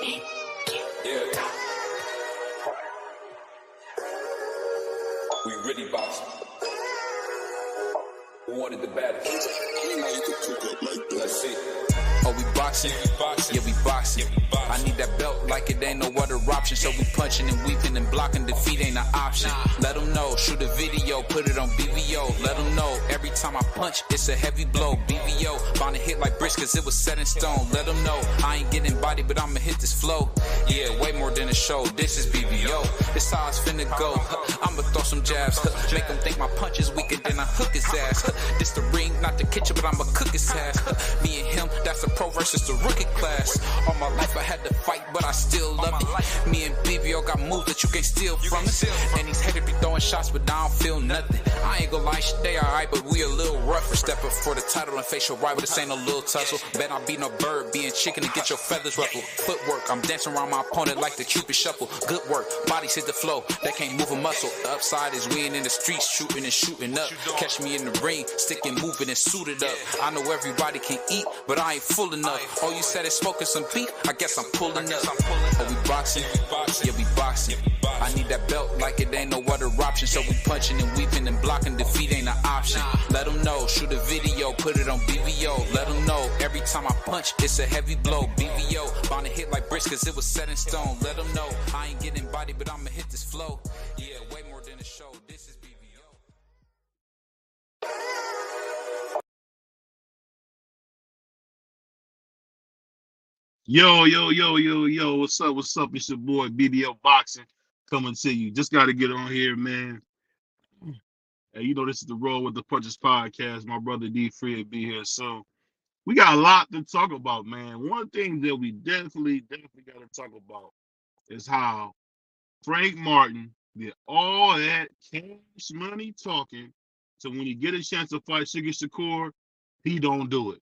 Yeah. We really boxing. Who wanted the baddest? Let's see. Oh, we boxing? Yeah, we boxing. I need that belt like it ain't no other option. So we punching and weeping and blocking. Defeat ain't an option. Let them know. Shoot a video. Put it on BVO. Let them know. Every time I punch, it's a heavy blow. BVO. Bound to hit like bricks cause it was set in stone. Let them know. I ain't getting body, but I'ma hit this flow. Yeah, way more than a show. This is BVO. This how it's finna go. I'ma throw some jabs. Make them think my punch is weaker than I hook his ass. This the ring, not the kitchen, but I'ma cook his ass. Me and him, that's a pro versus the rookie class. All my life I had to fight, but I still love it. Me and BBO got moves that you can't steal from us. And these haters be throwing shots, but I don't feel nothing. I ain't gonna lie, shit, they alright, but we a little rougher. Step up for the title and face your rival, this ain't no little tussle. Bet I be no bird, being chicken to get your feathers ruffled. Footwork, I'm dancing around my opponent like the Cupid shuffle. Good work, bodies hit the flow, they can't move a muscle. The upside is we ain't in the streets, shooting and shooting up. Catch me in the ring, sticking, moving and suited up. I know everybody can eat, but I ain't full enough. Oh, you said it's smoking some beef? I guess I'm pulling up. Oh, we boxing? Yeah, we boxing. I need that belt like it ain't no other option. So we punching and weeping and blocking. Defeat ain't an option. Let them know. Shoot a video. Put it on BVO. Let them know. Every time I punch, it's a heavy blow. BVO. Bound to hit like bricks cause it was set in stone. Let them know. I ain't getting body, but I'ma hit this flow. Yeah, way more than a show. This is BVO. Yo, what's up? It's your boy BBL Boxing coming to you. Just got to get on here, man. Hey, you know, this is the Roll with the Punches podcast. My brother D Free will be here soon. We got a lot to talk about, man. One thing that we definitely got to talk about is how Frank Martin did all that cash money talking. So when he get a chance to fight Sugar Shakur, he don't do it.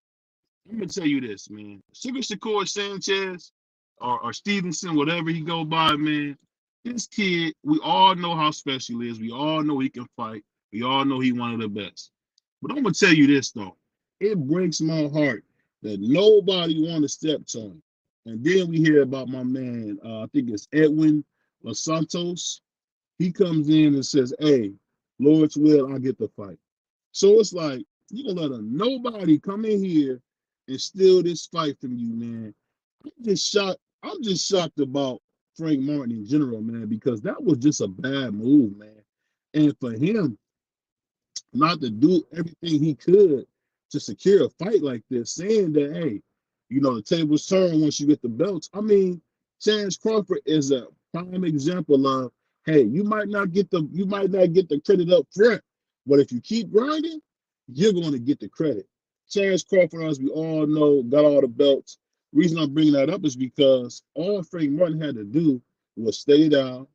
I'm gonna tell you this, man. Sugar Shakur Sanchez or Stevenson, whatever he go by, man. This kid, we all know how special he is. We all know he can fight. We all know he one of the best. But I'm gonna tell you this though. It breaks my heart that nobody want to step to him. And then we hear about my man, I think it's Edwin Los Santos. He comes in and says, "Hey, Lord's will, I get the fight." So it's like you gonna let nobody come in here and steal this fight from you, man. I'm just shocked about Frank Martin in general, man, because that was just a bad move, man. And for him not to do everything he could to secure a fight like this, saying that, hey, you know, the tables turn once you get the belts. I mean, Chance Crawford is a prime example of, hey, you might not get the credit up front, but if you keep grinding, you're going to get the credit. Chance Crawford, as we all know, got all the belts. Reason I'm bringing that up is because all Frank Martin had to do was stay down,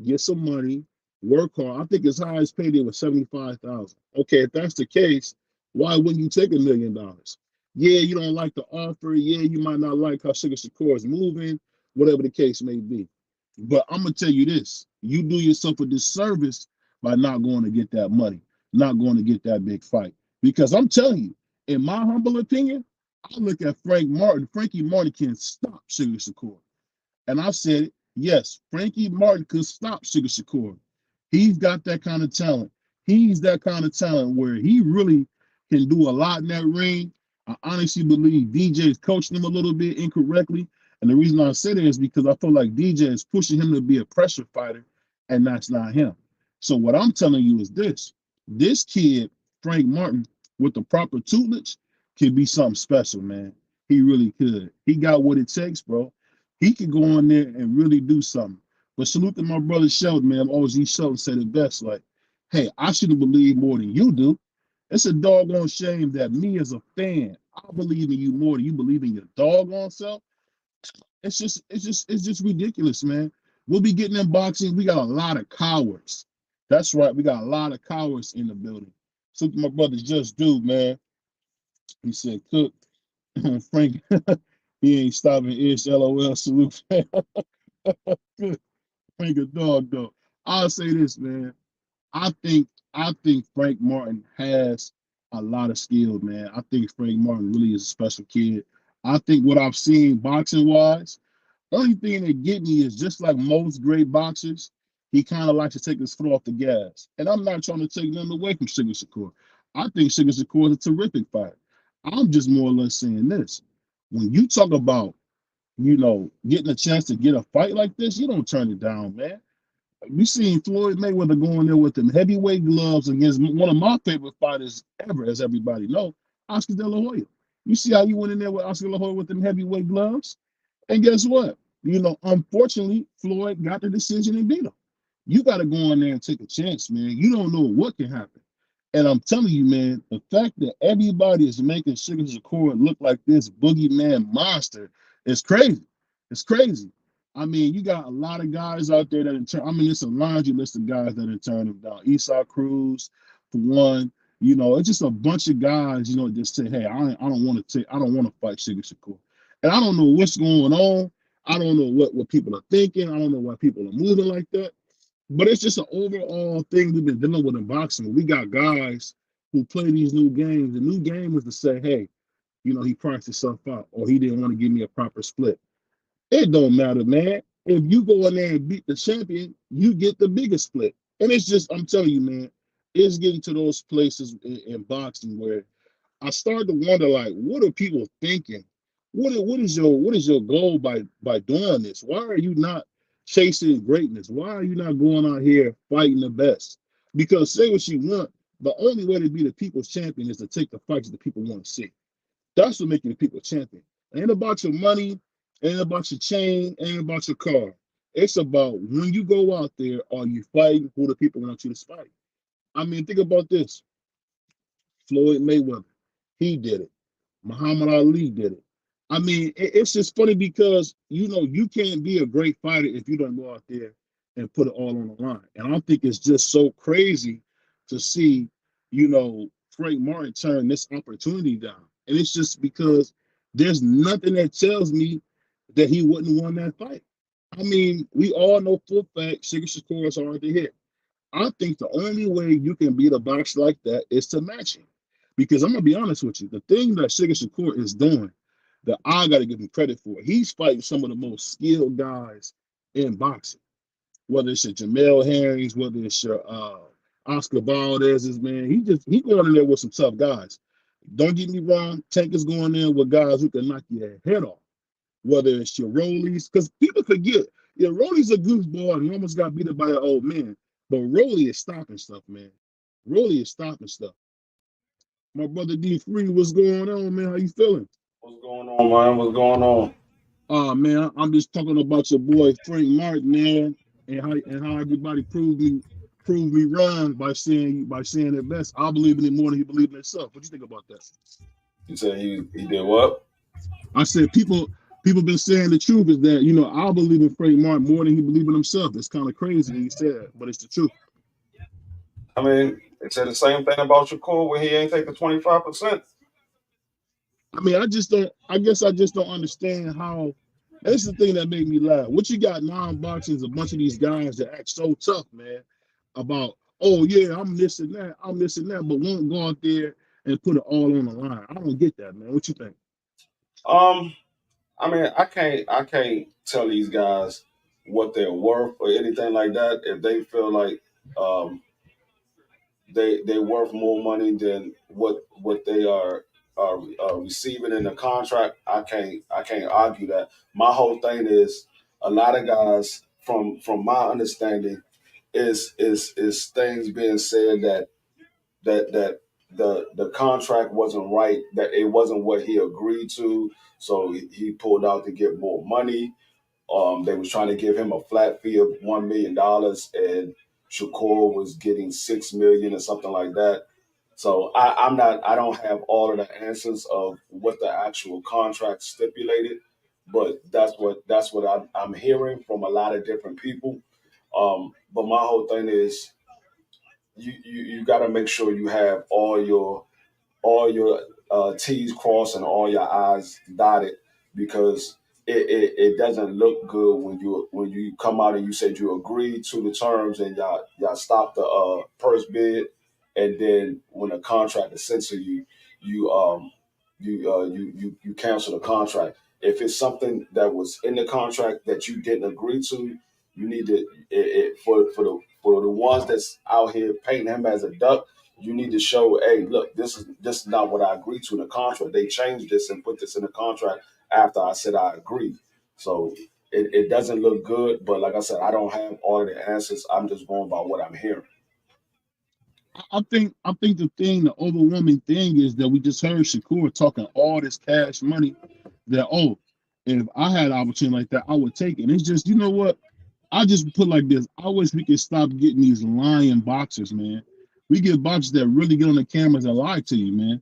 get some money, work hard. I think his highest payday was $75,000. Okay, if that's the case, why wouldn't you take $1 million? Yeah, you don't like the offer. Yeah, you might not like how Sugar Shakur is moving, whatever the case may be. But I'm gonna tell you this: you do yourself a disservice by not going to get that money, not going to get that big fight. Because I'm telling you, in my humble opinion, I look at Frankie Martin can stop Sugar Shakur. And I said it, yes, Frankie Martin could stop Sugar Shakur. He's got that kind of talent. He's that kind of talent where he really can do a lot in that ring. I honestly believe DJ is coaching him a little bit incorrectly. And the reason I say that is because I feel like DJ is pushing him to be a pressure fighter, and that's not him. So what I'm telling you is this kid, Frank Martin, with the proper tutelage, could be something special, man. He really could. He got what it takes, bro. He could go in there and really do something. But salute to my brother Sheldon, man. OG Sheldon said it best, like, hey, I should have believed more than you do. It's a doggone shame that me as a fan, I believe in you more than you believe in your doggone self. It's just ridiculous, man. We'll be getting in boxing. We got a lot of cowards. That's right. We got a lot of cowards in the building. So my brother Just Dude, man. He said, Cook, Frank, he ain't stopping Ish. LOL. Salute. Frank a dog though. I'll say this, man. I think Frank Martin has a lot of skill, man. I think Frank Martin really is a special kid. I think what I've seen boxing wise, Only thing that get me is just like most great boxers, he kind of likes to take his foot off the gas. And I'm not trying to take nothing away from Sugar Shakur. I think Sugar Shakur is a terrific fighter. I'm just more or less saying this. When you talk about, getting a chance to get a fight like this, you don't turn it down, man. We seen Floyd Mayweather going there with them heavyweight gloves against one of my favorite fighters ever, as everybody know, Oscar De La Hoya. You see how you went in there with Oscar De La Hoya with them heavyweight gloves? And guess what? Unfortunately, Floyd got the decision and beat him. You got to go in there and take a chance, man. You don't know what can happen. And I'm telling you, man, the fact that everybody is making Sugar Shakur look like this boogeyman monster is crazy. It's crazy. I mean, you got a lot of guys out there that it's a laundry list of guys that have turned him down. Esau Cruz, for one. It's just a bunch of guys, just say, hey, I don't want to fight Sugar Shakur. And I don't know what's going on. I don't know what people are thinking. I don't know why people are moving like that. But it's just an overall thing we've been dealing with in boxing. We got guys who play these new games. The new game is to say, hey, he priced himself out, or he didn't want to give me a proper split. It don't matter, man. If you go in there and beat the champion, you get the biggest split. And it's just, I'm telling you, man, it's getting to those places in boxing where I started to wonder, like, what are people thinking? What is your goal by doing this? Why are you not chasing greatness? Why are you not going out here fighting the best? Because say what you want, the only way to be the people's champion is to take the fights that the people want to see. That's what makes you the people's champion. It ain't about your money, ain't about your chain, ain't about your car. It's about when you go out there, are you fighting who the people want you to fight? I mean, think about this. Floyd Mayweather, he did it. Muhammad Ali did it. I mean, it's just funny because you can't be a great fighter if you don't go out there and put it all on the line. And I think it's just so crazy to see, Frank Martin turn this opportunity down. And it's just because there's nothing that tells me that he wouldn't won that fight. I mean, we all know full fact Sugar Shakur is hard to hit. I think the only way you can beat a boxer like that is to match him. Because I'm gonna be honest with you, the thing that Sugar Shakur is doing, that I gotta give him credit for, he's fighting some of the most skilled guys in boxing. Whether it's your Jamel Herrings, whether it's your Oscar Valdez's, man, he going in there with some tough guys. Don't get me wrong, Tank is going in with guys who can knock your head off. Whether it's your Rollies, because people forget, Rolly's a goofball and he almost got beat up by an old man. But Rolly is stopping stuff, man. Rolly is stopping stuff. My brother D Free, what's going on, man? How you feeling? What's going on, man? What's going on? Man, I'm just talking about your boy Frank Martin, man, and how everybody proved me wrong by saying it best. I believe in it more than he believed in himself. What do you think about that? You said he did what? I said people been saying the truth is that I believe in Frank Martin more than he believed in himself. It's kind of crazy when he said that, but it's the truth. I mean, they said the same thing about Shakur when he ain't take the 25%. I mean, I just don't. I guess I just don't understand how. That's the thing that made me laugh. What you got non-boxing is a bunch of these guys that act so tough, man. About yeah, I'm this and that, but won't go out there and put it all on the line. I don't get that, man. What you think? Um, I mean, I can't tell these guys what they're worth or anything like that. If they feel like um they worth more money than what they are receiving in the contract, I can't argue that. My whole thing is a lot of guys from my understanding is things being said that the contract wasn't right, that it wasn't what he agreed to, so he pulled out to get more money. They was trying to give him a flat fee of $1 million, and Shakur was getting 6 million or something like that. So I'm not. I don't have all of the answers of what the actual contract stipulated, but that's what I'm hearing from a lot of different people. But my whole thing is you got to make sure you have all your T's crossed and all your I's dotted, because it doesn't look good when you come out and you said you agreed to the terms and y'all stop the purse bid, and then when the contract is sent to you, you cancel the contract. If it's something that was in the contract that you didn't agree to, you need to for the ones that's out here painting him as a duck. You need to show, hey, look, this is not what I agreed to in the contract. They changed this and put this in the contract after I said I agreed. So it doesn't look good, but like I said, I don't have all of the answers. I'm just going by what I'm hearing. I think the thing, the overwhelming thing is that we just heard Shakur talking all this cash money that, oh, if I had an opportunity like that, I would take it. And it's just, you know what? I just put like this. I wish we could stop getting these lying boxers, man. We get boxers that really get on the cameras and lie to you, man.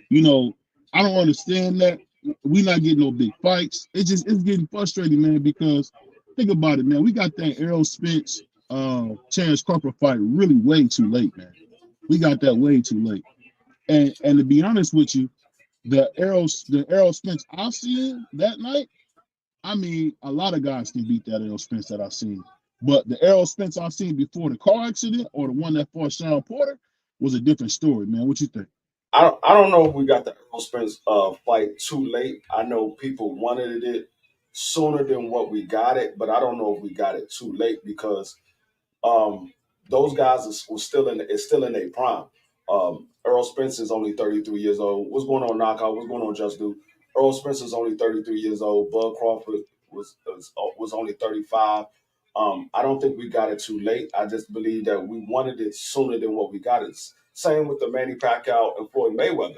You know, I don't understand that. We not getting no big fights. It's getting frustrating, man, because think about it, man. We got that Errol Spence Chance Crawford fight really way too late, man. We got that way too late. And to be honest with you, the Errol Spence I seen that night, I mean, a lot of guys can beat that Errol Spence that I seen. But the Errol Spence I seen before the car accident or the one that fought Sean Porter was a different story, man. What you think? I don't know if we got the Errol Spence fight too late. I know people wanted it sooner than what we got it, but I don't know if we got it too late because um, those guys was still in their prime. Earl Spence is only 33 years old. What's going on, Knockout? What's going on, Just Do? Earl Spence is only 33 years old. Bud Crawford was only 35. I don't think we got it too late. I just believe that we wanted it sooner than what we got it. Same with the Manny Pacquiao and Floyd Mayweather.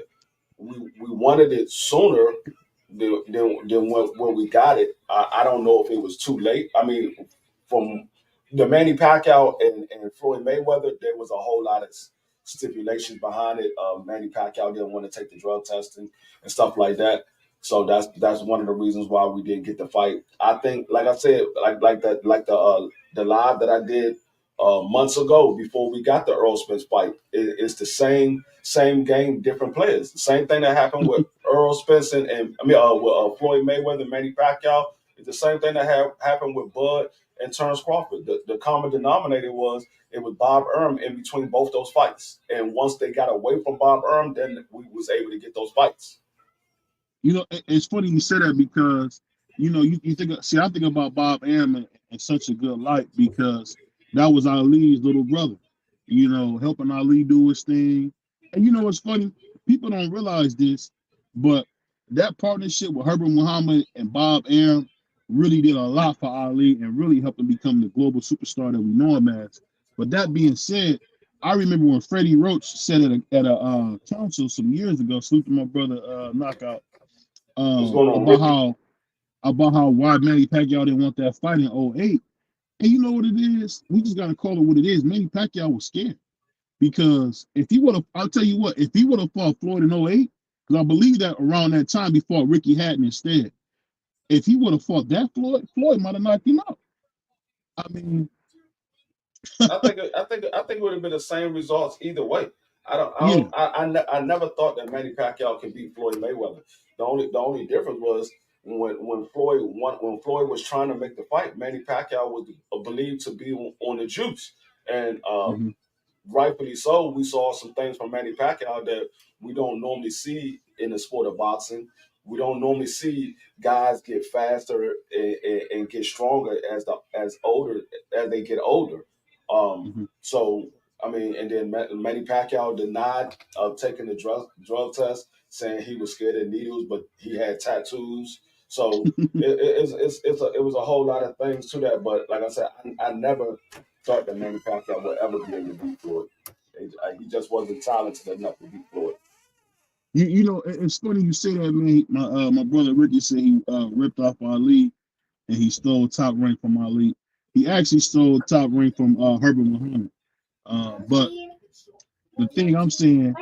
We wanted it sooner than when we got it. I don't know if it was too late. I mean, from the Manny Pacquiao and Floyd Mayweather, there was a whole lot of stipulations behind it. Manny Pacquiao didn't want to take the drug testing and stuff like that. So that's one of the reasons why we didn't get the fight. I think, like I said, like the live that I did months ago before we got the Earl Spence fight, it's the same game, different players. The same thing that happened with Earl Spence and I mean with Floyd Mayweather, Manny Pacquiao. It's the same thing that happened with Bud and Terrence Crawford. The common denominator was it was Bob Erm in between both those fights. And once they got away from Bob Erm, then we was able to get those fights. You know, it's funny you say that because, you know, you think, see, I think about Bob Arum in such a good light because that was Ali's little brother, you know, helping Ali do his thing. And you know, it's funny, people don't realize this, but that partnership with Herbert Muhammad and Bob Arum really did a lot for Ali and really helped him become the global superstar that we know him as. But that being said, I remember when Freddie Roach said at a council some years ago, Salute to my brother Knockout, What's going on, about Ricky? how why Manny Pacquiao didn't want that fight in '08. And you know what it is? We just gotta call it what it is. Manny Pacquiao was scared because if he would have, I'll tell you what, if he would have fought Floyd in '08, because I believe that around that time he fought Ricky Hatton instead. If he would have fought that Floyd might have knocked him out. I mean, I think it would have been the same results either way. yeah. I never thought that Manny Pacquiao could beat Floyd Mayweather. The only difference was when Floyd was trying to make the fight, Manny Pacquiao was believed to be on the juice, and Mhm. rightfully so. We saw some things from Manny Pacquiao that we don't normally see in the sport of boxing. We don't normally see guys get faster and get stronger as they get older. Mhm. So I mean, and then Manny Pacquiao denied taking the drug test, saying he was scared of needles, but he had tattoos. So it was a whole lot of things to that. But like I said, I never thought that Manny Pacquiao would ever be able to beat Floyd. He just wasn't talented enough to beat Floyd. You know, it's funny you say that, man. My brother Ricky said he ripped off Ali and he stole top rank from Ali. He actually stole top rank from Herbert Muhammad. But the thing I'm saying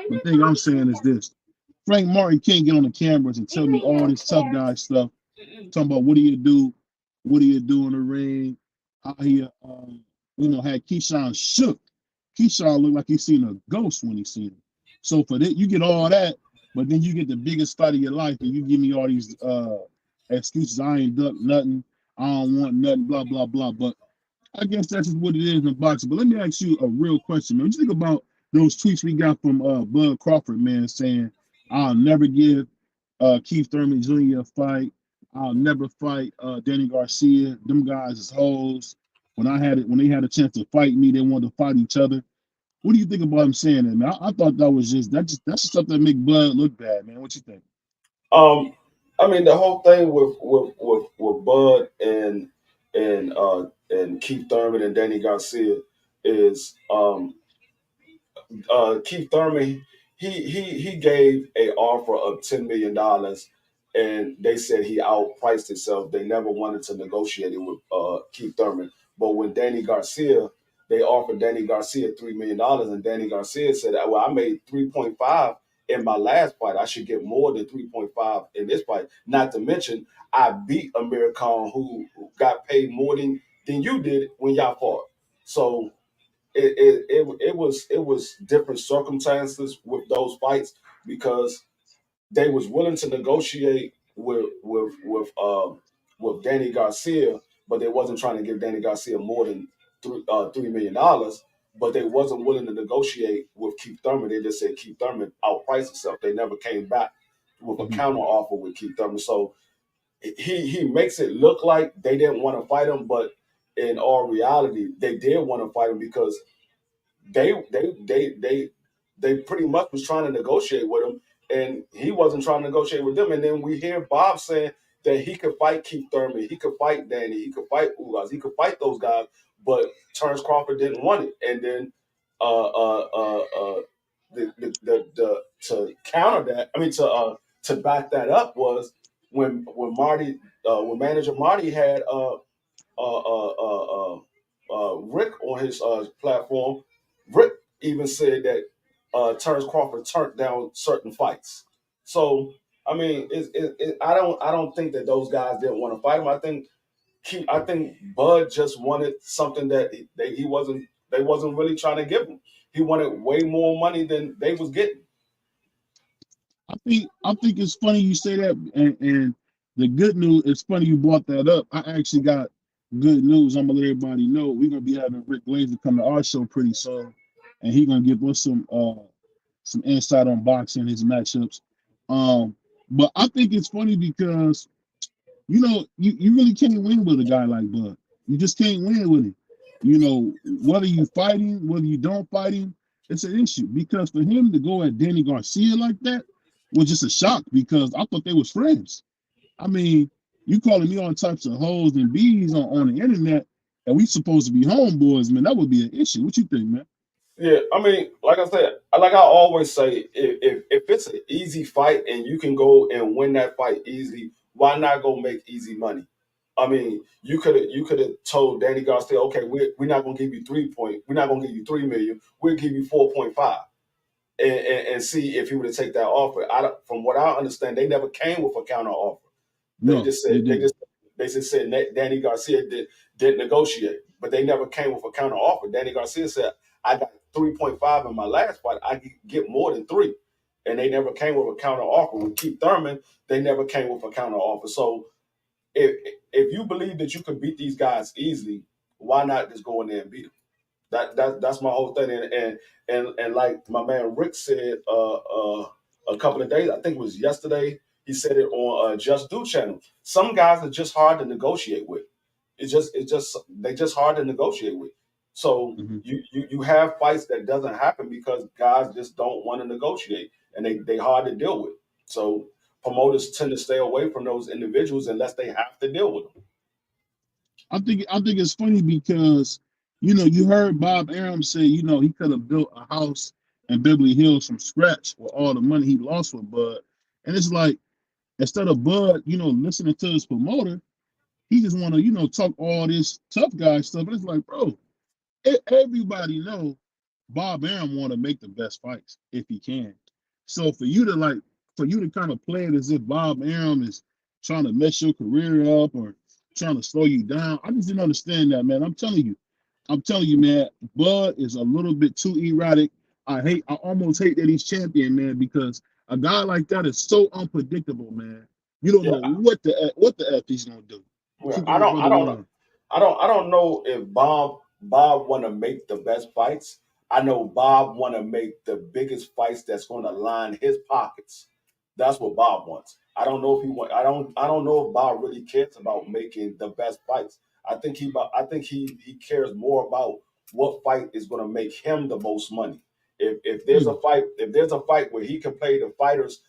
is this: Frank Martin can't get on the cameras and tell me all this tough guy stuff. Talking about what do you do in the ring, how he had Keyshawn shook. Keyshawn looked like he seen a ghost when he seen him. So for that, you get all that, but then you get the biggest fight of your life, and you give me all these excuses. I ain't duck nothing. I don't want nothing. Blah blah blah. But I guess that's just what it is in boxing. But let me ask you a real question, man. What you think about those tweets we got from Bud Crawford, man, saying I'll never give Keith Thurman Jr. a fight. I'll never fight Danny Garcia. Them guys is hoes. When they had a chance to fight me, they wanted to fight each other. What do you think about him saying that, man? I thought that's just something that make Bud look bad, man. What you think? Um, I mean, the whole thing with Bud and Keith Thurman and Danny Garcia is Keith Thurman, he gave a offer of $10 million, and they said he outpriced himself. They never wanted to negotiate it with Keith Thurman. But when Danny Garcia, they offered Danny Garcia $3 million, and Danny Garcia said, "Well, I made 3.5 in my last fight. I should get more than 3.5 in this fight. Not to mention, I beat Amir Khan, who got paid more than you did when y'all fought." So it was different circumstances with those fights because they was willing to negotiate with Danny Garcia, but they wasn't trying to give Danny Garcia more than $3 million. But they wasn't willing to negotiate with Keith Thurman. They just said Keith Thurman outpriced himself. They never came back with a Mm-hmm. counter offer with Keith Thurman. So he makes it look like they didn't want to fight him, but in all reality, they did want to fight him because they they they they they pretty much was trying to negotiate with him, and he wasn't trying to negotiate with them. And then we hear Bob saying that he could fight Keith Thurman, he could fight Danny, he could fight Ugas, he could fight those guys, but Terrence Crawford didn't want it. And then uh uh uh, uh the to counter that, I mean to back that up was when Marty when manager Marty had Rick on his platform. Rick even said that Terrence Crawford turned down certain fights. So I mean, I don't think that those guys didn't want to fight him. I think Bud just wanted something that he wasn't they wasn't really trying to give him. He wanted way more money than they was getting. I think it's funny you say that, and the good news. It's funny you brought that up. I actually got good news. I'm gonna let everybody know we're gonna be having Rick Glazer come to our show pretty soon, and he's gonna give us some insight on boxing, his matchups. But I think it's funny because you really can't win with a guy like Bud. You just can't win with him. Whether you fight him, whether you don't fight him, it's an issue. Because for him to go at Danny Garcia like that was just a shock because I thought they was friends. I mean, you calling me all types of hoes and bees on the internet, and we supposed to be homeboys, man. That would be an issue. What you think, man? Yeah, I mean, like I said, like I always say, if it's an easy fight and you can go and win that fight easy, why not go make easy money? I mean, you could have told Danny Garcia, okay, we're not gonna give you we're not gonna give you 3 million, we'll give you 4.5, and see if he would have take that offer. From what I understand, they never came with a counter offer. They No, just they said didn't. they just said Danny Garcia didn't negotiate, but they never came with a counter offer. Danny Garcia said, "I got 3.5 in my last fight. I could get more than three," and they never came with a counter offer. With Keith Thurman, they never came with a counter offer. So if if you believe that you can beat these guys easily, why not just go in there and beat them? That's my whole thing. And like my man Rick said a couple of days, I think it was yesterday, he said it on Just Do channel. Some guys are just hard to negotiate with. It's just they just hard to negotiate with. So Mhm. you have fights that doesn't happen because guys just don't want to negotiate, and they hard to deal with. So promoters tend to stay away from those individuals unless they have to deal with them. I think it's funny because you heard Bob Arum say he could have built a house in Beverly Hills from scratch with all the money he lost with Bud, and it's like instead of Bud listening to his promoter, he just want to talk all this tough guy stuff, and it's like, bro, everybody know Bob Arum want to make the best fights if he can. So for you to kind of play it as if Bob Arum is trying to mess your career up or trying to slow you down, I just didn't understand that, man. I'm telling you, man. Bud is a little bit too erratic. I almost hate that he's champion, man, because a guy like that is so unpredictable, man. You don't Yeah, know what the f he's gonna do. well, Keeping his brother alive. I don't know if Bob want to make the best fights. I know Bob want to make the biggest fights that's going to line his pockets. That's what Bob wants. I don't know if he want. I don't know if Bob really cares about making the best fights. I think he cares more about what fight is going to make him the most money. If there's a Mm. fight where he can play the fighters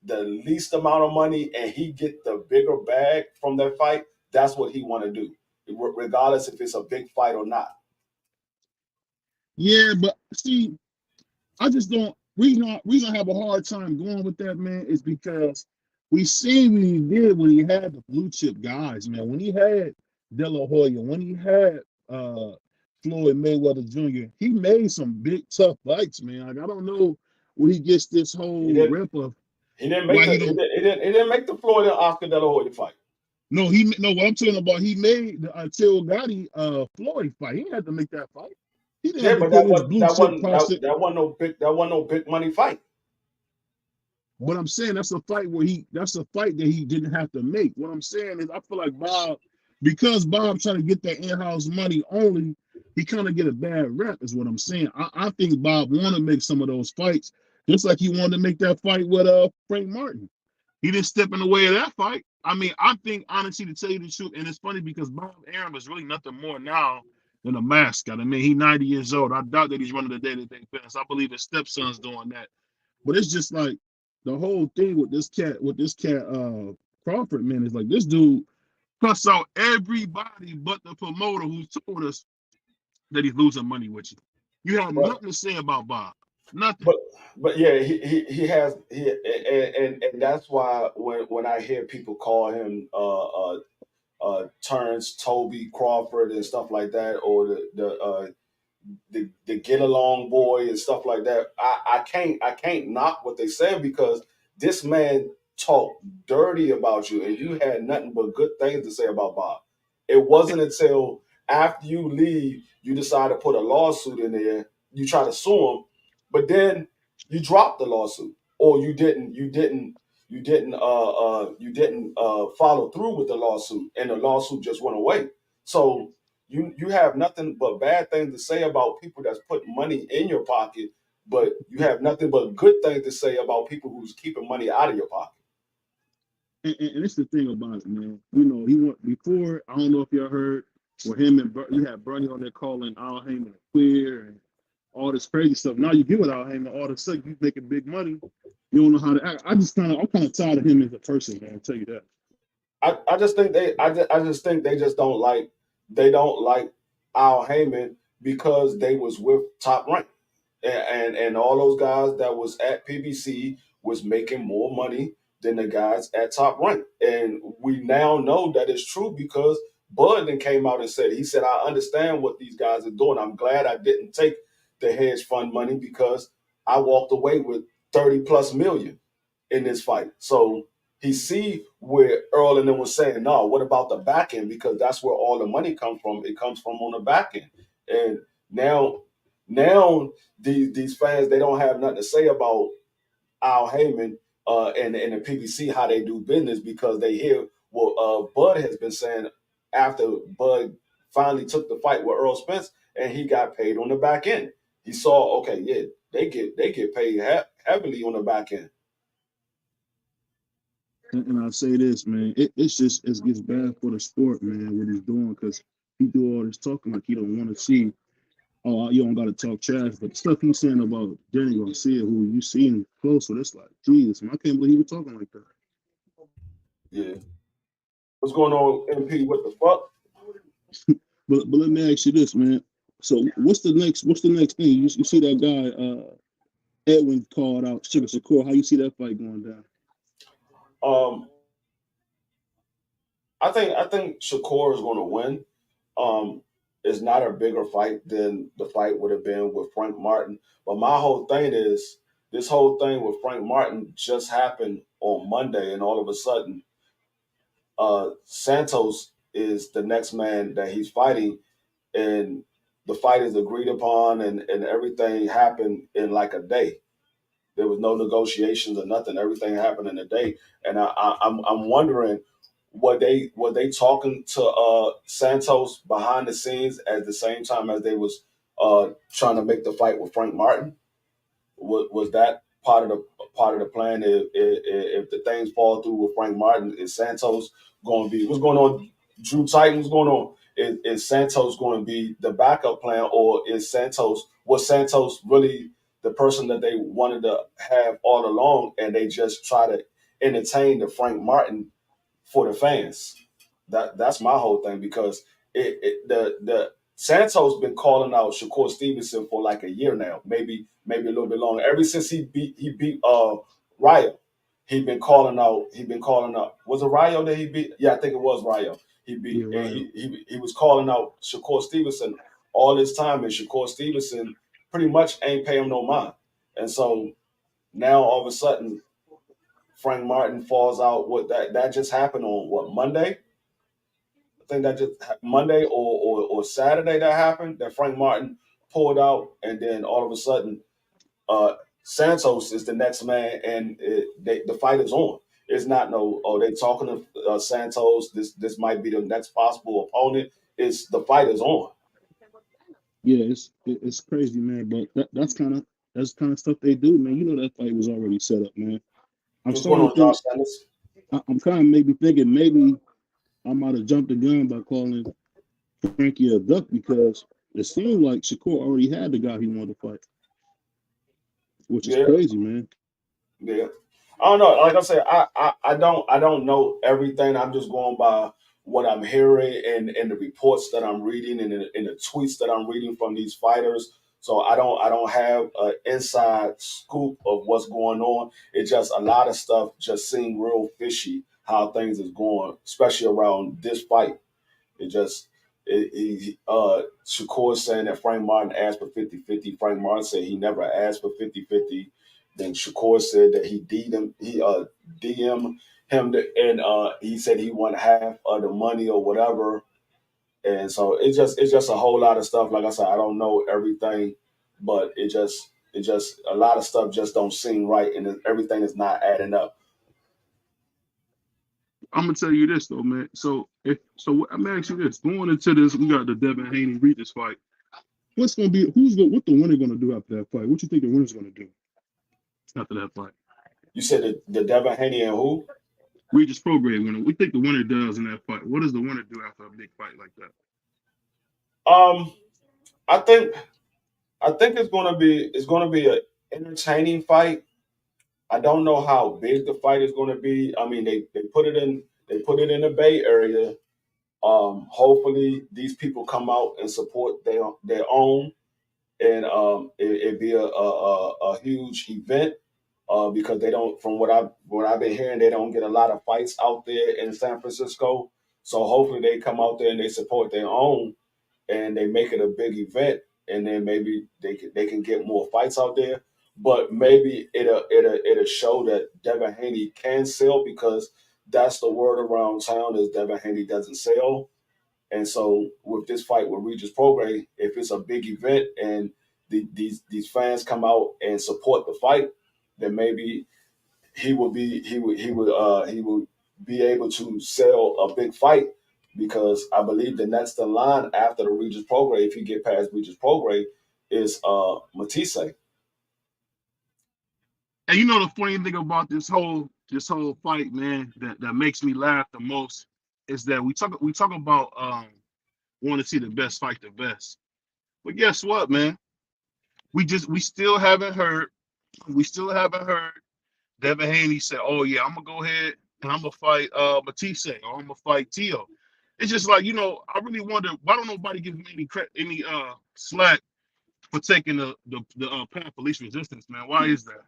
the least amount of money and he get the bigger bag from that fight, that's what he want to do, regardless if it's a big fight or not. Yeah, but see, I just don't. Reason I have a hard time going with that, man, is because we seen what he did when he had the blue chip guys, man. When he had De La Hoya, when he had uh Floyd Mayweather Jr., he made some big tough fights, man. Like I don't know where he gets this He whole didn't. rep of He didn't make why the. he He don't. didn't, he didn't, he didn't make the Floyd and Oscar De La Hoya fight. No, he no. What I'm talking about, he made the Till Gotti Floyd fight. He didn't have to make that fight. He didn't Yeah, have to but put his blue chip process. that wasn't no big money fight. What I'm saying, that's a fight that he didn't have to make. What I'm saying is I feel like because Bob trying to get that in-house money only, he kind of get a bad rep, is what I'm saying. I think Bob want to make some of those fights, just like he wanted to make that fight with Frank Martin. He didn't step in the way of that fight. I mean, I think honestly, to tell you the truth, and it's funny because Bob Arum is really nothing more now than a mascot. I mean, he's 90 years old. I doubt that he's running the day-to-day business. I believe his stepson's doing that. But it's just like the whole thing with this cat, Crawford, man, is like this dude cuss out everybody but the promoter who told us that he's losing money with you. You have But nothing to say about Bob. Nothing. but but yeah, he has and that's why when I hear people call him Turns Toby Crawford and stuff like that, or the get along boy and stuff like that. I can't knock what they say because this man talked dirty about you and you had nothing but good things to say about Bob. It wasn't until after you leave you decide to put a lawsuit in there, you try to sue him, but then you dropped the lawsuit or you didn't follow through with the lawsuit and the lawsuit just went away. So you have nothing but bad things to say about people that's putting money in your pocket, but you have nothing but good things to say about people who's keeping money out of your pocket. And it's the thing about it, man. You know, he went before. I don't know if y'all heard where him and you had Bernie on there calling Al Heyman queer and all this crazy stuff. Now you get with Al Heyman, all of a sudden you making big money. You don't know how to act. I'm kind of tired of him as a person, man. I'll tell you that. I just think they just don't like Al Heyman because they was with Top Rank. And all those guys that was at PBC was making more money than the guys at Top Rank. And we now know that it's true because Bud then came out and said, I understand what these guys are doing. I'm glad I didn't take the hedge fund money because I walked away with 30 plus million in this fight. So he see where Earl and them was saying, no, what about the back end? Because that's where all the money comes from. It comes from on the back end. And now these fans, they don't have nothing to say about Al Heyman and the PBC how they do business because they hear what Bud has been saying after Bud finally took the fight with Earl Spence and he got paid on the back end. He saw, okay, yeah, they get paid heavily on the back end. And I'll say this, man. It's just it gets bad for the sport, man. What he's doing because he do all this talking like he don't want to see. Oh, you don't got to talk trash, but the stuff he's saying about Danny Garcia, who you seen close with, it's like Jesus, man. I can't believe he was talking like that. Yeah. What's going on, MP? What the fuck? But let me ask you this, man. So what's the next thing? You see that guy Edwin called out Sugar Shakur. How you see that fight going down? Um, I think Shakur is going to win. It's not a bigger fight than the fight would have been with Frank Martin. But my whole thing is this whole thing with Frank Martin just happened on Monday, and all of a sudden, Santos is the next man that he's fighting, and the fight is agreed upon, and everything happened in like a day. There was no negotiations or nothing. Everything happened in a day, and I'm wondering, were they talking to Santos behind the scenes at the same time as they was trying to make the fight with Frank Martin? Was that part of the plan. If the things fall through with Frank Martin, is Santos going to be what's going on? Drew Titan, what's going on? Is Santos going to be the backup plan, or is Santos really the person that they wanted to have all along, and they just try to entertain the Frank Martin for the fans? That's my whole thing, because the Santos been calling out Shakur Stevenson for like a year now, maybe a little bit longer. Ever since he beat Ryo, he been calling out. Was it Ryo that he beat? Yeah, I think it was Ryo. He Yeah, beat, and right. he was calling out Shakur Stevenson all this time, and Shakur Stevenson pretty much ain't pay him no mind. And so now all of a sudden Frank Martin falls out. What that just happened on what, Monday? I think that just Monday or Saturday that happened, that Frank Martin pulled out, and then all of a sudden Santos is the next man, and the fight is on. It's not no, oh, they talking to Santos. This might be the next possible opponent. It's the fight is on. Yeah, it's crazy, man. But that's kind of stuff they do, man. You know that fight was already set up, man. I'm What's going starting to on, John think. Sanders? I'm kind of maybe thinking maybe I might have jumped the gun by calling Frankie a duck, because it seemed like Shakur already had the guy he wanted to fight, which is Yeah, crazy, man. yeah. I don't know. Like I said, I don't know everything. I'm just going by what I'm hearing and the reports that I'm reading, and the tweets that I'm reading from these fighters. So I don't have an inside scoop of what's going on. It's just a lot of stuff just seem real fishy how things is going, especially around this fight. It just Shakur saying that Frank Martin asked for 50-50. Frank Martin said he never asked for 50-50. Then Shakur said that DM him and he said he want half of the money or whatever. And so it's just a whole lot of stuff. Like I said, I don't know everything, but it just a lot of stuff just don't seem right, and everything is not adding up. I'm gonna tell you this though, man. I'm gonna ask you this: going into this, we got the Devin Haney Regis fight. What's gonna be? What the winner gonna do after that fight? What you think the winner's gonna do after that fight? You said the Devin Haney and who? Regis Prograde winner. We think the winner does in that fight. What does the winner do after a big fight like that? Um, I think I think it's gonna be an entertaining fight. I don't know how big the fight is gonna be. I mean, they put it in the Bay Area. Hopefully, these people come out and support their own, and it be a huge event. Because they don't, from what I've been hearing, they don't get a lot of fights out there in San Francisco. So hopefully they come out there and they support their own, and they make it a big event, and then maybe they can get more fights out there. But maybe it'll show that Devin Haney can sell, because that's the word around town, is Devin Haney doesn't sell. And so with this fight with Regis Prograis, if it's a big event and these fans come out and support the fight, then maybe he would be able to sell a big fight, because I believe the next in line after the Regis Prograis, if you get past Regis Prograis, is Matisse. And you know the funny thing about this whole fight, man, that makes me laugh the most is that we talk about want to see the best fight the best. But guess what, man? We still haven't heard Devin Haney say, "Oh yeah, I'm gonna go ahead and I'm gonna fight Matisse, or I'm gonna fight Tio." It's just like, I really wonder why don't nobody give him any slack for taking the path of least resistance, man. Why is that?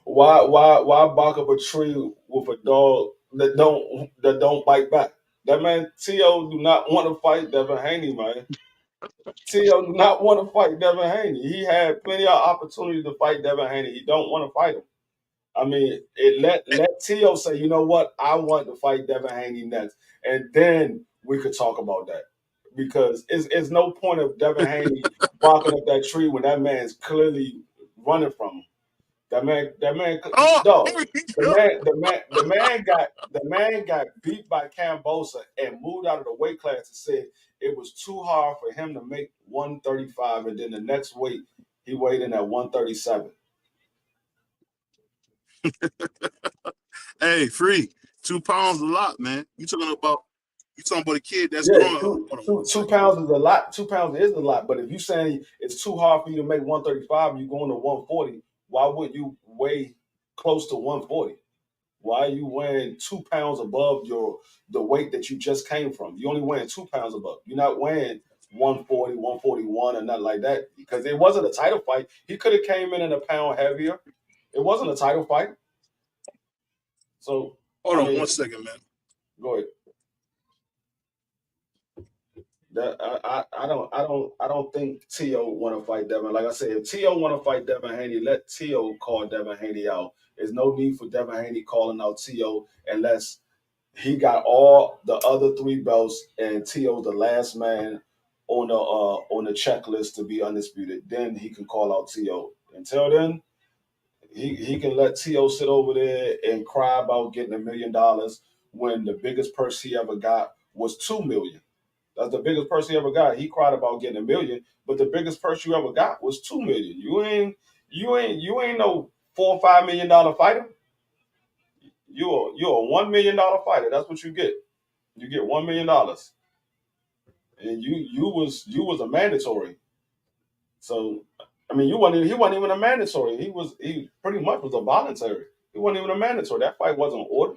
Why bark up a tree with a dog that don't bite back? That man Tio do not want to fight Devin Haney, man. Tio do not want to fight Devin Haney. He had plenty of opportunity to fight Devin Haney. He don't want to fight him. I mean, let Tio say, you know what, I want to fight Devin Haney next, and then we could talk about that, because it's no point of Devin Haney barking up that tree when that man's clearly running from him. That man, Oh, dog. here we The go. man, the man got beat by Cambosa and moved out of the weight class and said it was too hard for him to make 135, and then the next weight he weighed in at 137. Hey, free. 2 pounds a lot, man. You talking about a kid that's Yeah, growing. Hold on one two second. pounds is a lot. 2 pounds is a lot. But if you saying it's too hard for you to make 135 and you're going to 140, why would you weigh close to 140? Why are you weighing 2 pounds above the weight that you just came from? You only weighing 2 pounds above. You're not weighing 140, 141 or nothing like that. Because it wasn't a title fight. He could have came in a pound heavier. It wasn't a title fight. So Hold I on one mean, second, man. go ahead. That I don't think T.O. want to fight Devin. Like I said, if T.O. want to fight Devin Haney, let T.O. call Devin Haney out. There's no need for Devin Haney calling out T.O. unless he got all the other 3 belts and T.O.'s the last man on the checklist to be undisputed. Then he can call out T.O. Until then, he can let T.O. sit over there and cry about getting $1 million when the biggest purse he ever got was $2 million. That's the biggest purse he ever got. He cried about getting $1 million, but the biggest purse you ever got was $2 million. You ain't no $4 or $5 million fighter. You're a $1 million fighter. That's what you get. You get $1 million, and you was a mandatory. So I mean, he wasn't even a mandatory. He pretty much was a voluntary. He wasn't even a mandatory. That fight wasn't ordered.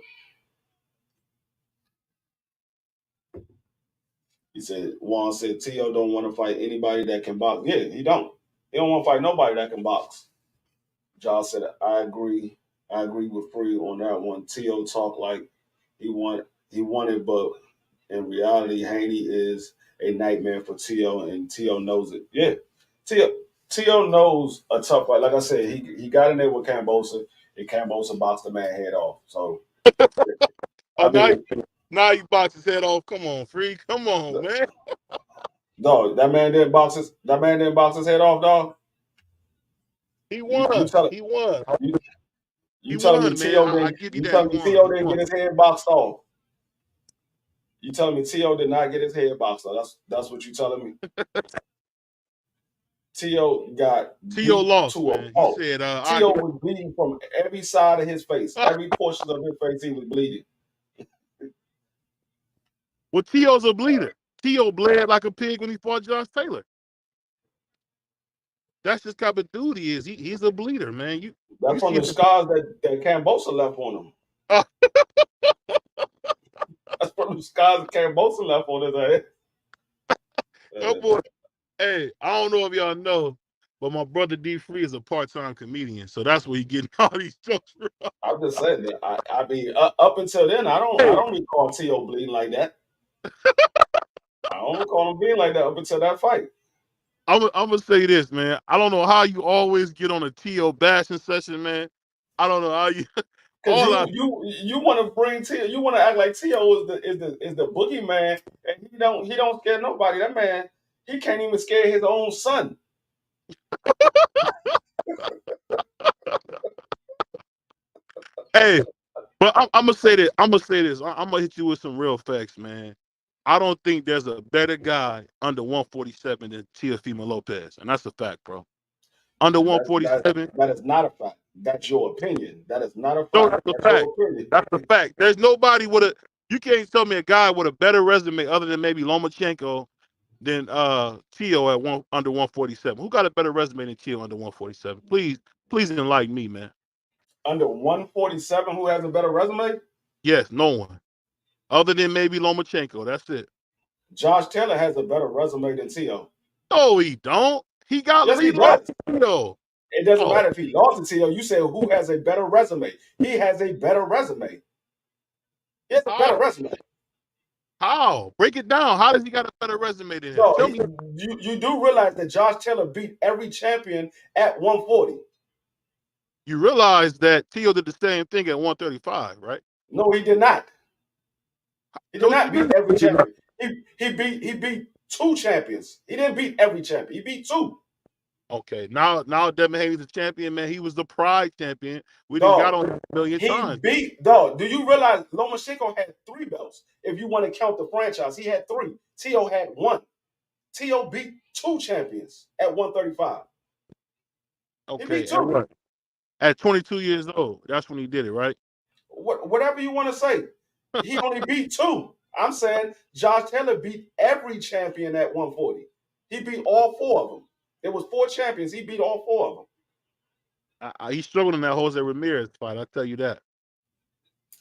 He said Juan said T.O. don't want to fight anybody that can box. Yeah, he don't. He don't want to fight nobody that can box. Josh said, I agree. I agree with Free on that one. T.O. talked like he wanted, but in reality, Haney is a nightmare for T.O. and T.O. knows it. Yeah. T.O. T.O. knows a tough fight. Like I said, he got in there with Cambosa, and Cambosa boxed the man head off. So Oh, I mean, now you box his head off. Come on, free. Come on, man. dog, that man didn't box his head off, dog. He You won. tell He won. you He you telling me won, man. T.O. I didn't give you you that. He telling me won. T.O. He didn't won. get his head boxed off? You telling me T.O. did not get his head boxed off? That's what you telling me? T.O. got T.O. beat lost, to a man. He pulp. said, T.O. was bleeding from every side of his face. Every portion of his face, he was bleeding. well, T.O.'s a bleeder. T.O. bled like a pig when he fought Josh Taylor. That's just type of dude he is. He's a bleeder, man. You That's from see the him. scars that Cambosa left on him. Oh, That's from the scars that Cambosa left on his head. that boy. Hey, I don't know if y'all know, but my brother D Free is a part-time comedian, so that's where he getting all these jokes from. I'm just saying that. I mean, up until then, I Hey, don't recall T.O. bleeding like that. I don't recall him being like that up until that fight. I'm gonna say this, man. I don't know how you always get on a T.O. bashing session, man. I don't know how you. Because All you I you you want to bring T.O. You want to act like T.O. is the boogeyman, and he don't scare nobody. That man, he can't even scare his own son. hey, but I'm gonna say this. I'm gonna say this. I'm gonna hit you with some real facts, man. I don't think there's a better guy under 147 than Teofimo Lopez, and that's a fact, bro. Under That that 147, that is not a fact. That's your opinion. That is not a no, fact. that's a That's fact. your opinion. That's a fact. There's nobody with a. You can't tell me a guy with a better resume other than maybe Lomachenko than Tio at under 147. Who got a better resume than Tio under 147? Please enlighten me, man. Under 147, who has a better resume? Yes, no one other than maybe Lomachenko. That's it. Josh Taylor has a better resume than T.O. No, he don't. Yes, He he lost does. to Tio. It doesn't Oh, matter if he lost to T.O. You said who has a better resume. He has a better resume. He has a better how? resume. How? Break it down. How does he got a better resume than him? No, Tell me. you do realize that Josh Taylor beat every champion at 140. You realize that Tio did the same thing at 135, right? No, he did not. He did No, he not beat didn't. every champion. He beat 2 champions. He didn't beat every champion. He beat 2. Okay, now Devin Haney's the champion, man. He was the Pride champion. We didn't got Dog, on him a million he times. beat dog. Do you realize Lomachenko had 3 belts? If you want to count the franchise, he had 3. T.O. had 1. T.O. beat 2 champions at 135. He Okay, beat and 2. what? At 22 years old, that's when he did it, right? Whatever you want to say. He only beat two. I'm saying Josh Taylor beat every champion at 140. He beat all four of them. There was four champions. He beat all four of them. He struggled in that Jose Ramirez fight. I tell you that.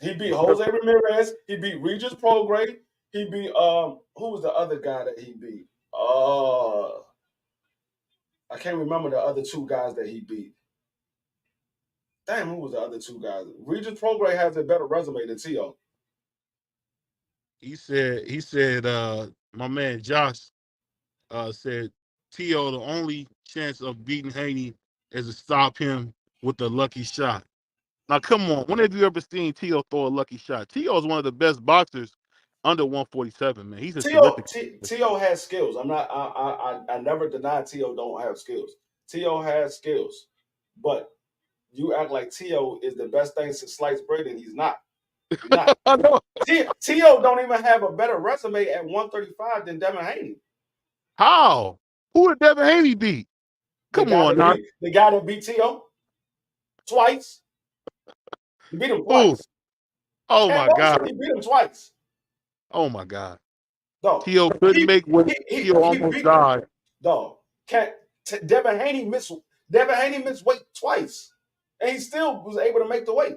He beat Jose Ramirez. He beat Regis Prograis. He beat who was the other guy that he beat? I can't remember the other two guys that he beat. Damn, who was the other two guys? Regis Prograis has a better resume than T.O. He said, my man Josh said T.O. the only chance of beating Haney is to stop him with a lucky shot. Now, come on. When have you ever seen T.O. throw a lucky shot? T.O. is one of the best boxers under 147, man. He's a T.O. terrific. T.O. has skills. I'm not. I never deny T.O. don't have skills. T.O. has skills, but you act like T.O. is the best thing since sliced bread, and he's not. He's not. I know. T.O. don't even have a better resume at 135 than Devin Haney. How? Who did Devin Haney beat? Come on, now. The guy that beat T.O. twice. He beat him Who? twice. Oh my God. He beat him twice. Oh my God. Dog. T.O. couldn't make when T.O. almost died. Dog. Devin Haney missed weight twice, and he still was able to make the weight.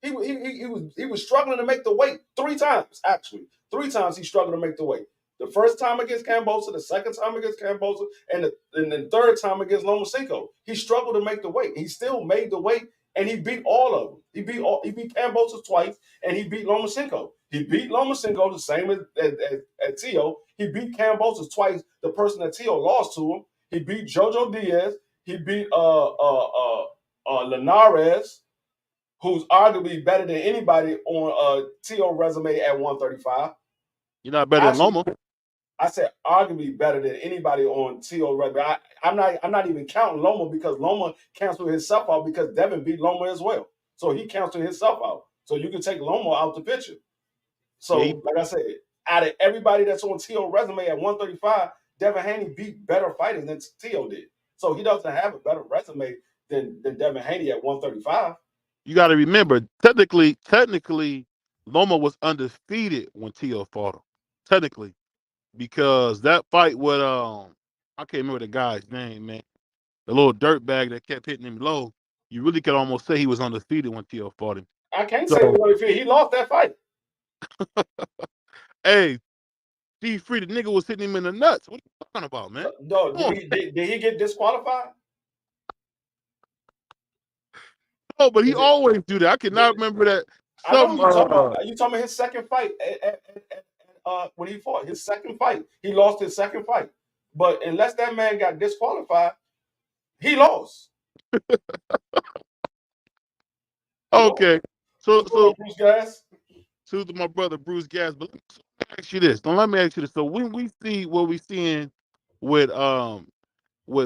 He was struggling to make the weight three times, actually. Three times he struggled to make the weight. The first time against Cambosa, the second time against Cambosa, and the third time against Lomachenko. He struggled to make the weight. He still made the weight, and he beat all of them. He beat Cambosa twice, and he beat Lomachenko. He beat Lomachenko the same as T.O. He beat Cambosa twice, the person that T.O. lost to him. He beat Jojo Diaz. He beat Linares, who's arguably better than anybody on T.O. resume at 135. You're not better than Loma. I said arguably better than anybody on T.O. resume. I'm not even counting Loma because Loma canceled himself out because Devin beat Loma as well. So he canceled himself out. So you can take Loma out the picture. So like I said, out of everybody that's on T.O. resume at 135, Devin Haney beat better fighters than T.O. did. So he doesn't have a better resume than Devin Haney at 135. You got to remember, technically, Loma was undefeated when T.O. fought him. Technically, because that fight with I can't remember the guy's name, man. The little dirtbag that kept hitting him low. You really could almost say he was undefeated when T.O. fought him. I can't say he was undefeated. He lost that fight. Hey, D Free, the nigga was hitting him in the nuts. What are you talking about, man? No, did he get disqualified? No, but he always do that. I cannot remember that. I know you talking about. You talking about his second fight when he fought his second fight. He lost his second fight, but unless that man got disqualified, he lost. Okay, so Bruce Gas. to my brother Bruce Gas, but let me ask you this. Don't let me ask you this. So when we see what we seeing with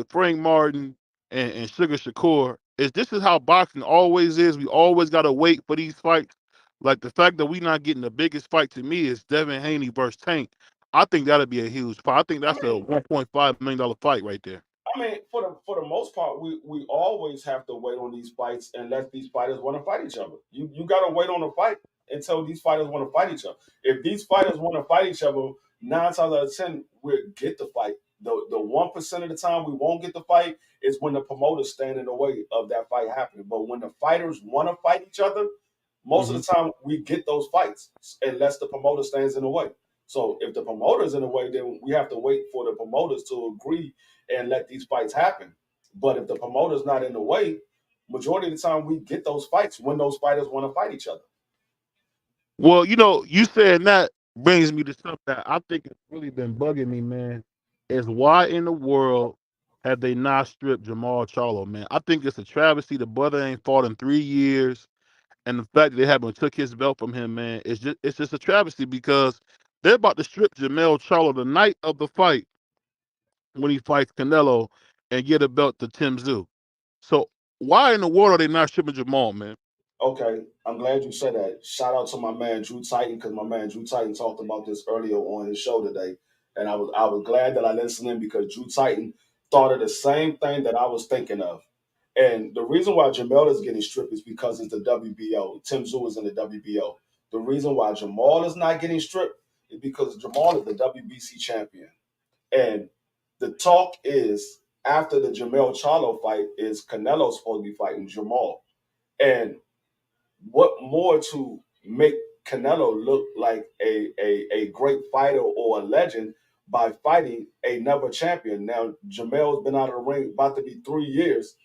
Frank Martin and Sugar Shakur, this is how boxing always is. We always gotta wait for these fights. Like the fact that we not getting the biggest fight to me is Devin Haney versus Tank. I think that'll be a huge fight. I think that's a $1.5 million fight right there. I mean, for the most part, we always have to wait on these fights unless these fighters want to fight each other. You got to wait on the fight until these fighters want to fight each other. If these fighters want to fight each other, 9 times out of 10 we'll get the fight. The 1% of the time we won't get the fight is when the promoters stand in the way of that fight happening. But when the fighters want to fight each other, most of the time we get those fights unless the promoter stands in the way. So if the promoter's in the way, then we have to wait for the promoters to agree and let these fights happen. But if the promoter's not in the way, majority of the time we get those fights when those fighters want to fight each other. Well, you saying that brings me to something that I think has really been bugging me, man. Is why in the world have they not stripped Jamal Charlo, man? I think it's a travesty. The brother ain't fought in 3 years. And the fact that they haven't took his belt from him, man, it's just a travesty because they're about to strip Jamal Charlo the night of the fight when he fights Canelo and get a belt to Tim Tszyu. So why in the world are they not stripping Jamal, man? Okay, I'm glad you said that. Shout out to my man Drew Titan because my man Drew Titan talked about this earlier on his show today, and I was glad that I listened in because Drew Titan thought of the same thing that I was thinking of. And the reason why Jamel is getting stripped is because it's the WBO. Tim Tszyu is in the WBO. The reason why Jamal is not getting stripped is because Jamal is the WBC champion. And the talk is after the Jamel Charlo fight is Canelo supposed to be fighting Jamal. And what more to make Canelo look like a great fighter or a legend by fighting another champion? Now, Jamel's been out of the ring about to be 3 years,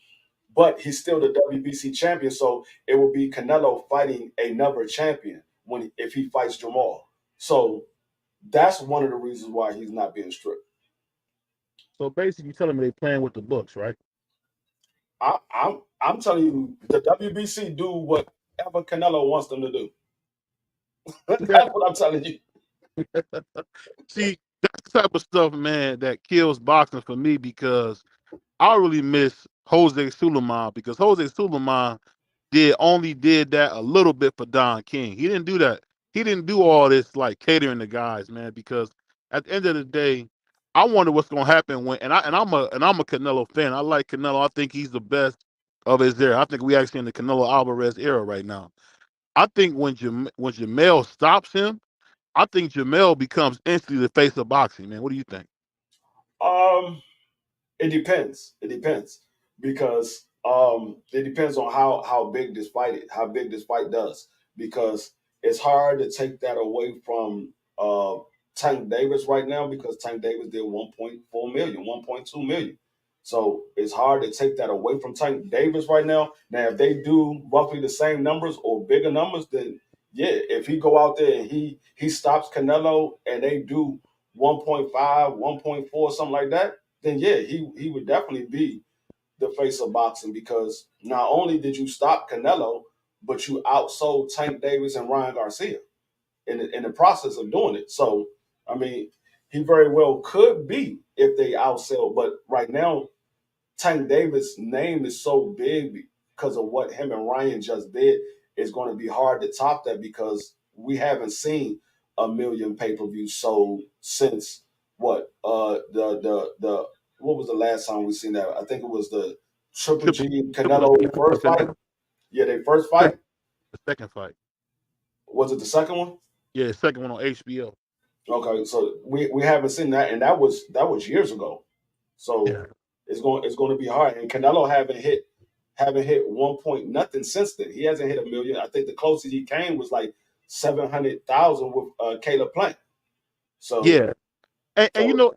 but he's still the WBC champion. So it will be Canelo fighting another champion when if he fights Jamal. So that's one of the reasons why he's not being stripped. So basically, you're telling me they playing with the books, right? I'm telling you, the WBC do whatever Canelo wants them to do. That's what I'm telling you. See, that's the type of stuff, man, that kills boxing for me because I really miss Jose Suleiman because Jose Suleiman did that a little bit for Don King. He didn't do that. He didn't do all this like catering to guys, man, because at the end of the day, I wonder what's gonna happen when I'm a Canelo fan. I like Canelo. I think he's the best of his era. I think we actually in the Canelo Alvarez era right now. I think when Jamel stops him, I think Jamel becomes instantly the face of boxing, man. What do you think? Um, It depends. It depends because it depends on how big this fight is, how big this fight does. Because it's hard to take that away from Tank Davis right now because Tank Davis did 1.4 million, 1.2 million. So it's hard to take that away from Tank Davis right now. Now, if they do roughly the same numbers or bigger numbers, then yeah, if he go out there and he stops Canelo and they do 1.5, 1.4, something like that, then yeah, he would definitely be the face of boxing because not only did you stop Canelo, but you outsold Tank Davis and Ryan Garcia in the process of doing it. So I mean, he very well could be if they outsell, but right now Tank Davis' name is so big because of what him and Ryan just did. It's going to be hard to top that because we haven't seen a million pay per views sold since what the what was the last time we seen that? I think it was the Triple Triple, G triple Canelo G first fight. Canelo, Yeah, their first fight. the second fight. Was it the second one? Yeah, second one on HBO. Okay, so we haven't seen that, and that was years ago. So Yeah. it's going to be hard. And Canelo haven't hit 1 point nothing since then. He hasn't hit a million. I think the closest he came was like 700,000 with Caleb Plant. So Yeah. And so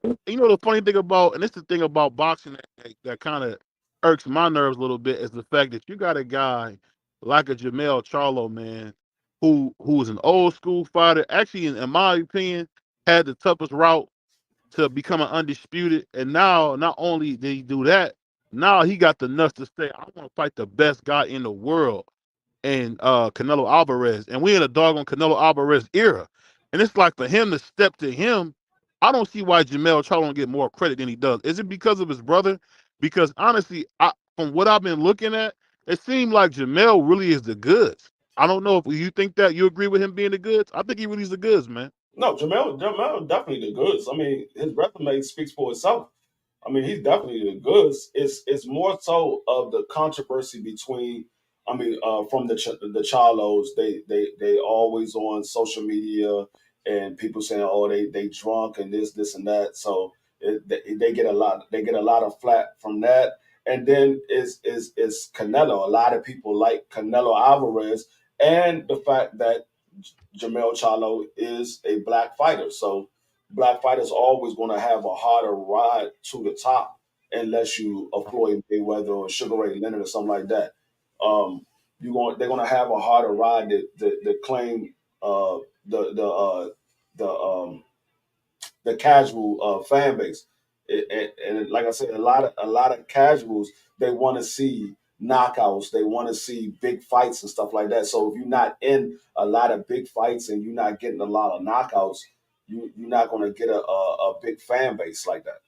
the funny thing about, and it's the thing about boxing that kind of irks my nerves a little bit is the fact that you got a guy like a Jamel Charlo, man, who is an old school fighter. Actually, in my opinion, had the toughest route to become an undisputed. And now, not only did he do that, now he got the nuts to say, "I want to fight the best guy in the world." And Canelo Alvarez, and we in a doggone Canelo Alvarez era. And it's like for him to step to him, I don't see why Jamel Charlo don't get more credit than he does. Is it because of his brother? Because honestly, from what I've been looking at, it seemed like Jamel really is the goods. I don't know if you think that you agree with him being the goods. I think he really is the goods, man. no, Jamel definitely the goods. I mean, his resume speaks for itself. I mean, he's definitely the goods. It's more so of the controversy between. I mean, from the Charlos, they always on social media and people saying, oh, they drunk and this and that. So they get a lot of flack from that. And then is Canelo. A lot of people like Canelo Alvarez and the fact that Jamel Charlo is a black fighter. So black fighters always going to have a harder ride to the top unless you a Floyd Mayweather or Sugar Ray Leonard or something like that. They're going to have a harder ride to claim uh, the the uh, the the casual fan base. And like I said, a lot of casuals they want to see knockouts, they want to see big fights and stuff like that. So if you're not in a lot of big fights and you're not getting a lot of knockouts, you're not going to get a big fan base like that.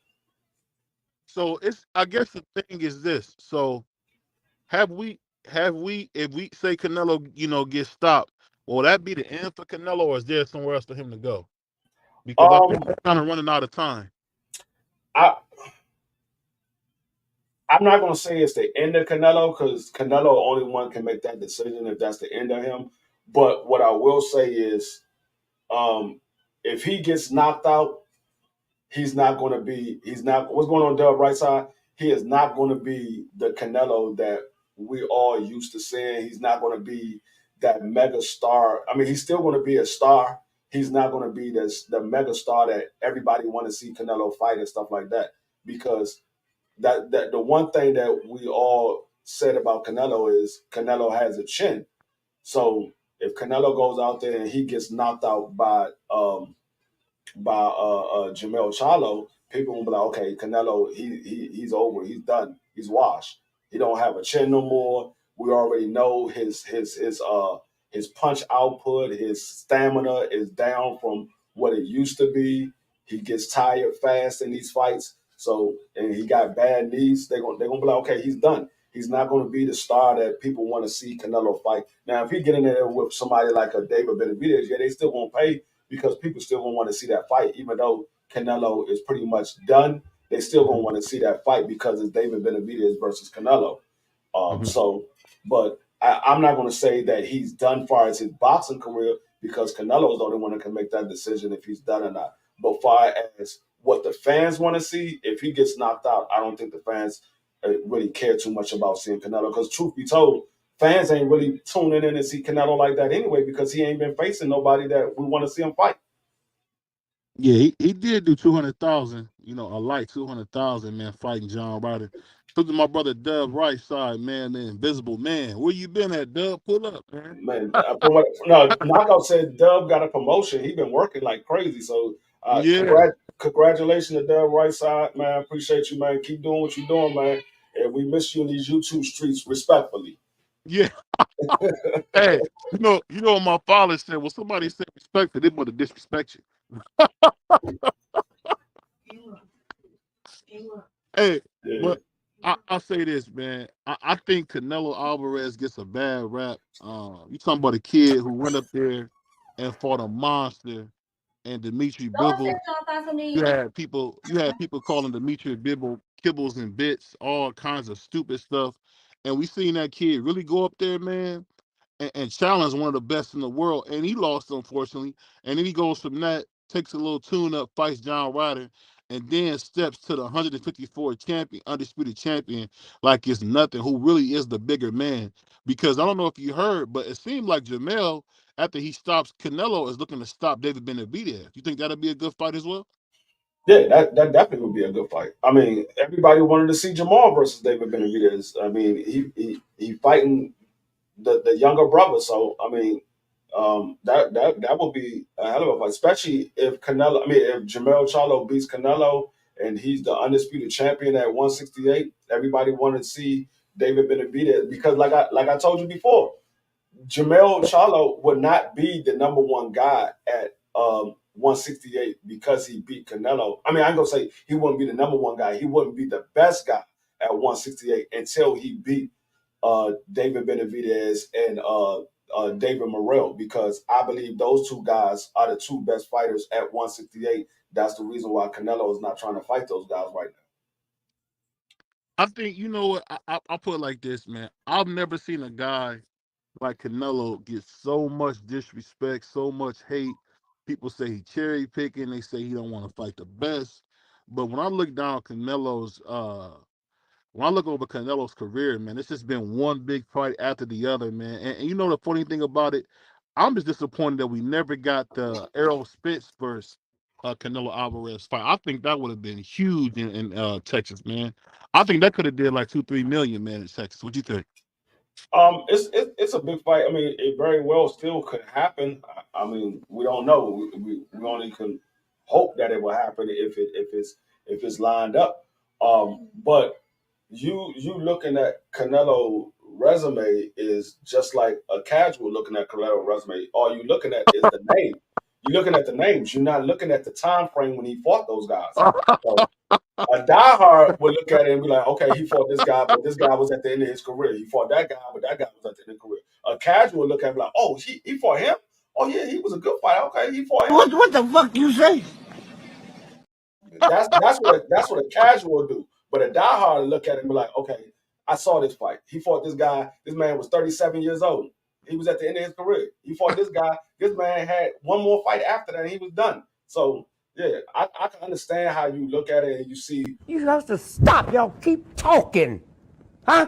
So it's I guess the thing is this. So have we if we say Canelo, gets stopped, will that be the end for Canelo or is there somewhere else for him to go? Because I think Um, we're kind of running out of time. I I'm not gonna say it's the end of Canelo because Canelo only one can make that decision if that's the end of him. But what I will say is, um, if he gets knocked out, he's not going to be. He's not. What's going on, Dub? Right side. He is not going to be the Canelo that we all used to seeing. He's not going to be that mega star. I mean, he's still going to be a star. He's not going to be the mega star that everybody want to see Canelo fight and stuff like that. Because that the one thing that we all said about Canelo is Canelo has a chin. So if Canelo goes out there and he gets knocked out by Jamel Charlo, people will be like, okay, Canelo, he's over, he's done, he's washed. He don't have a chin no more. We already know his punch output, his stamina is down from what it used to be. He gets tired fast in these fights. So and he got bad knees. They're gonna be like, okay, he's done. He's not going to be the star that people want to see Canelo fight. Now, if he get in there with somebody like a David Benavidez, yeah, they still won't pay because people still gonna want to see that fight, even though Canelo is pretty much done. They still gonna Mhm, want to see that fight because it's David Benavidez versus Canelo. mhm. But I'm not gonna say that he's done far as his boxing career because Canelo is the only one that can make that decision if he's done or not. But far as what the fans want to see, if he gets knocked out, I don't think the fans really care too much about seeing Canelo. Because truth be told, fans ain't really tuning in to see Canelo like that anyway because he ain't been facing nobody that we want to see him fight. Yeah, he did do 200,000. You know, a light 200,000, man, fighting John Ryder. Look at my brother Dub right side, man, the invisible man. Where you been at, Dub? Pull up, man. Man, no, Knockout said Dub got a promotion. He been working like crazy. So, Yeah, congratulations to Dub right side, man. Appreciate you, man. Keep doing what you're doing, man. And we miss you in these YouTube streets, respectfully. yeah. Hey, what my father said. Well, somebody said respect for them, but to disrespect you. Hey, Yeah. but I say this, man. I think Canelo Alvarez gets a bad rap. You talking about a kid who went up there and fought a monster and Dimitri Bivol. You had people calling Demetri Bibble kibbles and bits, all kinds of stupid stuff. And we seen that kid really go up there, man, and challenge one of the best in the world. And he lost, unfortunately. And then he goes from that, takes a little tune up, fights John Ryder, and then steps to the 154 champion, undisputed champion, like it's nothing, who really is the bigger man. Because I don't know if you heard, but it seemed like Jamel, after he stops Canelo, is looking to stop David Benavidez. You think that'll be a good fight as well? Yeah, that definitely would be a good fight. I mean, everybody wanted to see Jamal versus David Benavidez. I mean, he fighting the younger brother. So I mean, that would be a hell of a fight, especially if Canelo. I mean, if Jamel Charlo beats Canelo and he's the undisputed champion at 168. Everybody wanted to see David Benavidez because, like I told you before, Jamel Charlo would not be the number one guy at 168 because he beat Canelo. I mean, I'm gonna say he wouldn't be the number one guy. He wouldn't be the best guy at 168 until he beat David Benavidez and David Morrell because I believe those two guys are the two best fighters at 168. That's the reason why Canelo is not trying to fight those guys right I think you know what I put it like this, man. I've never seen a guy like Canelo get so much disrespect, so much hate. People say he cherry picking. They say he don't want to fight the best. But when I look over Canelo's career, man, it's just been one big fight after the other, man. And you know the funny thing about it, I'm just disappointed that we never got the Errol Spence versus Canelo Alvarez fight. I think that would have been huge in Texas, man. I think that could have did like 2-3 million, man, in Texas. What you think? now. It's a big fight. I mean, it very well still could happen. I mean, we don't know. We only can hope that it will happen if it's lined up. But you looking at Canelo resume is just like a casual looking at Canelo resume. All you looking at is the name. You're looking at the names. You're not looking at the time frame when he fought those guys. So a diehard would look at it and be like, okay, he fought this guy, but this guy was at the end of his career. He fought that guy, but that guy was at the end of his career. A casual would look at it and be like, oh, he fought him? Oh yeah, he was a good fighter. Okay, he fought him. What the fuck you say? That's what a casual would do. But a diehard look at him and be like, okay, I saw this fight. He fought this guy. This man was 37 years old. He was at the end of his career. He fought this guy. This man had one more fight after that, and he was done. So yeah, I can understand how you look at it and you see. You have to stop. Y'all keep talking. Huh?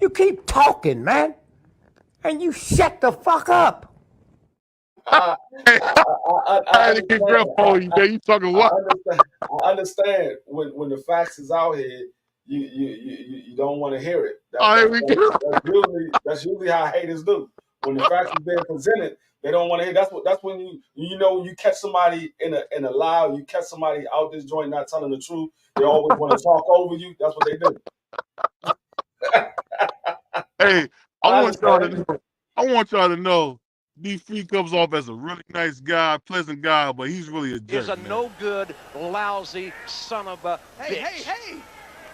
You keep talking, man. And you shut the fuck up. I, Hey, I I had to get understand. grip on you, man. You talking I what? understand. I understand when the facts is out here, you don't want to hear it. Oh, here we go. That's usually how haters do. When the facts is being presented, they don't want to hear. That's when when you catch somebody in a lie, you catch somebody out this joint not telling the truth. They always want to talk over you. That's what they do. Hey, I I want y'all to understand. know. I want y'all to know. D Free comes off as a really nice guy, pleasant guy, but he's really a jerk. Is a man. no good, lousy son of a bitch. Hey!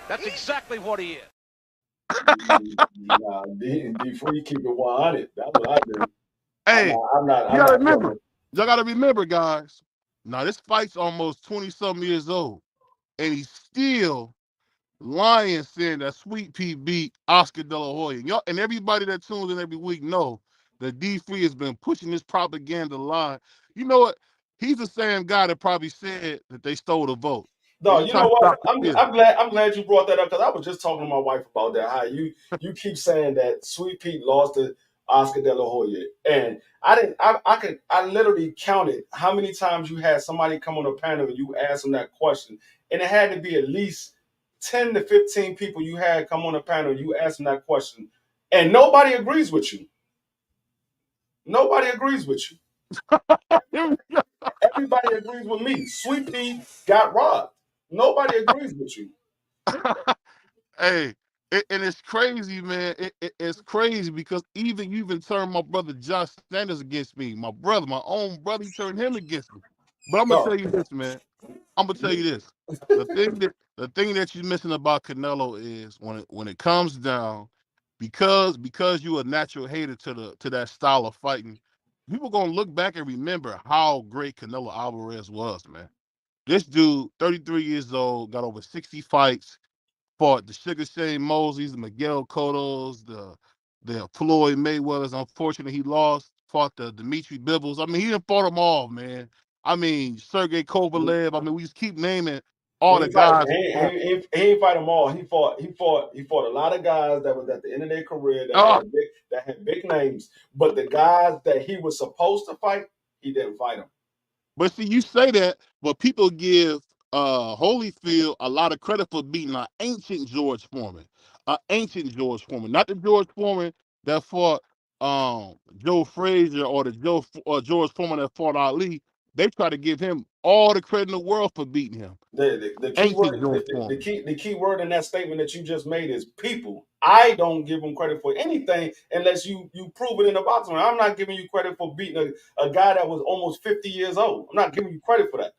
That's exactly what he is. Nah, D Free keep it 100. That's what I do. Hey, you I'm gotta not remember. trouble. Y'all gotta remember, guys. Now this fight's almost 20-something years old, and he's still lying, saying that Sweet Pea beat Oscar De La Hoya. Y'all and everybody that tunes in every week know that D Free has been pushing this propaganda lie. You know what? He's the same guy that probably said that they stole the vote. No, And he you tried know to what? stop the kids. I'm glad you brought that up because I was just talking to my wife about that. How you keep saying that Sweet Pete lost to Oscar De La Hoya, and I didn't. I literally counted how many times you had somebody come on a panel and you asked them that question, and it had to be at least 10 to 15 people you had come on a panel. You asked them that question, and nobody agrees with you. Nobody agrees with you. Everybody agrees with me. Sweet Pea got robbed. Nobody agrees with you. Hey, and it's crazy, man. It's crazy because you even turned my brother Josh Sanders against me. My brother, my own brother, he turned him against me. But I'm gonna No, tell you this, man. I'm gonna tell you this. The thing that you're missing about Canelo is when it comes down, because you're a natural hater to that style of fighting, people gonna look back and remember how great Canelo Alvarez was, man. This dude, 33 years old, got over 60 fights, fought the Sugar Shane Mosleys, the Miguel Cottos, the Floyd Mayweathers. Unfortunately, he lost. Fought the Dmitry Bivens. I mean, he didn't fought them all, man. I mean, Sergey Kovalev. I mean, we just keep naming he all the ain't fight. guys. He ain't fight them all. He fought a lot of guys that was at the end of their career Oh, that had big names. But the guys that he was supposed to fight, he didn't fight them. but see, you say that, but people give Holyfield a lot of credit for beating an ancient George Foreman, not the George Foreman that fought Joe Frazier or George Foreman that fought Ali. They try to give him all the credit in the world for beating him. The key Ancient word George the Foreman. key word in that statement that you just made is people. I don't give them credit for anything unless you prove it in the boxing ring. I'm not giving you credit for beating a guy that was almost 50 years old. I'm not giving you credit for that.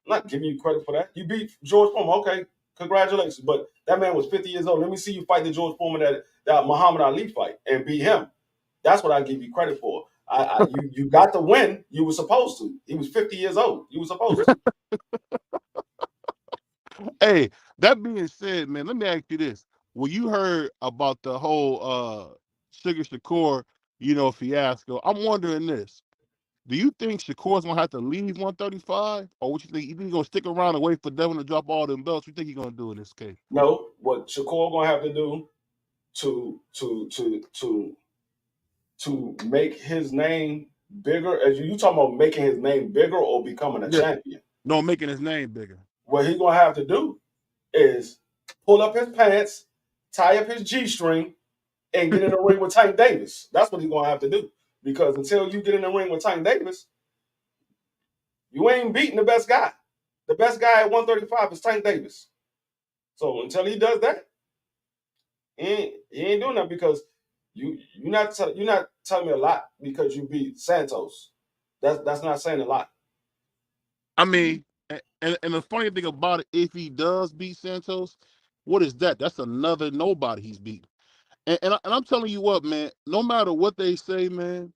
I'm not giving you credit for that. You beat George Foreman, okay, congratulations. But that man was 50 years old. Let me see you fight the George Foreman that Muhammad Ali fight and beat him. That's what I give you credit for. You got the win. You were supposed to. He was 50 years old. You were supposed to. Hey, that being said, man, let me ask you this. When you heard about the whole Sugar Shakur, fiasco, I'm wondering this. Do you think Shakur's gonna have to leave 135, or what you think? You think he's gonna stick around and wait for Devin to drop all them belts? What you think he's gonna do in this case? No, what Shakur gonna have to do to to to to to make his name bigger, as you talking about making his name bigger or becoming a Yeah, champion, no, making his name bigger. what he's gonna have to do is pull up his pants, tie up his G string, and get in the ring with Tank Davis. That's what he's gonna have to do. Because until you get in the ring with Tank Davis, you ain't beating the best guy. The best guy at 135 is Tank Davis. So until he does that, he ain't doing that because you're not telling me a lot because you beat Santos. That's not saying a lot. I mean, and the funny thing about it, if he does beat Santos, what is that? That's another nobody he's beating. And I'm telling you what, man. No matter what they say, man,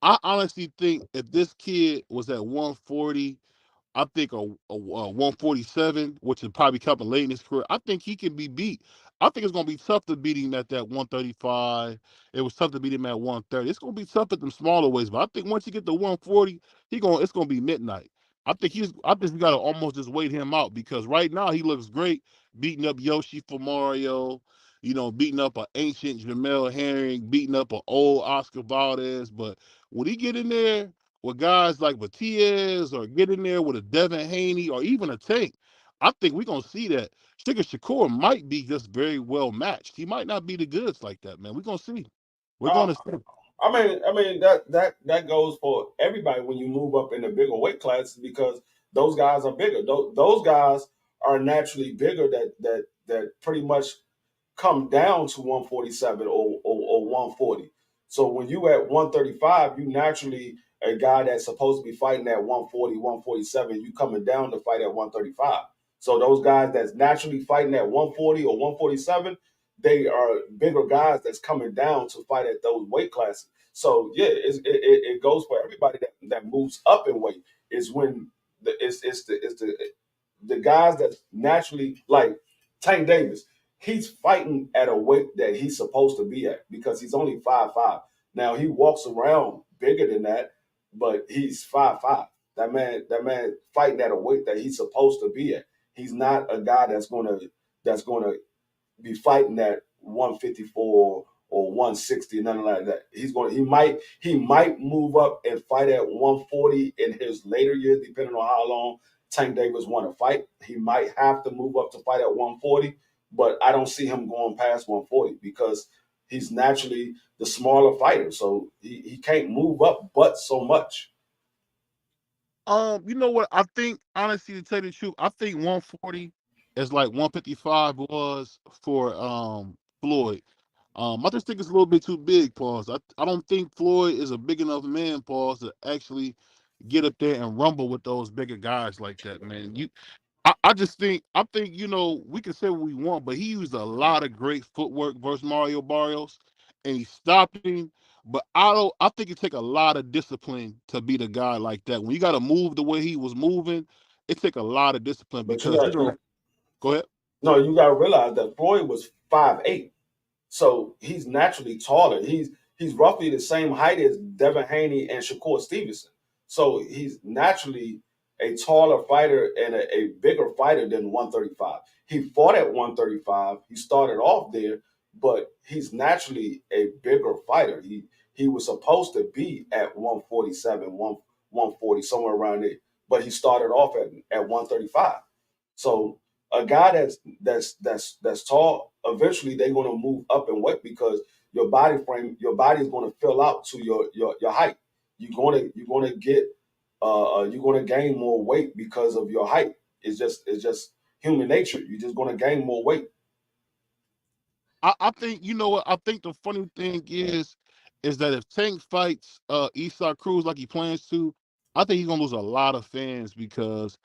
I honestly think if this kid was at 140 I think a 147, which is probably coming late in his career, I think he can be beat. I think it's going to be tough to beat him at that 135. It was tough to beat him at 130. It's going to be tough at them smaller weights, but I think once you get to 140, it's going to be midnight. I think we got to almost just wait him out because right now he looks great beating up Yoshi for Mario, beating up an ancient Jamel Herring, beating up an old Oscar Valdez. But when he get in there with guys like Matias or get in there with a Devin Haney or even a Tank, I think we're going to see that. Sugar Shakur might be just very well matched. He might not be the goods like that, man. We're going to see. We're Uh, going to see. I mean that goes for everybody when you move up in the bigger weight classes because those guys are bigger. Those guys are naturally bigger that pretty much come down to 147 or 140. So when you at 135, you naturally a guy that's supposed to be fighting at 140, 147, you coming down to fight at 135. So those guys that's naturally fighting at 140 or 147, they are bigger guys that's coming down to fight at those weight classes. So yeah, it goes for everybody that moves up in weight. Is when the guys that naturally like Tank Davis, he's fighting at a weight that he's supposed to be at because he's only 5'5". Now he walks around bigger than that, but he's 5'5". That man fighting at a weight that he's supposed to be at. He's not a guy that's gonna be fighting at 154 or 160, nothing like that. He might move up and fight at 140 in his later years, depending on how long Tank Davis want to fight. He might have to move up to fight at 140, but I don't see him going past 140 because he's naturally the smaller fighter. So he can't move up but so much. You know what? I think honestly, to tell you the truth, I think 140 is like 155 was for Floyd. I just think it's a little bit too big, pause. I don't think Floyd is a big enough man, pause, to actually get up there and rumble with those bigger guys like that, man. I think, we can say what we want, but he used a lot of great footwork versus Mario Barrios, and he stopped him. But I think it take a lot of discipline to beat a guy like that. When you got to move the way he was moving, it take a lot of discipline But you because got go ahead. no, you got to realize that Floyd was 5'8". So he's naturally taller. He's roughly the same height as Devin Haney and Shakur Stevenson. So he's naturally a taller fighter and a bigger fighter than 135. He fought at 135. He started off there, but he's naturally a bigger fighter. He was supposed to be at 147, 140, somewhere around there, but he started off at 135. So a guy that's tall, eventually they're going to move up in weight because your body is going to fill out to your height. You're going to gain more weight because of your height. It's just human nature. You're just going to gain more weight. I think you know what I think the funny thing is that if Tank fights Eastside Cruz like he plans to, I think he's gonna lose a lot of fans because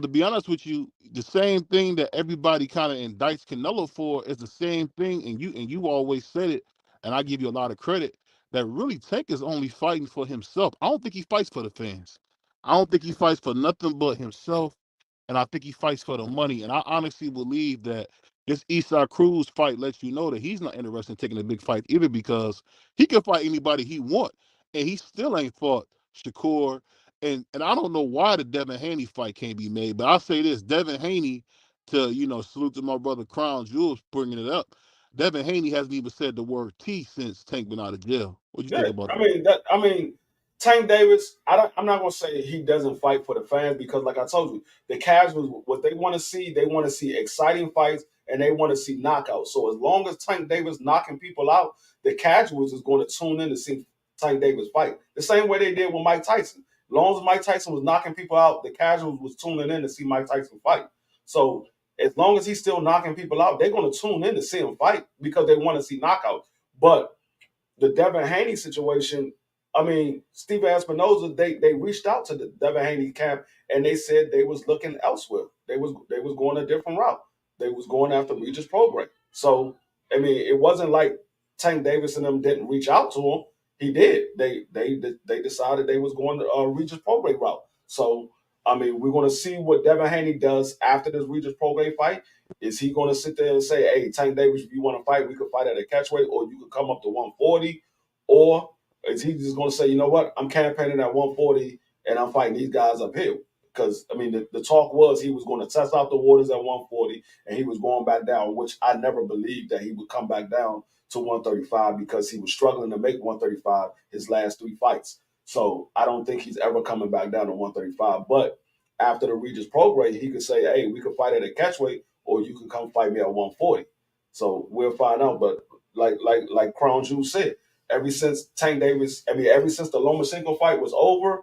to be honest with you, the same thing that everybody kind of indicts Canelo for is the same thing, and you always said it, and I give you a lot of credit that really Tank is only fighting for himself. I don't think he fights for the fans. I don't think he fights for nothing but himself, and I think he fights for the money. And I honestly believe that this Eastside Cruz fight lets you know that he's not interested in taking a big fight either because he can fight anybody he want, and he still ain't fought Shakur. And I don't know why the Devin Haney fight can't be made, but I'll say this: Devin Haney, to salute to my brother Crown Jewels bringing it up. Devin Haney hasn't even said the word T since Tank been out of jail. What do you Yeah, think about I that? mean that. I mean, Tank Davis. I'm not gonna say he doesn't fight for the fans because, like I told you, the casuals what they want to see exciting fights and they want to see knockouts. So as long as Tank Davis knocking people out, the casuals is going to tune in to see Tank Davis fight. The same way they did with Mike Tyson. As long as Mike Tyson was knocking people out, the casuals was tuning in to see Mike Tyson fight. So as long as he's still knocking people out, they're going to tune in to see him fight because they want to see knockouts. But the Devin Haney situation, I mean, Steven Espinoza, they reached out to the Devin Haney camp and they said they was looking elsewhere. They was going a different route. They was going after Regis Prograis. So I mean, it wasn't like Tank Davis and them didn't reach out to him. He did. They decided they was going to Regis Prograis route. So I mean, we're going to see what Devin Haney does after this Regis Prograis fight. Is he going to sit there and say, hey, Tank Davis, if you want to fight, we could fight at a catchweight, or you could come up to 140? Or is he just going to say, you know what, I'm campaigning at 140 and I'm fighting these guys up here? Because, I mean, the talk was he was going to test out the waters at 140 and he was going back down, which I never believed that he would come back down to 135 because he was struggling to make 135 his last 3 fights. So I don't think he's ever coming back down to 135. But after the Regis Prograis, he could say, hey, we could fight at a catchweight, or you can come fight me at 140. So we'll find out. But like Crown Juice said, ever since ever since the Lomachenko fight was over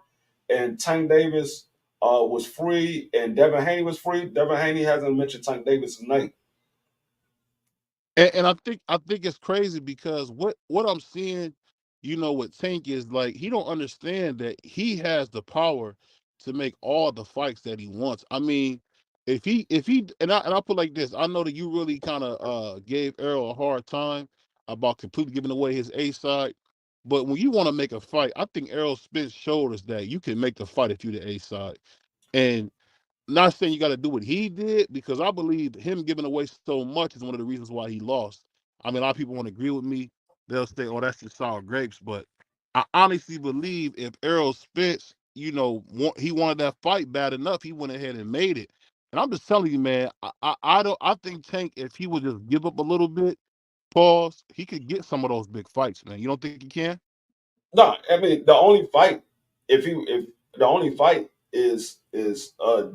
and Tank Davis was free and Devin Haney was free, Devin Haney hasn't mentioned Tank Davis' name. And I think it's crazy because what I'm seeing, with Tank is like he don't understand that he has the power to make all the fights that he wants. I mean, if he and I put like this, I know that you really kind of gave Errol a hard time about completely giving away his A side, but when you want to make a fight, I think Errol Spence showed us that you can make the fight if you're the A side. And not saying you got to do what he did, because I believe him giving away so much is one of the reasons why he lost. I mean, a lot of people won't agree with me. They'll say, "Oh, that's just sour grapes." But I honestly believe if Errol Spence, he wanted that fight bad enough, he went ahead and made it. And I'm just telling you, man, I think Tank, if he would just give up a little bit, pause, he could get some of those big fights, man. You don't think he can? No, I mean the only fight, if the only fight is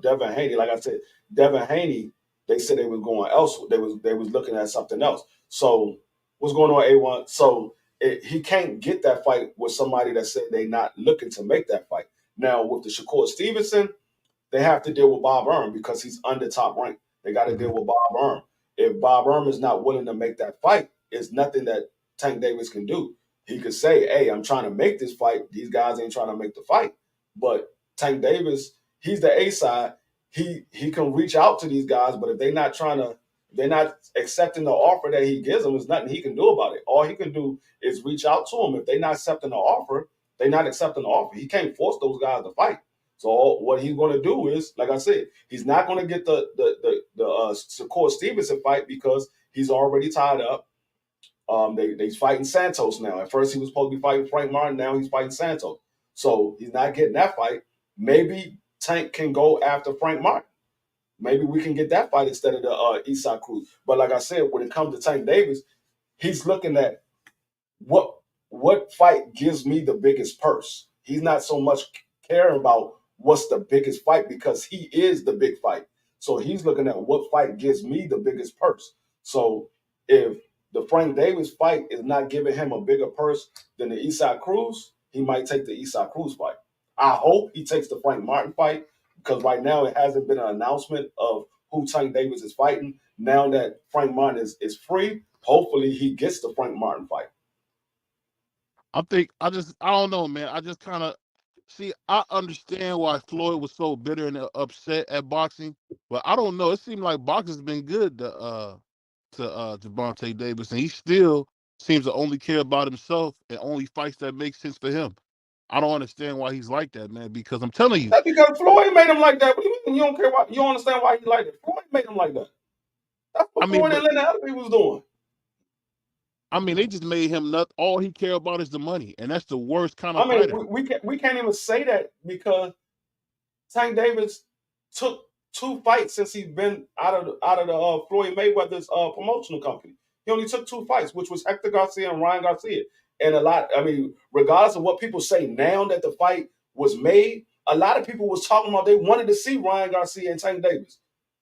Devin Haney. Like I said, Devin Haney, they said they was going elsewhere. They was looking at something else. So what's going on, A1? So he can't get that fight with somebody that said they not looking to make that fight. Now with the Shakur Stevenson, they have to deal with Bob Arum because he's under top rank. They got to deal with Bob Arum. If Bob Arum is not willing to make that fight, it's nothing that Tank Davis can do. He could say, hey, I'm trying to make this fight. These guys ain't trying to make the fight. But Tank Davis, he's the A side. He can reach out to these guys, but if they're not accepting the offer that he gives them, there's nothing he can do about it. All he can do is reach out to them. If they're not accepting the offer, they're not accepting the offer. He can't force those guys to fight. So what he's going to do is, like I said, he's not going to get the Shakur Stevenson fight because he's already tied up. They's fighting Santos now. At first he was supposed to be fighting Frank Martin. Now he's fighting Santos. So he's not getting that fight. Maybe Tank can go after Frank Martin. Maybe we can get that fight instead of the Isaac Cruz. But like I said, when it comes to Tank Davis, he's looking at what fight gives me the biggest purse. He's not so much caring about what's the biggest fight because he is the big fight. So he's looking at what fight gives me the biggest purse. So if the Frank Davis fight is not giving him a bigger purse than the Isaac Cruz, he might take the Isaac Cruz fight. I hope he takes the Frank Martin fight because right now it hasn't been an announcement of who Tank Davis is fighting. Now that Frank Martin is free, hopefully he gets the Frank Martin fight. I don't know, man. I just kind of see. I understand why Floyd was so bitter and upset at boxing, but I don't know. It seemed like boxing's been good to Gervonta Davis, and he still seems to only care about himself and only fights that make sense for him. I don't understand why he's like that, man. Because I'm telling you, That's because Floyd made him like that. What do you mean you don't care why? You don't understand why he like it? Floyd made him like that. That's what Floyd and Lennon Ellerby was doing. I mean, they just made him not. All he care about is the money, and that's the worst kind of I mean, fighter. we can't even say that because Tank Davis took 2 fights since he's been out of the Floyd Mayweather's promotional company. He only took 2 fights, which was Hector Garcia and Ryan Garcia. And regardless of what people say now that the fight was made, a lot of people was talking about they wanted to see Ryan Garcia and Tank Davis.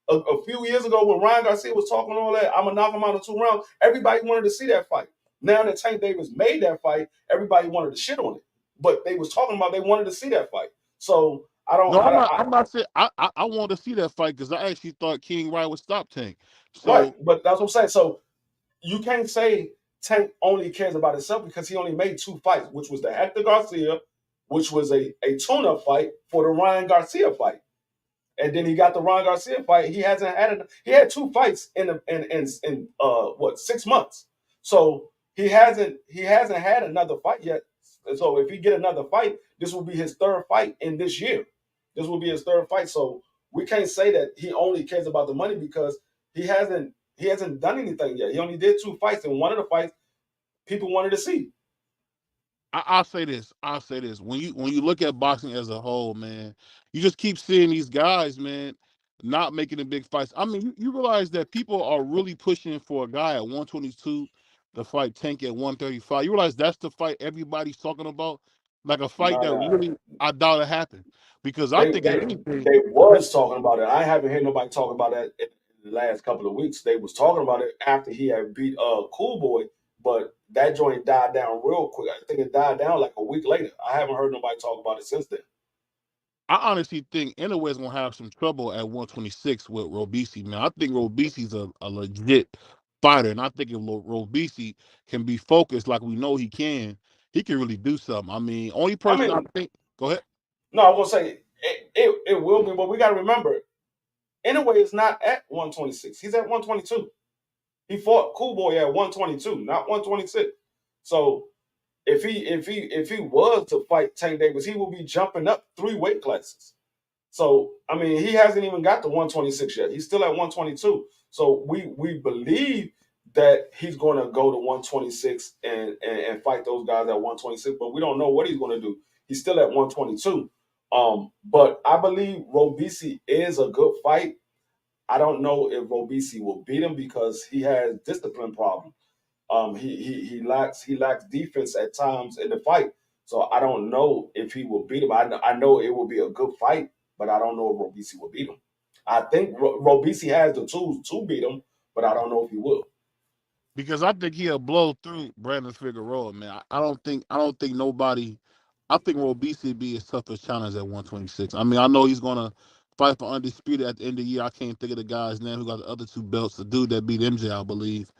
A few years ago when Ryan Garcia was talking all that, I'm going to knock him out in 2 rounds, everybody wanted to see that fight. Now that Tank Davis made that fight, everybody wanted to shit on it. But they was talking about they wanted to see that fight. So I don't. No, I'm not saying I wanted to see that fight because I actually thought King Wright would stop Tank. So right, but that's what I'm saying. So you can't say Tank only cares about himself because he only made 2 fights, which was the Hector Garcia, which was a tune-up fight for the Ryan Garcia fight. And then he got the Ryan Garcia fight. He had 2 fights in 6 months. So he hasn't had another fight yet. So if he get another fight, this will be his 3rd fight in this year. This will be his third fight. So we can't say that he only cares about the money because he hasn't done anything yet. He only did 2 fights, and one of the fights people wanted to see. I'll say this. I'll say this. When you look at boxing as a whole, man, you just keep seeing these guys, man, not making the big fights. I mean, you realize that people are really pushing for a guy at 122 to fight Tank at 135. You realize that's the fight everybody's talking about, like a fight that Nah, really I doubt it happened. Because I they think they if anything, they was talking about it. I haven't heard nobody talk about that in the last couple of weeks. They was talking about it after he had beat Cool Boy, but that joint died down real quick. I think it died down like a week later. I haven't heard nobody talk about it since then. I honestly think Inoue's gonna have some trouble at 126 with Robeisy, man. I think Robeisy a legit fighter, and I think if Robeisy can be focused like we know he can really do something. I mean, only I person I mean, think. Go ahead. no, I was gonna say it will be, but we got to remember, anyway, is not at 126. He's at 122. He fought Cool Boy at 122, not 126. So if he was to fight Tank Davis, he will be jumping up 3 weight classes. So I mean, he hasn't even got to 126 yet. He's still at 122. So we believe that he's going to go to 126 and fight those guys at 126, but we don't know what he's going to do. He's still at 122. But I believe Robeisy is a good fight. I don't know if Robeisy will beat him because he has discipline problems. He lacks defense at times in the fight. So I don't know if he will beat him. I know it will be a good fight, but I don't know if Robeisy will beat him. I think Robeisy has the tools to beat him, but I don't know if he will. Because I think he'll blow through Brandon Figueroa, man. I don't think nobody. I think Robeisy be his toughest challenge at 126. I mean, I know he's gonna fight for undisputed at the end of the year. I can't think of the guy's name who got the other 2 belts. The dude that beat MJ, I believe,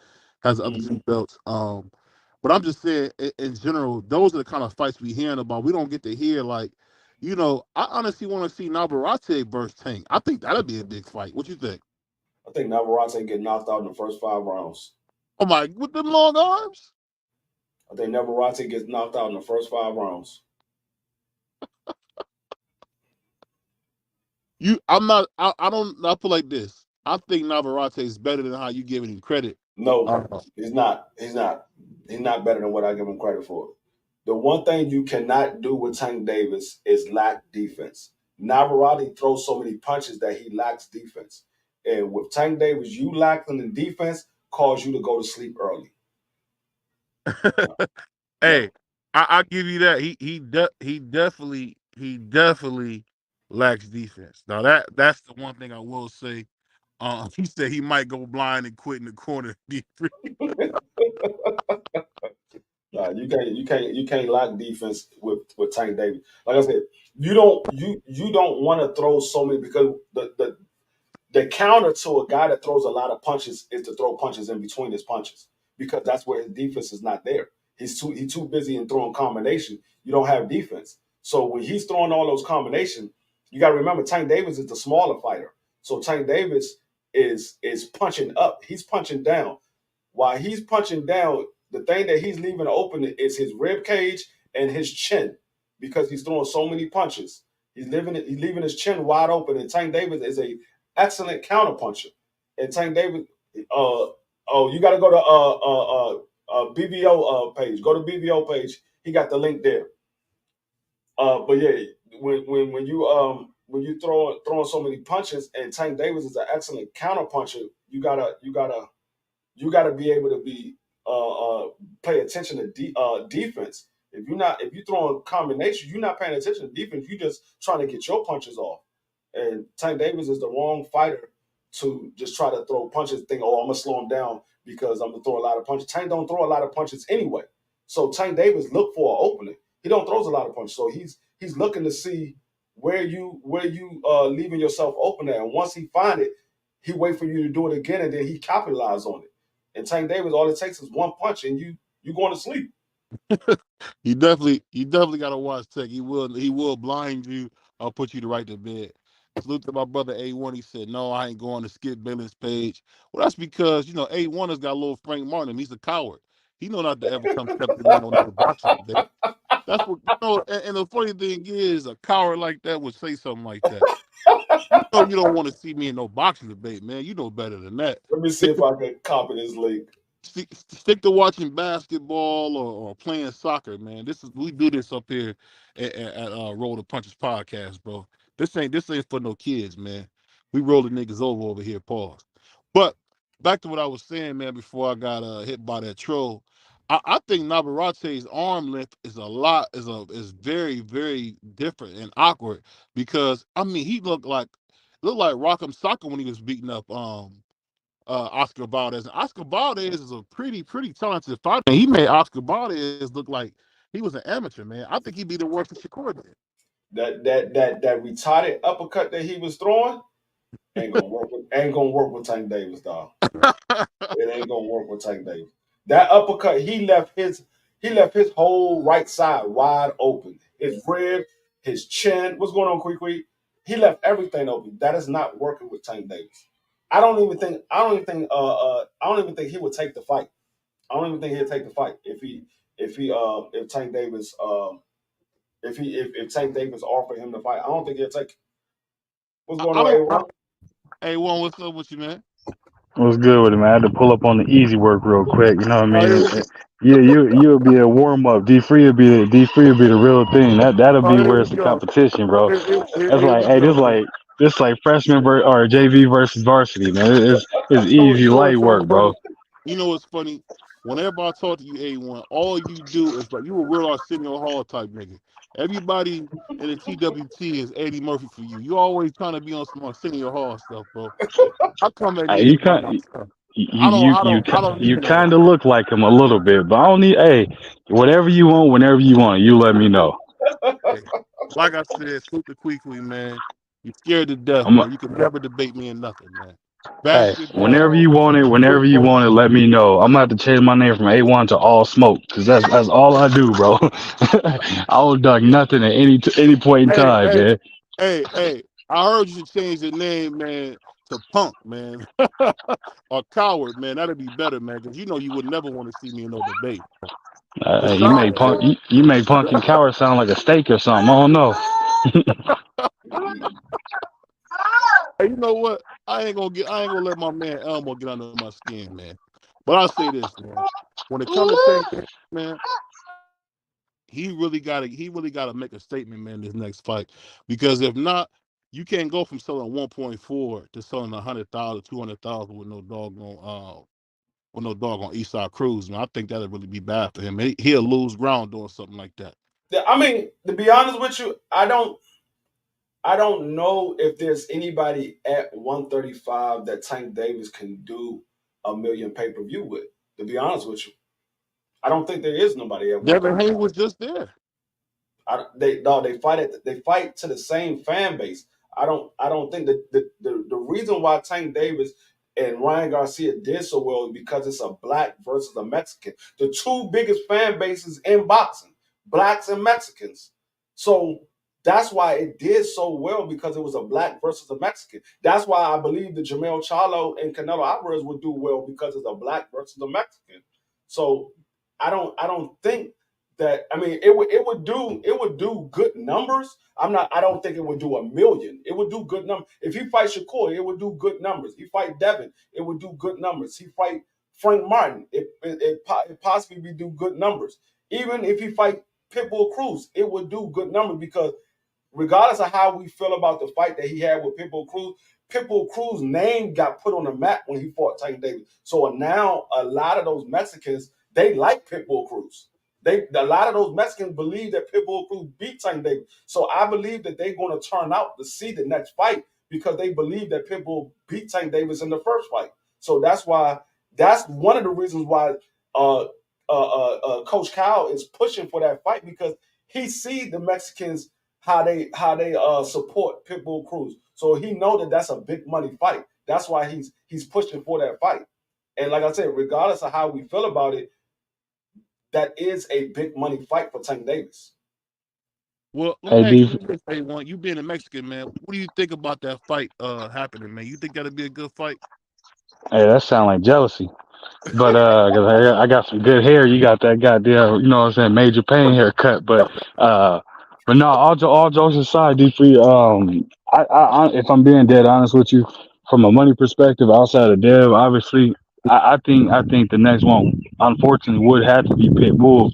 has the other Mhm. 2 belts. But I'm just saying, in general, those are the kind of fights we hearing about. We don't get to hear like, I honestly want to see Navarrete versus Tank. I think that'd be a big fight. What you think? I think Navarrete get knocked out in the first 5 rounds. Oh my, with them long arms. I think Navarrete gets knocked out in the first 5 rounds. I'm not. I don't. I feel like this. I think Navarrete is better than how you giving him credit. No, Uh, he's not. He's not. He's not better than what I give him credit for. The one thing you cannot do with Tank Davis is lack defense. Navarrete throws so many punches that he lacks defense. And with Tank Davis, you lacking in defense cause you to go to sleep early. Yeah. hey, I give you that. He definitely lacks defense. Now that's the one thing I will say. He said he might go blind and quit in the corner. Nah, you can't lack defense with Tank Davis. Like I said, you don't want to throw so many because the counter to a guy that throws a lot of punches is to throw punches in between his punches because that's where his defense is not there. He's too busy in throwing combination. You don't have defense. So when he's throwing all those combinations, you got to remember Tank Davis is the smaller fighter. So Tank Davis is punching up. He's punching down. While he's punching down, the thing that he's leaving open is his rib cage and his chin because he's throwing so many punches. He's leaving his chin wide open, and Tank Davis is a excellent counterpuncher. And Tank Davis, you got to go to BBO page. Go to BBO page. He got the link there. But yeah, when you throwing so many punches, and Tank Davis is an excellent counterpuncher, you gotta be able to be pay attention to defense. If you throwing combination, you're not paying attention to defense. You're just trying to get your punches off. And Tank Davis is the wrong fighter to just try to throw punches. Think, oh, I'm gonna slow him down because I'm gonna throw a lot of punches. Tank don't throw a lot of punches anyway. So Tank Davis look for an opening. He don't throws a lot of punches. So he's looking to see where you leaving yourself open at. And once he find it, he wait for you to do it again, and then he capitalize on it. And Tank Davis, all it takes is one punch, and you going to sleep. you definitely got to watch Tech. He will blind you or put you to right to bed. Salute to my brother A1. He said, "No, I ain't going to Skip Bayless page." Well, that's because A1 has got a little Frank Martin. He's a coward. He know not to ever come step to me on no boxing debate. That's what you know. And the funny thing is, a coward like that would say something like that. You know, you don't want to see me in no boxing debate, man. You know better than that. Let me see if I can copy this link. Stick to watching basketball or playing soccer, man. We do this up here at Roll the Punches podcast, bro. This ain't for no kids, man. We roll the niggas over here. Pause. But back to what I was saying, man. Before I got hit by that troll, I think Nabarate's arm length is very very different and awkward because I mean he looked like Rock'em Sock'em when he was beating up Oscar Valdez. And Oscar Valdez is a pretty talented fighter. And he made Oscar Valdez look like he was an amateur, man. I think he'd be the worst than Shakur did. That retarded uppercut that he was throwing ain't gonna work with Tank Davis, dog. It ain't gonna work with Tank Davis. That uppercut, he left his whole right side wide open. His rib, his chin. What's going on, Quick? He left everything open. That is not working with Tank Davis. I don't even think he would take the fight. I don't even think he'll take the fight if Tank Davis if Tank Davis offered him the fight. I don't think he'll take it. What's going I on, don't. A1? A1, what's up with you, man? What's good with it, man? I had to pull up on the easy work real quick. You know what I Oh, mean? yeah. Yeah, you'll be a warm up. D free will be the real thing. That'll Oh, be here where we it's a go. competition, bro. That's Here like, we hey, go, man. this like freshman or JV versus varsity, man. It's You easy know light what's so work, bro. funny? You know what's funny? Whenever I talk to you, A1, all you do is like you a real Arsenio Hall type nigga. Everybody in the TWT is Eddie Murphy for you. You always trying to be on some Arsenio Hall stuff, bro. I come at Hey, you niggas by can myself. you you you I don't you need that. kind of look like him a little bit, but I don't need. Hey, whatever you want, whenever you want, you let me know. Hey, like I said, super quickly, man. You scared to death, I'm man. You can never debate me in nothing, man. Hey, Basketball, whenever you football. want it, let me know. I'm gonna have to change my name from A1 to All Smoke, cause that's all I do, bro. I don't duck nothing at any point in Hey, time, hey, man. hey. I heard you should change your name, man, to Punk, man. Or Coward, man. That'd be better, man, because you know you would never want to see me in no debate. You make Besides, punk you make Punk and Coward sound like a steak or something. I don't know. hey, you know what? I ain't gonna let my man Elmo get under my skin, man. But I'll say this, man. When it comes to Tank, man, he really gotta make a statement, man, this next fight. Because if not, you can't go from selling 1.4 to selling 100,000, 200,000 with no doggone Eastside Cruz, man. I think that'd really be bad for him. He'll lose ground doing something like that. I mean, to be honest with you, I don't know if there's anybody at 135 that Tank Davis can do a million pay-per-view with. To be honest with you, I don't think there is nobody at Devin Haney 135. was just there. They fight to the same fan base. I don't think that the reason why Tank Davis and Ryan Garcia did so well is because it's a black versus a Mexican. The two biggest fan bases in boxing, blacks and Mexicans. So that's why it did so well because it was a black versus a Mexican. That's why I believe the Jamel Charlo and Canelo Alvarez would do well because it's a black versus a Mexican. So I don't think that I mean it would do good numbers. I don't think it would do a million. It would do good numbers. If he fights Shakur, it would do good numbers. He fight Devin, it would do good numbers. He fight Frank Martin, it possibly be do good numbers. Even if he fight Pitbull Cruz, it would do good numbers because regardless of how we feel about the fight that he had with Pitbull Cruz's name got put on the map when he fought Tank Davis. So now a lot of those Mexicans, they like Pitbull Cruz. A lot of those Mexicans believe that Pitbull Cruz beat Tank Davis. So I believe that they're going to turn out to see the next fight because they believe that Pitbull beat Tank Davis in the first fight. So that's one of the reasons why uh, Coach Kyle is pushing for that fight because he sees the Mexicans how they support Pitbull Cruz. So he know that that's a big money fight. That's why he's pushing for that fight. And like I said, regardless of how we feel about it, that is a big money fight for Tank Davis. Well, let me Hey, ask D, you this, A1. You being a Mexican, man, what do you think about that fight happening, man? You think that'll be a good fight? hey, that sound like jealousy. But 'cause I got some good hair. You got that goddamn, you know what I'm saying, Major Payne haircut. Uh, but no, all jokes aside, D3, if I'm being dead honest with you, from a money perspective, outside of Dev, obviously, I think the next one, unfortunately, would have to be Pitbull.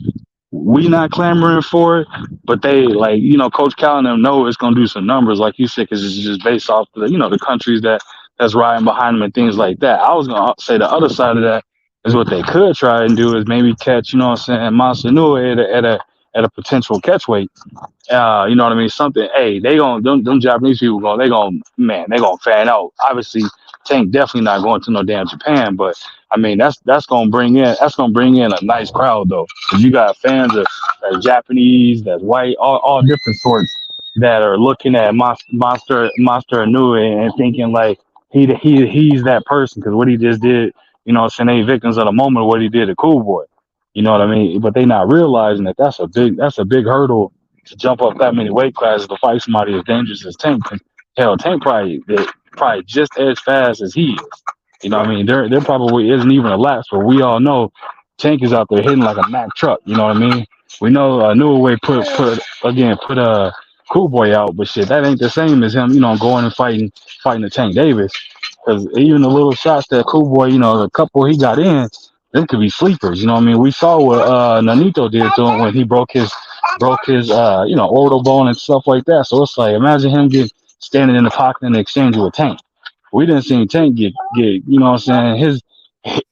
We not clamoring for it, but they like, Coach Cal and them know it's gonna do some numbers, like you said, because it's just based off the countries that's riding behind them and things like that. I was gonna say the other side of that is what they could try and do is maybe catch, you know what I'm saying, Monster Nua at a potential catch weight. You know what I mean? Something. Hey, they gonna them Japanese people going. They gonna fan out. Obviously, Tank definitely not going to no damn Japan, but I mean that's gonna bring in a nice crowd though. 'Cause you got fans that's Japanese, that's white, all different sorts that are looking at Monster Inu and thinking like he's that person because what he just did. You know, what I'm saying, they victims of the moment of what he did to Cool Boy. You know what I mean? But they not realizing that that's a big hurdle to jump up that many weight classes to fight somebody as dangerous as Tank. Hell, Tank probably just as fast as he is. You know what I Right. mean? There probably isn't even a lapse, but we all know Tank is out there hitting like a Mack truck. You know what I mean? We know New Way put Cool Boy out, but shit, that ain't the same as him. Going and fighting the Tank Davis. Because even the little shots that Cool Boy, the couple he got in, them could be sleepers. You know what I mean? We saw what Nanito did to him when he broke his orbital bone and stuff like that. So it's like imagine him standing in the pocket in exchange with Tank. We didn't see Tank get you know what I'm saying, his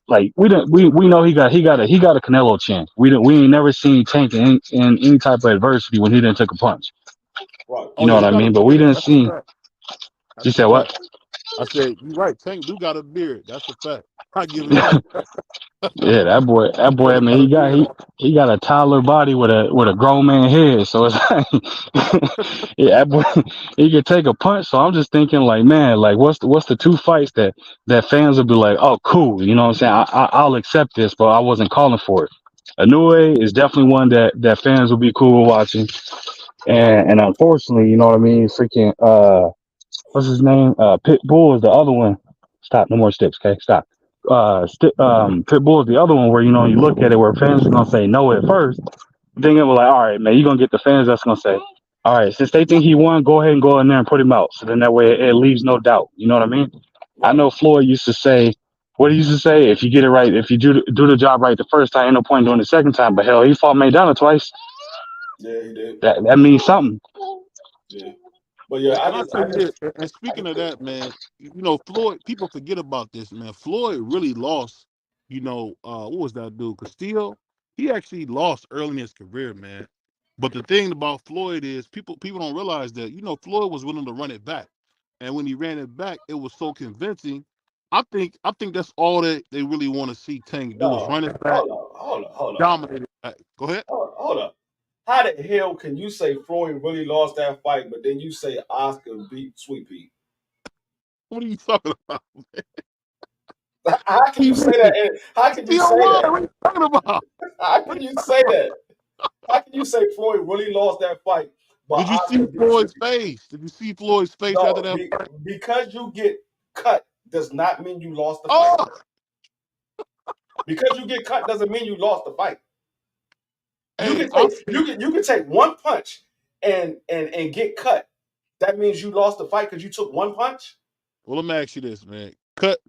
like we know he got a Canelo chin. We ain't never seen Tank in any type of adversity when he didn't take a punch. Right. You Oh know yeah, what he I got a mean? But we beard. didn't That's a see. fact. You That's a said fact. what? I said you're right. Tank do got a beard. That's a fact. I give it to you. Yeah, that boy. I Brother mean, got a he got beard. he got a toddler body with a grown man head. So it's like, yeah, that boy, he could take a punch. So I'm just thinking, like, man, like, what's the two fights that fans will be like, oh, cool, you know what I'm saying? I'll accept this, but I wasn't calling for it. Anue is definitely one that fans will be cool with watching, and unfortunately, you know what I mean? Freaking what's his name? Pitbull is the other one. Stop, no more sticks, okay? Stop. Pitbull is the other one where you look at it where fans are gonna say no at first. Then it was like, all right, man, you're gonna get the fans that's gonna say, all right, since they think he won, go ahead and go in there and put him out. So then that way it leaves no doubt. You know what I mean? I Right. know Floyd used to say, what he used to say, if you get it right, if you do the job right the first time, ain't no point doing it the second time. But hell, he fought Maidana twice. Yeah, he did. That means something. Yeah. But yeah, And I'll tell you this, and speaking of that, man, Floyd, people forget about this, man. Floyd really lost, what was that dude? Castillo? He actually lost early in his career, man. But the thing about Floyd is people don't realize that, Floyd was willing to run it back. And when he ran it back, it was so convincing. I think that's all that they really want to see Tank do is no, run it back, hold up. dominate it back. Go ahead. Hold up. How the hell can you say Floyd really lost that fight, but then you say Oscar beat Sweet Pea? What are you talking about? How can you say that? How can you Still say won. that? What are you talking about? How can you say that? How can you say Floyd really lost that fight, but Did you Oscar see beat Sweet Floyd's Pea? face? Did you see Floyd's face after No, that fight? because you get cut does not mean you lost the fight. Oh, Because you get cut doesn't mean you lost the fight. You hey, can I'm take serious. you can take one punch and get cut. That means you lost the fight because you took one punch. Well, let me ask you this, man.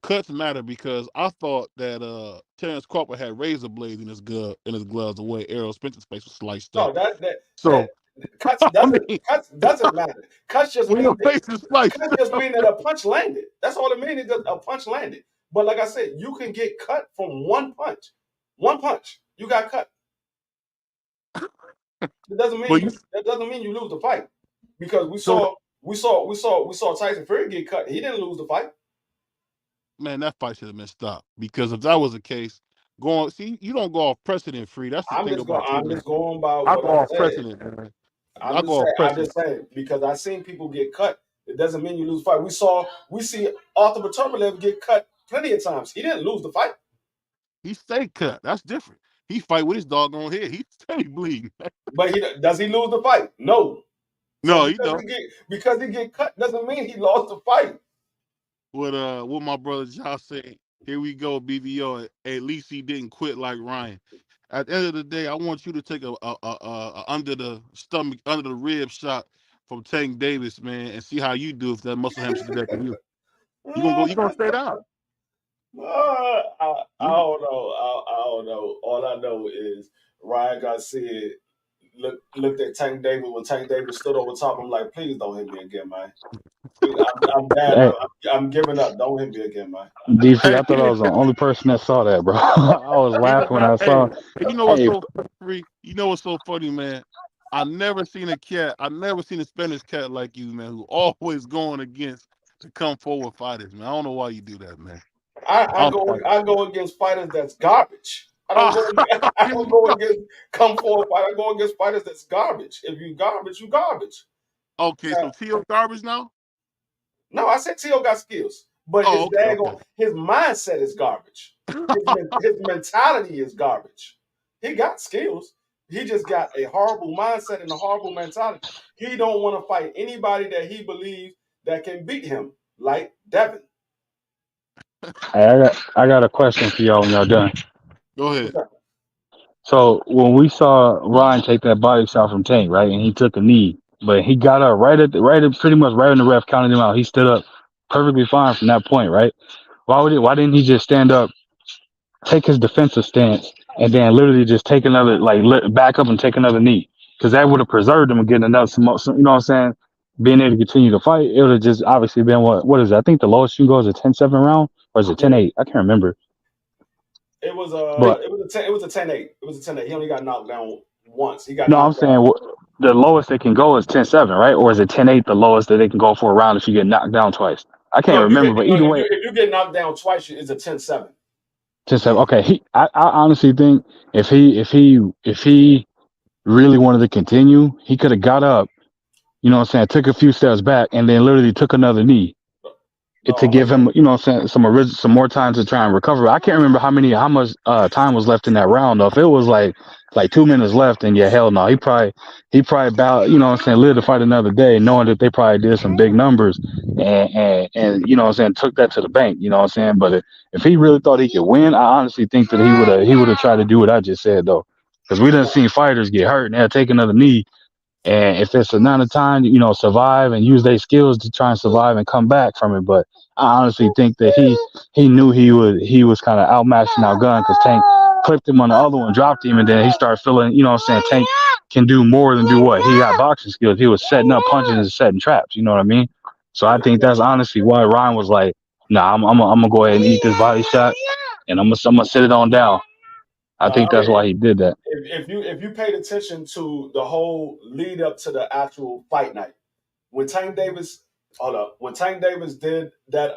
Cuts matter because I thought that Terrence Crawford had razor blades in his gloves the way Errol Spencer's face was sliced No, up. that So cuts I doesn't mean, cuts doesn't matter. Cuts just when mean your face is sliced cuts just up, mean that a punch landed. That's all it means. Is that a punch landed. But like I said, you can get cut from one punch. One punch, you got cut. It doesn't mean but you you lose the fight because so we saw Tyson Fury get cut. He didn't lose the fight. man, that fight should have been stopped because if that was the case, you don't go off precedent free. That's the thing about me, I'm man. just going by I what go I off said. precedent, man. I'm I just go off saying. I'm precedent. just saying because I seen people get cut. It doesn't mean you lose the fight. We see Arthur Batumalev get cut plenty of times. He didn't lose the fight, He stay cut. That's different. He fight with his doggone head. He stay bleeding. but he lose the fight? No. So No, he don't. because he get cut doesn't mean he lost the fight. What my brother Josh said. Here we go, BVO. At least he didn't quit like Ryan. At the end of the day, I want you to take a under the stomach, under the rib shot from Tank Davis, man, and see how you do if that muscle hamstring did that to you. You gonna go? You gonna stay down? I You, don't know. I don't know. All I know is Ryan Garcia looked at Tank Davis when Tank Davis stood over top. I'm like, please don't hit me again, man. I'm bad. Hey, I'm giving up. Don't hit me again, man. DC, hey, I thought I was the only person that saw that, bro. I was you know, laughing when I hey, saw. you know what's Hey, so funny? You know what's so funny, man? I never seen a cat. I never seen a Spanish cat like you, man, who always going against to come forward fighters, man. I don't know why you do that, man. I don't know why. I go against fighters that's garbage. Ah, I here we don't go go. against come forward fight. I go against fighters that's garbage. If you garbage, you garbage. Okay, so Tio garbage now? No, I said Tio got skills, but Oh, okay, okay. his mindset is garbage. His mentality is garbage. He got skills. He just got a horrible mindset and a horrible mentality. He don't want to fight anybody that he believes that can beat him, like Devin. hey, I got a question for y'all when y'all done. Go What's ahead. that? So when we saw Ryan take that body shot from Tank, right, and he took a knee, but he got up pretty much right when the ref counted him out. He stood up perfectly fine from that point, right? Why didn't he just stand up, take his defensive stance, and then literally just take another back up and take another knee? Because that would have preserved him and getting another you know what I'm saying? Being able to continue to fight, it would have just obviously been what is it? I think the lowest you can go is a 10-7 round, or is it Yeah, 10-8? I can't remember. But it was a 10-8. It was a 10-8. He only got knocked down once. He got no, I'm knocked saying down. the lowest they can go is 10-7, right? Or is it 10-8 the lowest that they can go for a round if you get knocked down twice? I can't No, remember, but either way, if you get knocked down twice, it's a 10-7. 10-7. Yeah. Okay, I honestly think if he really wanted to continue, he could have got up, you know what I'm saying, took a few steps back, and then literally took another knee to Oh, give him, you know what I'm saying, some more time to try and recover. I can't remember how much time was left in that round though. If it was like 2 minutes left, then yeah, hell no. He probably about, you know what I'm saying, live to fight another day, knowing that they probably did some big numbers and you know what I'm saying, took that to the bank, you know what I'm saying? But if he really thought he could win, I honestly think that he would have tried to do what I just said though. Because we done seen fighters get hurt and they'll take another knee, and if it's another time, you know, survive and use their skills to try and survive and come back from it. But I honestly think that he knew he was kind of outmatched and outgunned because Tank clipped him on the other one, dropped him, and then he started feeling, you know what I'm saying, Tank can do more than do what? He got boxing skills. He was setting up punches and setting traps, you know what I mean? So I think that's honestly why Ryan was like, nah, I'm gonna go ahead and eat this body shot and I'm gonna sit it on down. I think I that's mean, why he did that. if you paid attention to the whole lead up to the actual fight night, when Tank Davis, hold up, when Tank Davis did that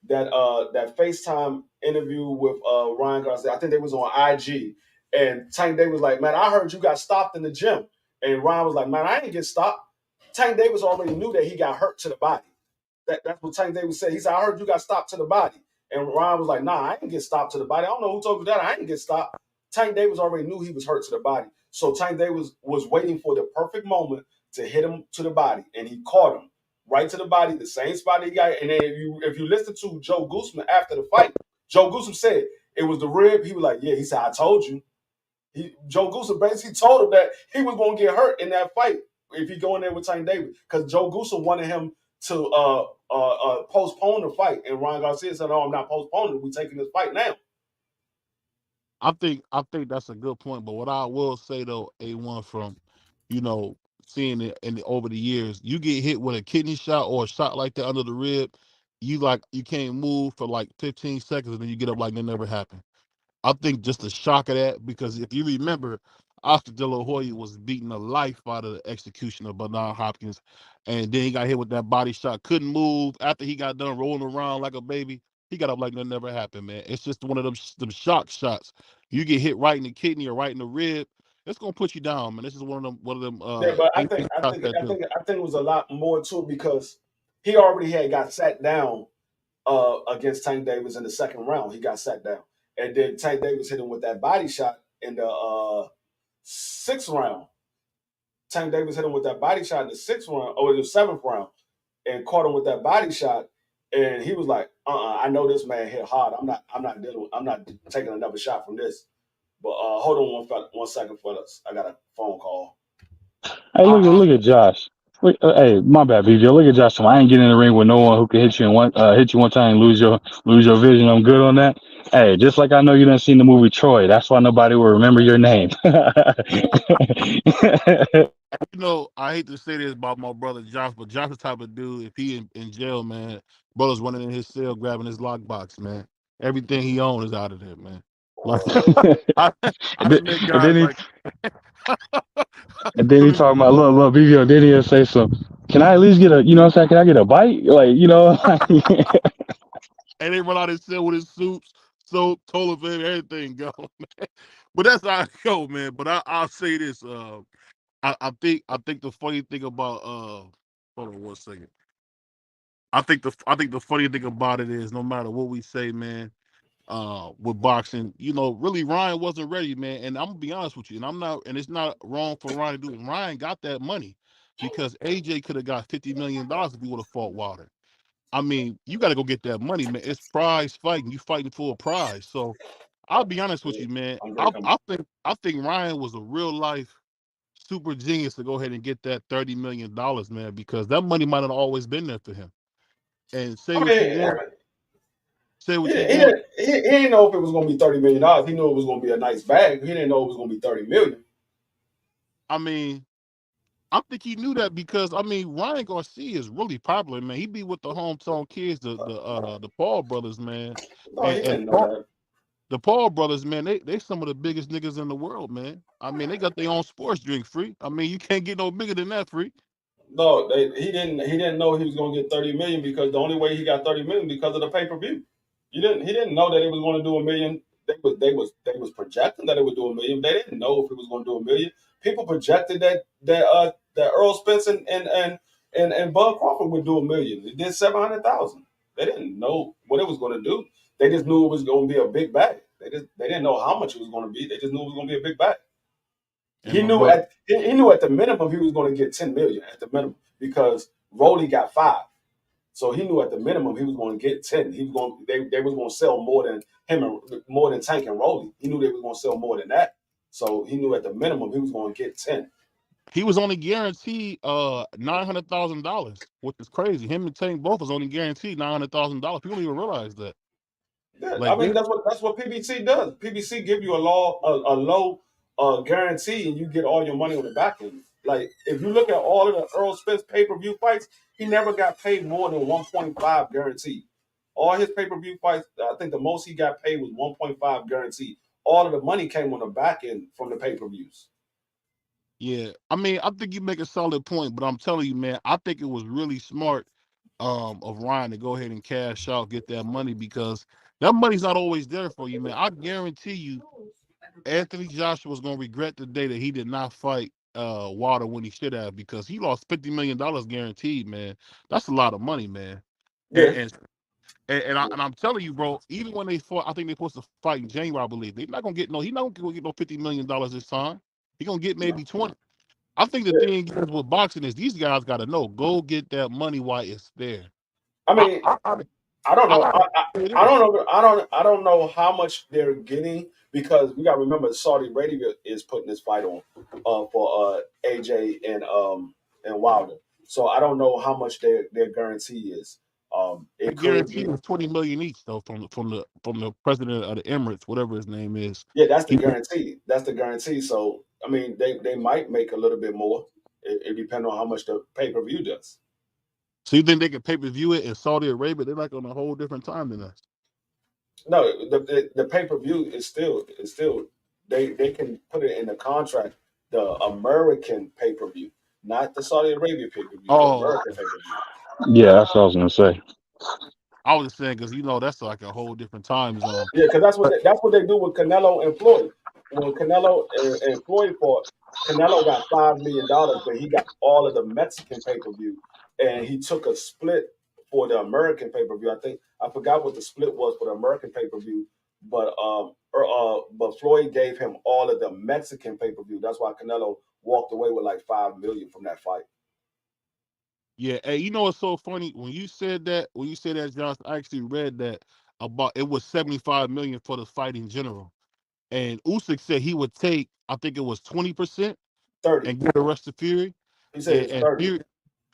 FaceTime interview with Ryan Garcia, I think they was on IG, and Tank Davis was like, man, I heard you got stopped in the gym, and Ryan was like, man, I ain't get stopped. Tank Davis already knew that he got hurt to the body. That's what Tank Davis said. He said, I heard you got stopped to the body. And Ryan was like, nah, I didn't get stopped to the body. I don't know who told you that. I didn't get stopped. Tank Davis already knew he was hurt to the body. So Tank Davis was waiting for the perfect moment to hit him to the body. And he caught him right to the body, the same spot he got. And then if you listen to Joe Gooseman after the fight, Joe Gooseman said it was the rib. He was like, yeah, he said, I told you. Joe Gooseman basically told him that he was going to get hurt in that fight if he go in there with Tank Davis, because Joe Gooseman wanted him to postpone the fight, and Ryan Garcia said, "No, I'm not postponing. We're taking this fight now." I think that's a good point. But what I will say though, A1 from, you know, seeing it over the years, you get hit with a kidney shot or a shot like that under the rib, you can't move for like 15 seconds and then you get up like that never happened. I think just the shock of that, because if you remember, Oscar De La Hoya was beating the life out of the execution of Bernard Hopkins, and then he got hit with that body shot, couldn't move. After he got done rolling around like a baby, he got up like that never happened, man. It's just one of them shock shots. You get hit right in the kidney or right in the rib, it's gonna put you down, man. This is one of them Yeah, but instant shots that do. I think it was a lot more too, because he already had got sat down against Tank Davis in the second round. He got sat down, and then Tank Davis hit him with that body shot in the sixth round. Tank Davis hit him with that body shot in the sixth round or the seventh round, and caught him with that body shot. And he was like, I know this man hit hard. I'm not taking another shot from this. But hold on 1 second, fellas. I got a phone call. Hey, look at Josh. Hey, my bad, BJ. Look at Josh. I ain't getting in the ring with no one who can hit you one time and lose your vision. I'm good on that. Hey, just like I know you done seen the movie Troy. That's why nobody will remember your name. You know, I hate to say this about my brother Josh, but Josh the type of dude, if he in jail, man, brother's running in his cell grabbing his lockbox, man. Everything he owns is out of there, man. Like I, and, I then, done met and guys then he like and then he really, talking about little BJ. Then he'll say some. Can I at least get a? You know what I'm saying? Can I get a bite? Like you know. and they run out his cell with his suits, soap, toilet paper, everything go. Man. But that's how it go, man. But I'll say this. I think the funny thing about hold on 1 second. I think the funny thing about it is no matter what we say, man, with boxing, you know, really Ryan wasn't ready, man. And I'm gonna be honest with you, and I'm not, and it's not wrong for Ryan to do it. Ryan got that money because AJ could have got $50 million if he would have fought Wilder. I mean, you got to go get that money, man. It's prize fighting. You fighting for a prize. So I'll be honest with you, man. I'm I, drinking. I think I think Ryan was a real life super genius to go ahead and get that $30 million, man, because that money might have always been there for him. And say I what you mean, want, say he, what you he want. didn't he didn't know if it was going to be $30 million. He knew it was going to be a nice bag. He didn't know it was going to be 30 million. I mean, I think he knew that because I mean Ryan Garcia is really popular, man. He be with the hometown kids, the Paul brothers, man, No, he and didn't know Paul, that. the Paul brothers, man, they some of the biggest niggas in the world, man. I mean, they got their own sports drink free. I mean, you can't get no bigger than that free. No, he didn't know he was going to get 30 million because the only way he got 30 million because of the pay per view. He didn't know that it was going to do a million. They was projecting that it would do a million. They didn't know if it was going to do a million. People projected that Earl Spence and Bud Crawford would do a million. It did 700,000. They didn't know what it was going to do. They just knew it was going to be a big bag. They didn't know how much it was going to be. They just knew it was going to be a big bag. And my brother, He knew at the minimum he was going to get 10 million at the minimum because Rolly got 5. So he knew at the minimum he was going to get 10. He was going they was going to sell more than him and more than Tank and Rolly. He knew they was going to sell more than that. So he knew at the minimum he was going to get 10. he was only guaranteed $900,000, which is crazy. Him and Tank both was only guaranteed $900,000. People don't even realize that. Yeah, I Like mean they, that's what PBC does. PBC give you a low guarantee and you get all your money on the back end. Like if you look at all of the Earl Spence pay per view fights, he never got paid more than 1.5 guaranteed. All his pay per view fights, I think the most he got paid was 1.5 guaranteed. All of the money came on the back end from the pay per views. yeah. I mean, I think you make a solid point, but I'm telling you, man, I think it was really smart of Ryan to go ahead and cash out, get that money because that money's not always there for you, man. I guarantee you, Anthony Joshua was gonna regret the day that he did not fight Wilder when he should have because he lost $50 million guaranteed, man. That's a lot of money, man. And Yeah. I'm telling you, bro, even when they fought, I think they're supposed to fight in January, I believe. They're not gonna get no, he's not gonna get no $50 million this time. He's gonna get maybe 20. I think the Yeah. thing is with boxing is these guys gotta know, go get that money while it's there. I I mean, I, I, I don't I, know. I it I is. don't know. I don't know how much they're getting because we got to remember Saudi Arabia is putting this fight on for AJ and Wilder. So I don't know how much their guarantee is. The It could guarantee be. was 20 million each though from the president of the Emirates, whatever his name is. Yeah, that's the He, guarantee. That's the guarantee. So I mean, they might make a little bit more. It depends on how much the pay per view does. so you think they could pay per view it in Saudi Arabia? They're like on a whole different time than us. No, the pay per view is still they can put it in the contract. The American pay per view, not the Saudi Arabia pay per view. The Oh, American pay per view. Yeah, that's what I was gonna say. I was just saying because you know that's like a whole different time zone. Yeah, because that's what they do with Canelo and Floyd. When Canelo and Floyd fought, Canelo got $5 million, but he got all of the Mexican pay per view, and he took a split for the American pay per view. I think I forgot what the split was for the American pay per view, but Floyd gave him all of the Mexican pay per view. That's why Canelo walked away with like 5 million from that fight. Yeah, hey, you know what's so funny? When you said that, Josh, I actually read that about it was 75 million for the fight in general. And Usyk said he would take, I think it was 20% 30. and get the rest of Fury. He said And, it's and 30. Fury,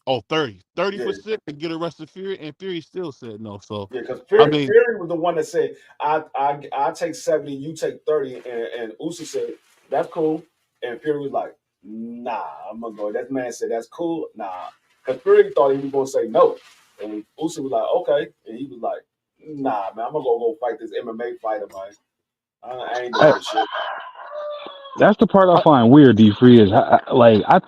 oh, 30. Yeah. 30% and get the rest of Fury. And Fury still said no. So, Yeah, because I Fury, mean, Fury was the one that said, I take 70, you take 30. And Usyk said, that's cool. And Fury was like, nah, I'm going to go. That man said, that's cool. Nah. Because Fury thought he was going to say no. And Usyk was like, okay. And he was like, nah, man, I'm going to go fight this MMA fighter, man. I ain't doing I, this shit. that's the part I I, find weird. D free is I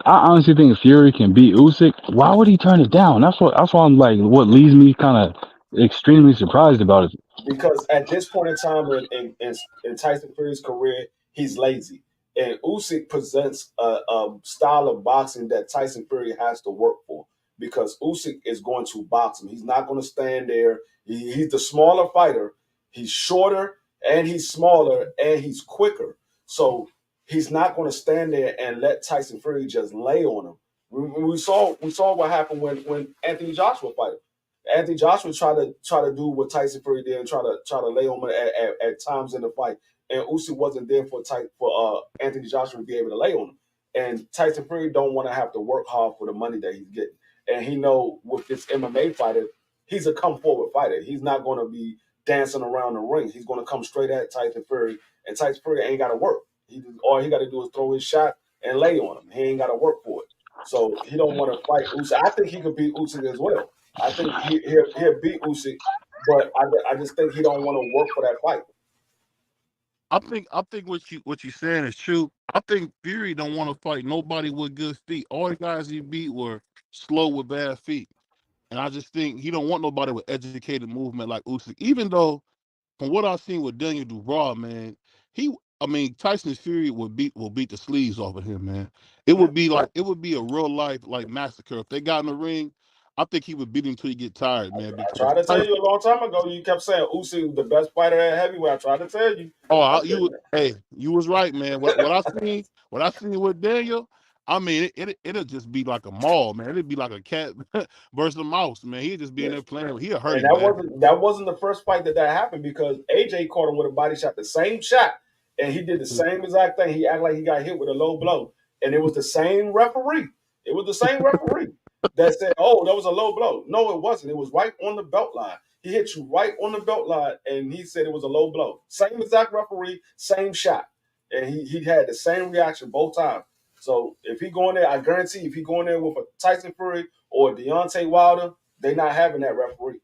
honestly think Fury can beat Usyk. Why would he turn it down? That's why I'm like what leaves me kind of extremely surprised about it. Because at this point in time in Tyson Fury's career, he's lazy. And Usyk presents a style of boxing that Tyson Fury has to work for because Usyk is going to box him. He's not going to stand there. He's the smaller fighter. He's shorter and he's smaller and he's quicker. So he's not going to stand there and let Tyson Fury just lay on him. We saw what happened when Anthony Joshua fought him. Anthony Joshua tried to do what Tyson Fury did and try to lay on him at times in the fight, and Usyk wasn't there for Anthony Joshua to be able to lay on him. And Tyson Fury don't want to have to work hard for the money that he's getting, and he know with this MMA fighter, he's a come forward fighter. He's not going to be dancing around the ring. He's going to come straight at Tyson Fury, and Tyson Fury ain't got to work. All he got to do is throw his shot and lay on him. He ain't got to work for it. So he don't want to fight Usyk. I think he could beat Usyk as well. I think he'll beat Usyk, but I just think he don't want to work for that fight. I think what you saying is true. I think Fury don't want to fight nobody with good feet. All the guys he beat were slow with bad feet. And I just think he don't want nobody with educated movement like Usyk. Even though, from what I've seen with Daniel Dubois, man, I mean, Tyson Fury will beat the sleeves off of him, man. It would be a real life like massacre if they got in the ring. I think he would beat him until he get tired, man. I Because tried to tell you a long time ago. You kept saying Usyk was the best fighter at heavyweight. I tried to tell you. I you was right, man. What I seen with Daniel, I mean, it'll just be like a mall, man. It'd be like a cat versus a mouse, man. He'd just be in said, there playing. He'll hurt and him, man. that wasn't the first fight that happened because AJ caught him with a body shot, the same shot, and he did the same exact thing. He acted like he got hit with a low blow, and it was the same referee. It was the same referee that said, "Oh, that was a low blow." No, it wasn't. It was right on the belt line. He hit you right on the belt line, and he said it was a low blow. Same exact referee, same shot, and he had the same reaction both times. So if he going there, I guarantee if he going there with a Tyson Fury or a Deontay Wilder, they not having that referee.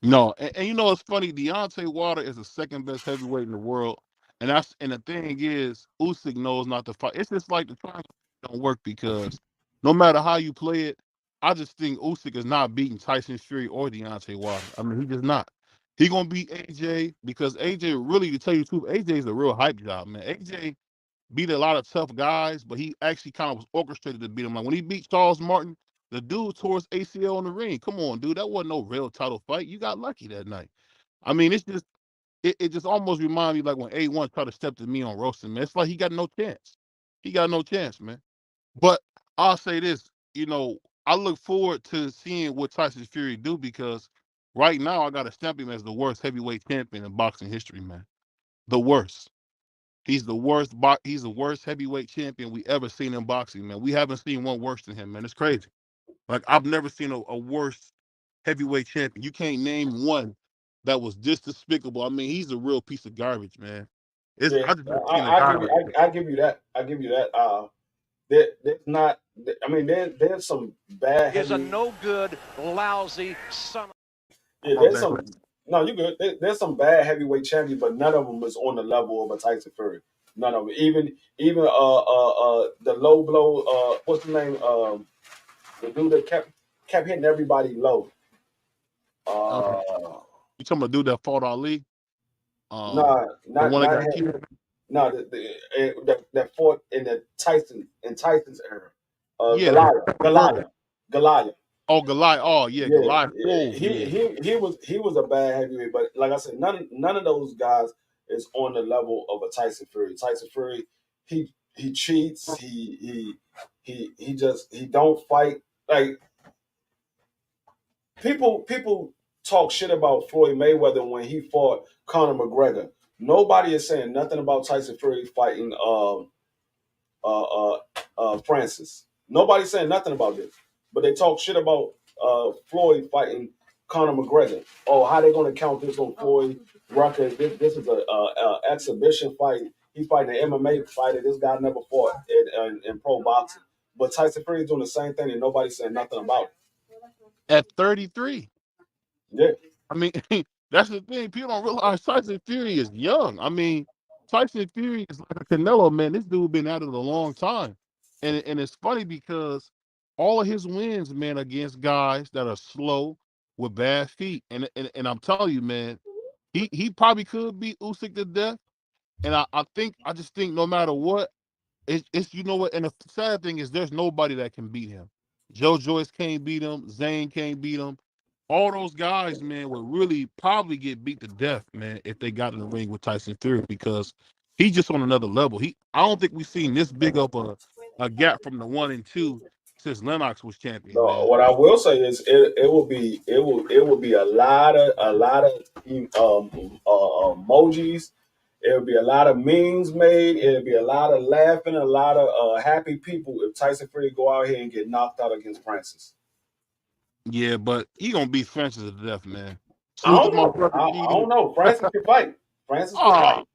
No, and you know it's funny. Deontay Wilder is the second best heavyweight in the world, and the thing is, Usyk knows not to fight. It's just like the triangle don't work because no matter how you play it, I just think Usyk is not beating Tyson Fury or Deontay Wilder. I mean, he just not. He gonna beat AJ because AJ really, to tell you the truth, AJ is a real hype job, man. AJ beat a lot of tough guys, but he actually kind of was orchestrated to beat him. Like when he beat Charles Martin, the dude tore his ACL in the ring. Come on, dude, that wasn't no real title fight. You got lucky that night. I mean, it just almost reminds me like when A1 tried to step to me on roasting, man. It's like he got no chance. He got no chance, man. But I'll say this, I look forward to seeing what Tyson Fury do because right now I got to stamp him as the worst heavyweight champion in boxing history, man. The worst. He's the worst heavyweight champion we ever seen in boxing, man. We haven't seen one worse than him, man. It's crazy. Like I've never seen a worse heavyweight champion. You can't name one that was this despicable. I mean, he's a real piece of garbage, man. Yeah, I just never seen a I guy give you, like that. I give you that. I give you that. There's not. I mean, there's some bad Is a heavy. no good, lousy son. Yeah, My there's bad. some. No, you good. There's some bad heavyweight champions, but none of them is on the level of a Tyson Fury. None of them. Even the low blow. What's the name? The dude that kept hitting everybody low. Uh, Uh, you talking about dude that fought Ali? nah, The not one that not got him. killed? No, that fought in the Tyson's era. Yeah, the purple. Goliath. Oh, Goliath. Oh, yeah, Yeah, Goliath. Oh, he yeah. he he was a bad heavyweight, but like I said, none of those guys is on the level of a Tyson Fury. Tyson Fury, he cheats. He don't fight like. people talk shit about Floyd Mayweather when he fought Conor McGregor. Nobody is saying nothing about Tyson Fury fighting Francis. Nobody's saying nothing about this, but they talk shit about Floyd fighting Conor McGregor. Oh, how they going to count this on Floyd record? This is a exhibition fight. He's fighting an MMA fighter. This guy never fought in pro boxing. But Tyson Fury is doing the same thing, and nobody's saying nothing about it. At 33. Yeah. I mean, that's the thing. People don't realize Tyson Fury is young. I mean, Tyson Fury is like a Canelo, man. This dude been at it a long time. And it's funny because all of his wins, man, against guys that are slow with bad feet. And I'm telling you, man, he probably could beat Usyk to death. And I just think no matter what, it's you know what, and the sad thing is there's nobody that can beat him. Joe Joyce can't beat him, Zane can't beat him. All those guys, man, would really probably get beat to death, man, if they got in the ring with Tyson Fury because he's just on another level. I don't think we've seen this big of a gap from the 1 and 2 since Lennox was champion, No, man. what I will say is it will be a lot of emojis. It will be a lot of memes made. It'll be a lot of laughing, a lot of happy people if Tyson Fury go out here and get knocked out against Francis. Yeah, but he gonna beat Francis to death, man. I Salute to don't my know. brother I Edie. don't know. Francis can fight. Francis can Ah, fight.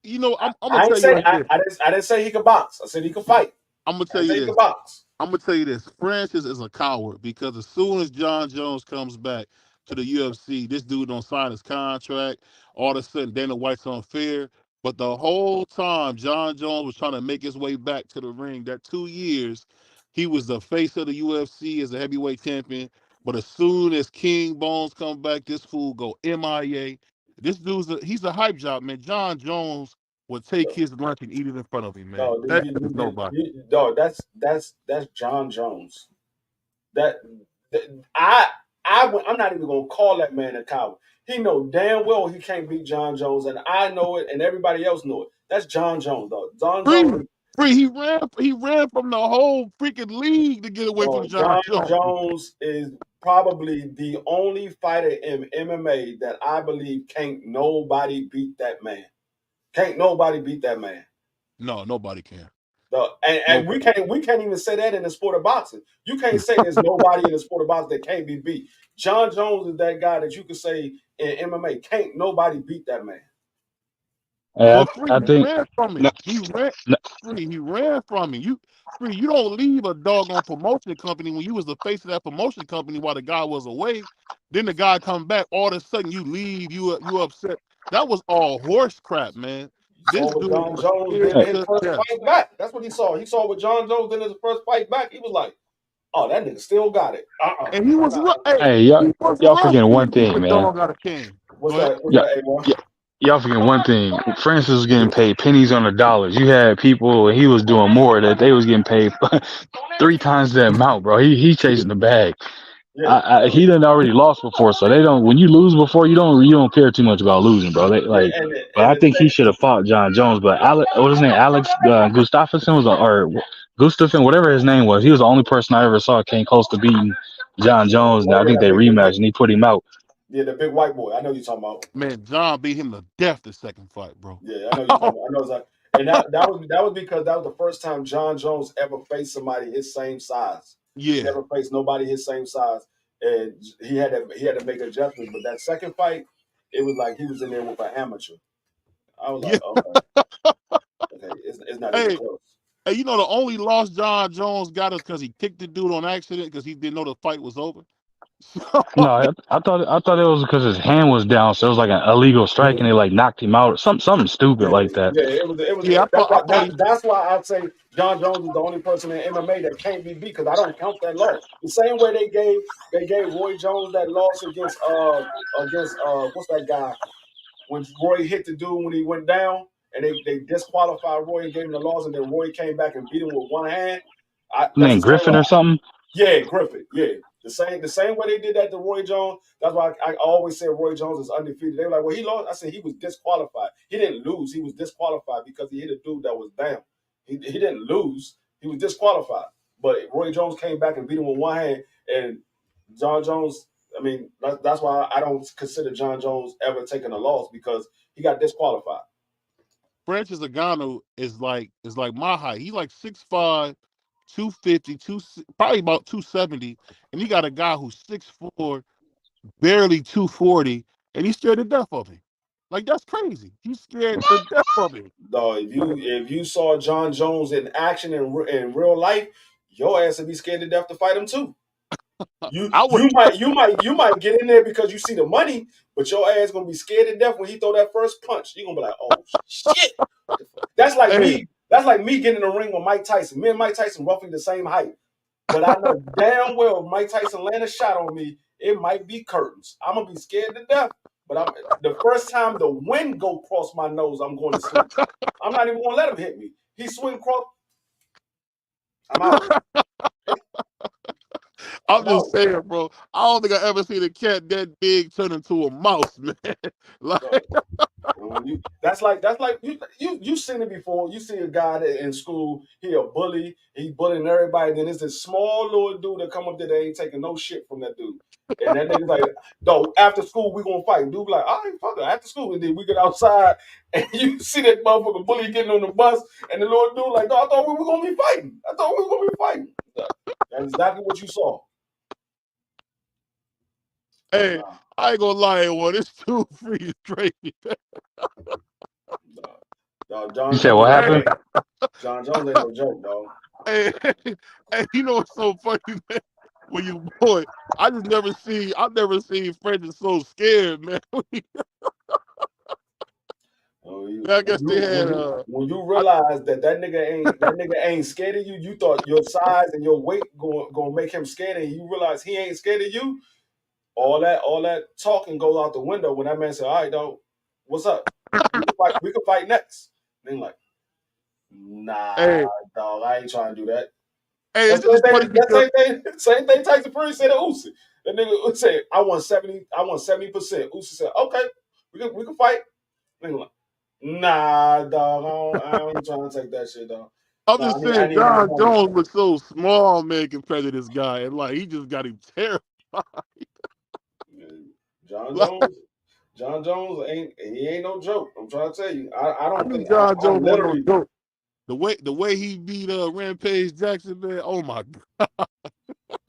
you know, I'm gonna I ain't tell you say like this. I didn't say he could box. I said he could fight. I'm gonna I tell didn't you say he could this. box. I'm gonna tell you this. Francis is a coward because as soon as John Jones comes back to the UFC, this dude don't sign his contract. All of a sudden, Dana White's unfair. But the whole time, John Jones was trying to make his way back to the ring. That 2 years, he was the face of the UFC as a heavyweight champion. But as soon as King Bones come back, this fool go MIA. This he's a hype job, man. John Jones would take his lunch and eat it in front of him, man. No, That is nobody. no, that's John Jones. That, that I'm not even gonna call that man a coward. He know damn well he can't beat John Jones, and I know it, and everybody else know it. That's John Jones, though. John Free, Jones. free. He ran from the whole freaking league to get away from John John Jones. Jones is probably the only fighter in MMA that I believe can't nobody beat that man. Can't nobody beat that man. No, nobody can. And we can't even say that in the sport of boxing. You can't say there's nobody in the sport of boxing that can't be beat. John Jones is that guy that you could say in MMA can't nobody beat that man. Yeah, Well, free. I He think ran from no, me. He ran. no, Free. He ran from me. You don't leave a doggone promotion company when you was the face of that promotion company while the guy was away. Then the guy come back. All of a sudden you leave. You upset. That was all horse crap, man. He This saw what dude John was Jones did scared in hey, his to first death. fight back. That's what he saw. He saw what John Jones did in his first fight back. He was like, "Oh, that nigga still got it." And he I'm was not. right. Hey, hey, he was y'all right forgetting to one beat thing, the man. dog out of King. What's Go ahead. that? What's Yeah, that, A1? yeah, y'all forgetting one thing. Francis was getting paid pennies on the dollars. You had people, he was doing more that they was getting paid 3 times the amount, bro. He chasing the bag. Yeah. He done already lost before, so they don't. When you lose before, you don't care too much about losing, bro. They Yeah, like, but and I the think he thing, should have fought John Jones. But Alex, what was his name? Alex Gustafsson or Gustafsson, whatever his name was. He was the only person I ever saw came close to beating John Jones. And oh I yeah, think they rematched and he put him out. the big white boy. I know you're talking about. Man, John beat him to death the second fight, bro. Yeah, I know you're talking about. I know exactly. And that was because that was the first time John Jones ever faced somebody his same size. He Yeah. never faced nobody his same size, and he had to make adjustments. But that second fight, it was like he was in there with an amateur. I was Yeah. like, okay, it's not even Hey, close. hey, you know the only loss John Jones got us because he kicked the dude on accident because he didn't know the fight was over. No, I thought it was because his hand was down, so it was like an illegal strike, and they like knocked him out. Something stupid Yeah, like that. yeah, it was. Yeah, I thought he. That's why I say John Jones is the only person in MMA that can't be beat because I don't count that loss. The same way they gave Roy Jones that loss against what's that guy when Roy hit the dude when he went down and they disqualified Roy and gave him the loss and then Roy came back and beat him with one hand. That's Man, the same Griffin way. or something. Yeah, Griffith. Yeah, the same way they did that to Roy Jones. That's why I always say Roy Jones is undefeated. They were like, well, he lost. I said he was disqualified. He didn't lose. He was disqualified because he hit a dude that was down. He didn't lose. He was disqualified. But Roy Jones came back and beat him with one hand, and John Jones I mean, that's why I don't consider John Jones ever taking a loss because he got disqualified. Francis Ngannou is like my height. He's like 6'5", 250, probably about 270, and he got a guy who's 6'4", barely 240, and he's scared to death of him. Like that's crazy. He's scared to death of him. Though, if you saw John Jones in action in real life, your ass would be scared to death to fight him too. You I would. you might you might get in there because you see the money, but your ass gonna be scared to death when he throw that first punch. You gonna be like, oh shit. That's like Hey, me. That's like me getting in the ring with Mike Tyson. Me and Mike Tyson roughly the same height. But I know damn well if Mike Tyson land a shot on me, it might be curtains. I'm gonna be scared to death. But the first time the wind go cross my nose, I'm going to sleep. I'm not even gonna let him hit me. He swing cross, I'm out. I'm I'm out. just saying, bro. I don't think I ever seen a cat that big turn into a mouse, man. Like, That's like you seen it before. You see a guy that in school, he a bully, he bullying everybody. Then there's this small little dude that come up there that ain't taking no shit from that dude. And that nigga's like, no, after school we gonna fight. Dude like, all right, fuck it, after school. And then we get outside and you see that motherfucker bully getting on the bus, and the little dude like, no, I thought we were gonna be fighting. I thought we were gonna be fighting. That's exactly what you saw. hey, Nah, I ain't gonna lie, one. It's too freaking crazy. nah. You John said what Jones ain't happened? John Jones ain't no joke, dog. Hey, hey, you know what's so funny, man? When you boy, I've never seen Francis so scared, man. I guess they had When you I, realize that nigga ain't scared of you, you thought your size and your weight going make him scared, and you realize he ain't scared of you. All that talking goes out the window when that man said, "All right, dog, what's up? We can fight. We can fight next." Then like, nah, hey, dog, I ain't trying to do that. hey, That it's just same funny thing. That because same thing. Tyson Fury said to Usyk. That nigga said, "I want 70. I want 70%." Usyk said, "Okay, we can fight." Nigga like, nah, dog. I ain't trying to take that shit, dog. I'm Nah, just I saying need more John money. Jones looks so small, man, compared to this guy, and like he just got him terrified. John Like, Jones. John Jones ain't no joke. I'm trying to tell you. I I don't knew think John I'm Jones wasn't no literally joke. The way he beat Rampage Jackson, man. Oh my god.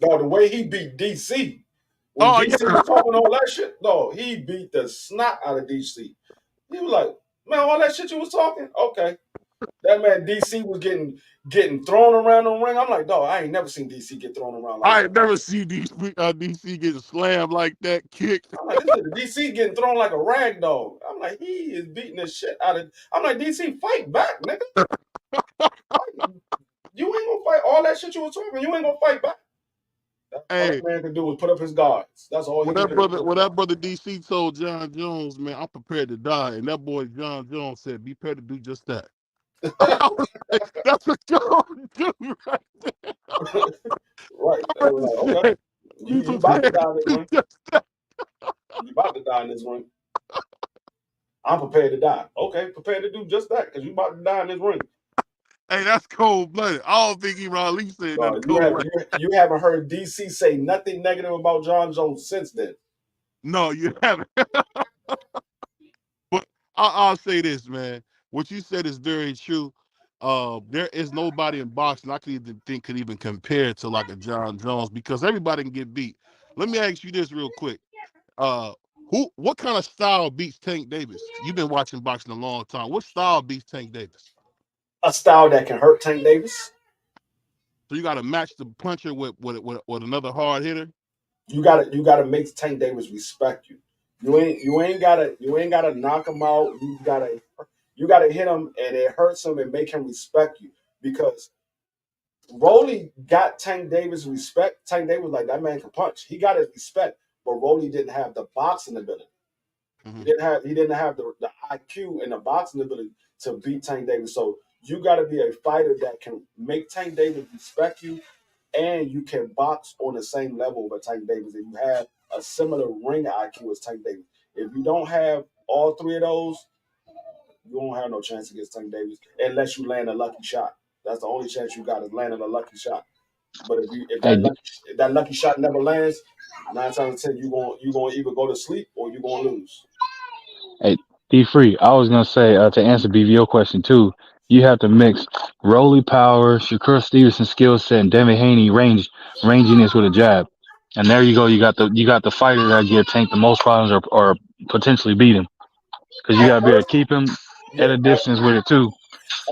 no the way he beat DC when Oh DC yeah. was talking all that shit. No, he beat the snot out of DC. He was like, man, all that shit you was talking. Okay, that man DC was getting thrown around the ring. I'm like, dog, I ain't never seen DC get thrown around like I that. ain't never seen DC getting slammed like that, kicked. I'm like, this nigga DC getting thrown like a rag dog. I'm like, he is beating the shit out of. I'm like, DC, fight back, nigga. You ain't gonna fight all that shit you was talking. You ain't gonna fight back. That's all that Hey, man can do was put up his guards. That's all he can do. when that brother DC told John Jones, man, I'm prepared to die, and that boy John Jones said, be prepared to do just that. I was like, that's what John do right there. Right. I They were like, okay, said, be you about to prepared die in to this do ring. just that. You about to die in this ring. I'm prepared to die. Okay, prepared to do just that because you about to die in this ring. Hey, that's cold blooded. I don't think even Ali said nothing You cold have like you haven't heard DC say nothing negative about John Jones since then. no, you haven't. But I'll say this, man. What you said is very true. There is nobody in boxing I could even think could even compare to like a John Jones because everybody can get beat. Let me ask you this real quick. Uh, what kind of style beats Tank Davis? You've been watching boxing a long time. What style beats Tank Davis? A style that can hurt Tank Davis. So you got to match the puncher with another hard hitter. You gotta make Tank Davis respect you. You ain't gotta knock him out. You gotta hit him and it hurts him and make him respect you because Rolly got Tank Davis respect. Tank Davis was like that man can punch. He got his respect, but Rolly didn't have the boxing ability. He Mm-hmm. didn't have the IQ and the boxing ability to beat Tank Davis. So you got to be a fighter that can make Tank Davis respect you, and you can box on the same level with Tank Davis. If you have a similar ring IQ as Tank Davis, if you don't have all three of those, you won't have no chance against Tank Davis unless you land a lucky shot. That's the only chance you got is landing a lucky shot. But if Hey, that lucky shot never lands, 9 times out of 10 you gonna either go to sleep or you gonna lose. Hey, D free. I was gonna say to answer BVO question too. You have to mix Rolly power, Shakur Stevenson skill set, and Devin Haney ranginess with a jab. And there you go. You got the fighter that get Tank the most problems or potentially beat him because you At got to be able to first, keep him yeah, at a distance with it too.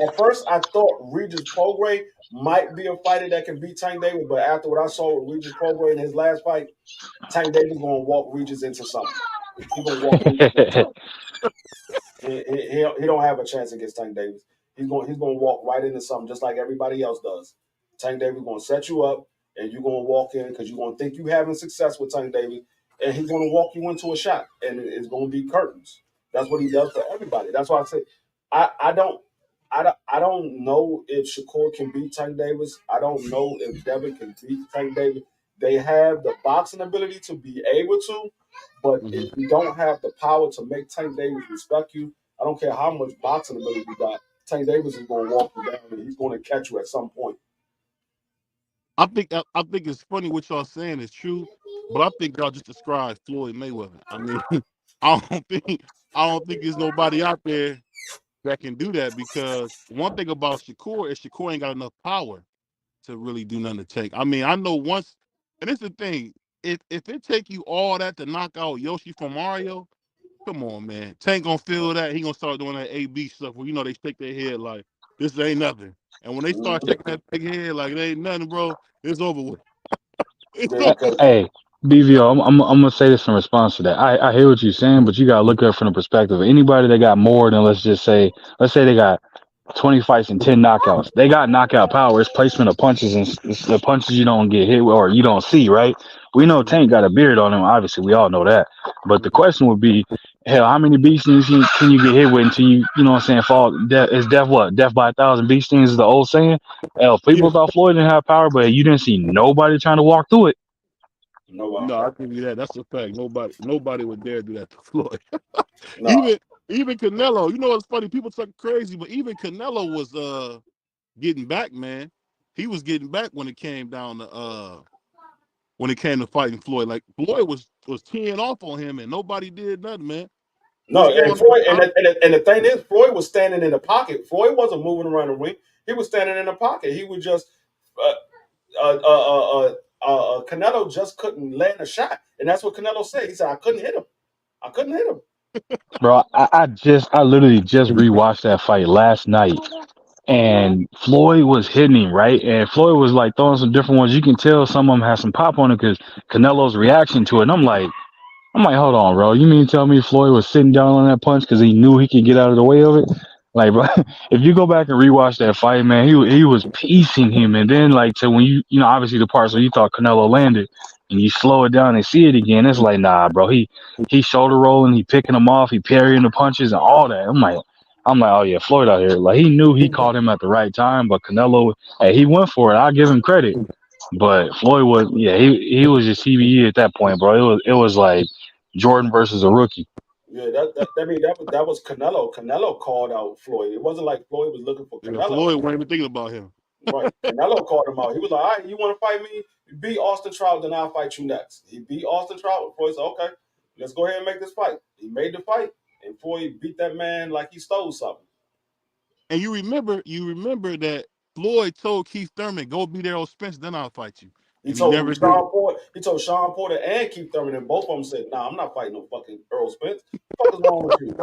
at first I thought Regis Prograis might be a fighter that can beat Tank Davis, but after what I saw with Regis Prograis in his last fight, Tank Davis gonna walk Regis into something. He gonna walk Regis into something. He don't have a chance against Tank Davis. He's gonna walk right into something just like everybody else does. Tank Davis gonna set you up, and you're gonna walk in because you're gonna think you having success with Tank Davis, and he's gonna walk you into a shot, and it's gonna be curtains. That's what he does for everybody. That's why I say I don't know if Shakur can beat Tank Davis. I don't know if Devin can beat Tank Davis. They have the boxing ability to be able to, but Mhm. if you don't have the power to make Tank Davis respect you, I don't care how much boxing ability you got. Tank Davis is going to walk you down, and he's going to catch you at some point. I think it's funny what y'all saying is true, but I think y'all just described Floyd Mayweather. I mean, I don't think I don't think there's nobody out there that can do that because one thing about Shakur is Shakur ain't got enough power to really do nothing to Tank. I mean, I know once, and it's the thing. If it take you all that to knock out Yoshi from Mario, come on, man. Tank gonna feel that. He gonna start doing that AB stuff where they shake their head like this ain't nothing. And when they start shaking that big head like it ain't nothing, bro, it's over with. It's Yeah, over. because Hey, BVO, I'm gonna say this in response to that. I hear what you're saying, but you gotta look at it from the perspective of anybody that got more than let's say they got 20 fights and 10 knockouts. They got knockout power. It's placement of punches and it's the punches you don't get hit with or you don't see, right? We know Mhm, Tank got a beard on him. Obviously, we all know that. But the mhm. question would be, hell, how many bee stings can you get hit with until you know what I'm saying, fall? Is death what? Death by 1,000 bee stings is the old saying. Hell, Yeah. people thought Floyd didn't have power, but you didn't see nobody trying to walk through it. no, No, I give you that. That's a fact. Nobody would dare do that to Floyd. no, even even Canelo. You know what's funny? People talk crazy, but even Canelo was getting back, man. He was getting back when it came to fighting Floyd. Like Floyd was teeing off on him and nobody did nothing, man. What's no. And going Floyd, on? and the thing is, Floyd was standing in the pocket. Floyd wasn't moving around the ring. He was standing in the pocket. He was just uh, Canelo just couldn't land a shot, and that's what Canelo said. He said, "I couldn't hit him. I couldn't hit him." Bro, I literally just rewatched that fight last night, and Floyd was hitting him right, and Floyd was like throwing some different ones. You can tell some of them had some pop on it because Canelo's reaction to it. And I'm like, hold on, bro. You mean tell me Floyd was sitting down on that punch because he knew he could get out of the way of it? Like, bro, if you go back and rewatch that fight, man, he was piecing him, and then like to when obviously the parts where you thought Canelo landed, and you slow it down and see it again, it's like, nah, bro, he shoulder rolling, he picking him off, he parrying the punches and all that. I'm like, oh yeah, Floyd out here, like he knew he caught him at the right time, but Canelo, hey, he went for it. I give him credit, but Floyd was, yeah, he was just CBE at that point, bro. It was like Jordan versus a rookie. Yeah, that was Canelo. Canelo called out Floyd. It wasn't like Floyd was looking for Yeah, Canelo. Floyd wasn't even thinking about him. Right. Canelo called him out. He was like, all right, you want to fight me? Beat Austin Trout, then I'll fight you next. He beat Austin Trout. Floyd said, okay, let's go ahead and make this fight. He made the fight, and Floyd beat that man like he stole something. And you remember that Floyd told Keith Thurman, "Go beat Errol Spence, then I'll fight you," He and he told never did. Sean Porter and Keith Thurman, and both of them said, nah, I'm not fighting no fucking Earl Spence. What the fuck is wrong with you?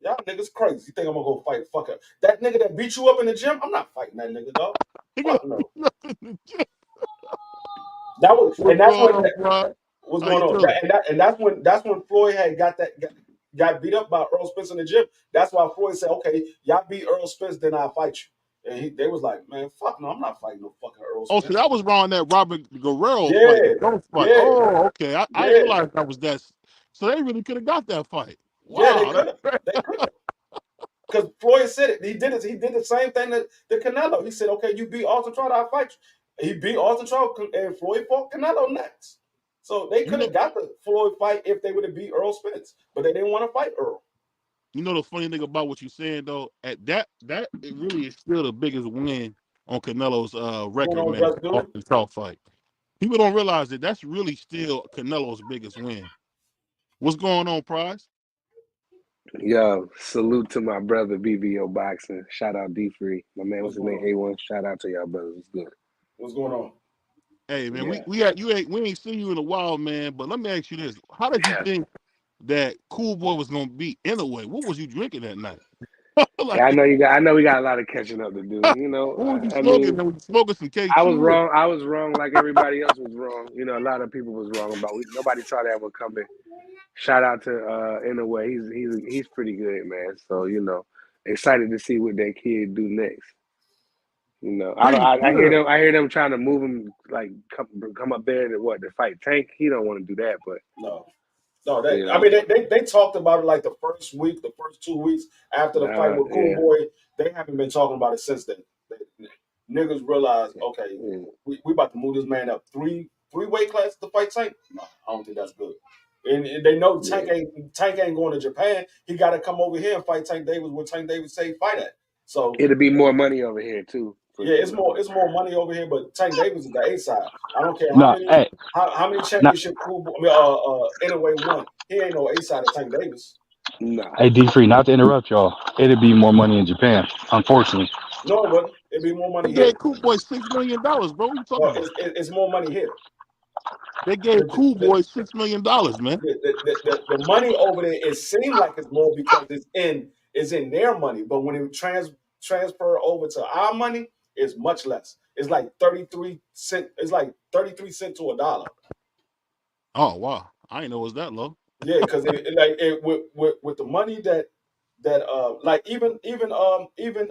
Y'all niggas crazy. You think I'm gonna go fight fucker? That nigga that beat you up in the gym? I'm not fighting that nigga, dog. He got Fuck no. nothing. That was, What's and that's going what on, Brian? what's How going you on. doing? And that's when Floyd had got beat up by Earl Spence in the gym. That's why Floyd said, "Okay, y'all beat Earl Spence, then I'll fight you." And they was like, "Man, fuck no, I'm not fighting no fucking Earl Oh, so Spence." that was around that Robert Guerrero fight, the Yeah, ghost fight. yeah, Oh, okay. I didn't yeah, realize that was that. So they really could have got that fight. yeah. They Wow. could have, they could have, because Floyd said it. He did it. He did the same thing that the Canelo. He said, "Okay, you beat Austin Trout, I'll fight you." He beat Austin Trout, and Floyd fought Canelo next. So they You could know, have got the Floyd fight if they would have beat Earl Spence, but they didn't want to fight Earl. the funny thing about what you're saying though, at that it really is still the biggest win on Canelo's Going record, on, man, just do it. the Trout fight. People don't realize that that's really still Canelo's biggest win. What's going on, Prize? Yo, salute to my brother BBO Boxing. Shout out D Free. My man, what's What's his going name? on? A1. Shout out to y'all brothers. It's good. What's going on? Hey man, Yeah. we ain't seen you in a while, man. But let me ask you this: how did you Yeah. think that Cool Boy was gonna beat Inouye? What was you drinking that night? Yeah, I Like, know I know we got a lot of catching up to do. You know, what was you I smoking? mean, Was you smoking some I was K2? wrong. I was wrong like everybody else was wrong. You know, a lot of people was wrong about nobody saw that one coming. Shout out to in a way. He's pretty good, man. So, you know, excited to see what that kid do next. You know, Pretty good. I hear them trying to move him like come up there to fight Tank. He don't want to do that, but No. No, you I know, mean, they talked about it like the first week, the first 2 weeks after the fight with Cool yeah, Boy. They haven't been talking about it since then. Niggas realized, okay, yeah. we about to move this man up three weight classes to fight Tank. No, I don't think that's good. And they know Yeah. Tank ain't going to Japan. He got to come over here and fight Tank Davis where Tank Davis say fight at. So It'll be more money over here too. yeah, it's more money over here, but Tank Davis is the A side. I don't care No, hey, how many no, championship Cool Boy, anyway won. He ain't no A side of Tank Davis. Nah. hey, D Free. Not to interrupt y'all, it'd be more money in Japan. Unfortunately, No, it wouldn't. It'd be more They money here. gave Cool Boy $6 million, bro. What you talking No, about? it's more money here. They gave The, Cool the, Boy $6 million, man. the money over there, it seemed like it's more because it's in their money, but when it transfer over to our money, it's much less. It's like 33 cents. It's like 33 cents to a dollar. Oh wow, I didn't know it was that low. Yeah, because with the money that like even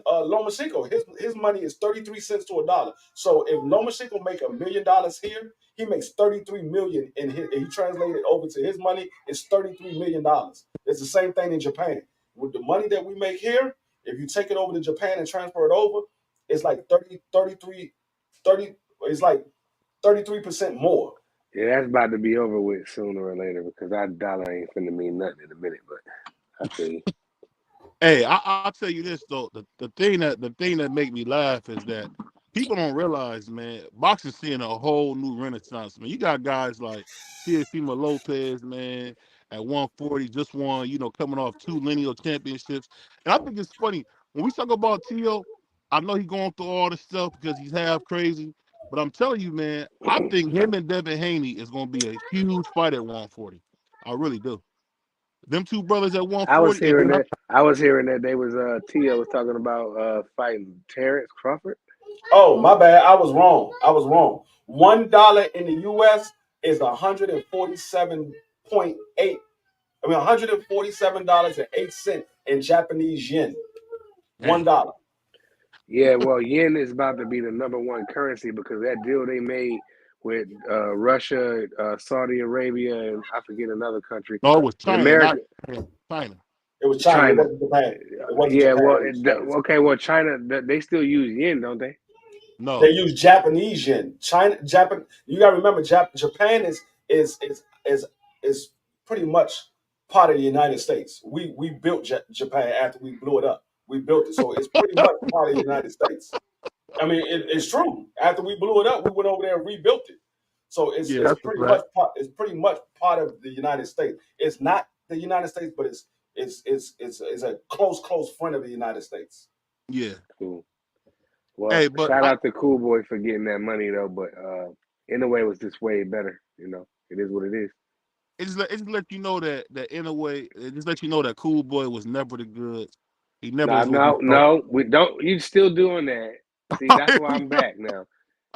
Lomachenko, his money is 33 cents to a dollar. So if Lomachenko make $1 million here, he makes 33 million in his. If he translated over to his money, it's $33 million. It's the same thing in Japan. With the money that we make here, if you take it over to Japan and transfer it over, it's like 30. It's like 33% more. Yeah, that's about to be over with sooner or later because our dollar ain't finna mean nothing in a minute. But I feel you. Hey, I'll tell you this though. The thing that make me laugh is that people don't realize, man, boxing's seeing a whole new renaissance, man. You got guys like Teofimo Lopez, man, at 140, just won, coming off 2 lineal championships. And I think it's funny when we talk about Tio. I know he's going through all this stuff because he's half crazy, but I'm telling you, man, I think him and Devin Haney is going to be a huge fight at 140. I really do. Them two brothers at I was 140, and hearing then that. I was hearing that they was Tio was talking about fighting Terrence Crawford. Oh, my bad. I was wrong. $1 in the US is 147.8. I mean $147.08 in Japanese yen. dang. $1. Yeah, well, yen is about to be the number one currency because that deal they made with Russia, Saudi Arabia, and I forget another country. No, it was And China, America, not China. It was China. It China. wasn't Japan. It wasn't Yeah, Japan. well, It was China. okay, well, China they still use yen, don't they? They No. use Japanese yen. Japan. You gotta remember, Japan is is is is pretty much part of the United States. We built Japan after we blew it up. We built it, so it's pretty much part of the United States. I mean, it's true. After we blew it up, we went over there and rebuilt it. So Yeah, it's that's the pretty fact. much part of the United States. It's not the United States, but it's a close friend of the United States. Yeah. Cool. Well, Hey, but shout out to Cool Boy for getting that money though, but in a way, it was just way better. You know, it is what it is. it just let you know that in a way, it just let you know that Cool Boy was never the goods. He never No, is what we no, thought. no, we don't. You still doing that? See, that's Here why we I'm go. back now.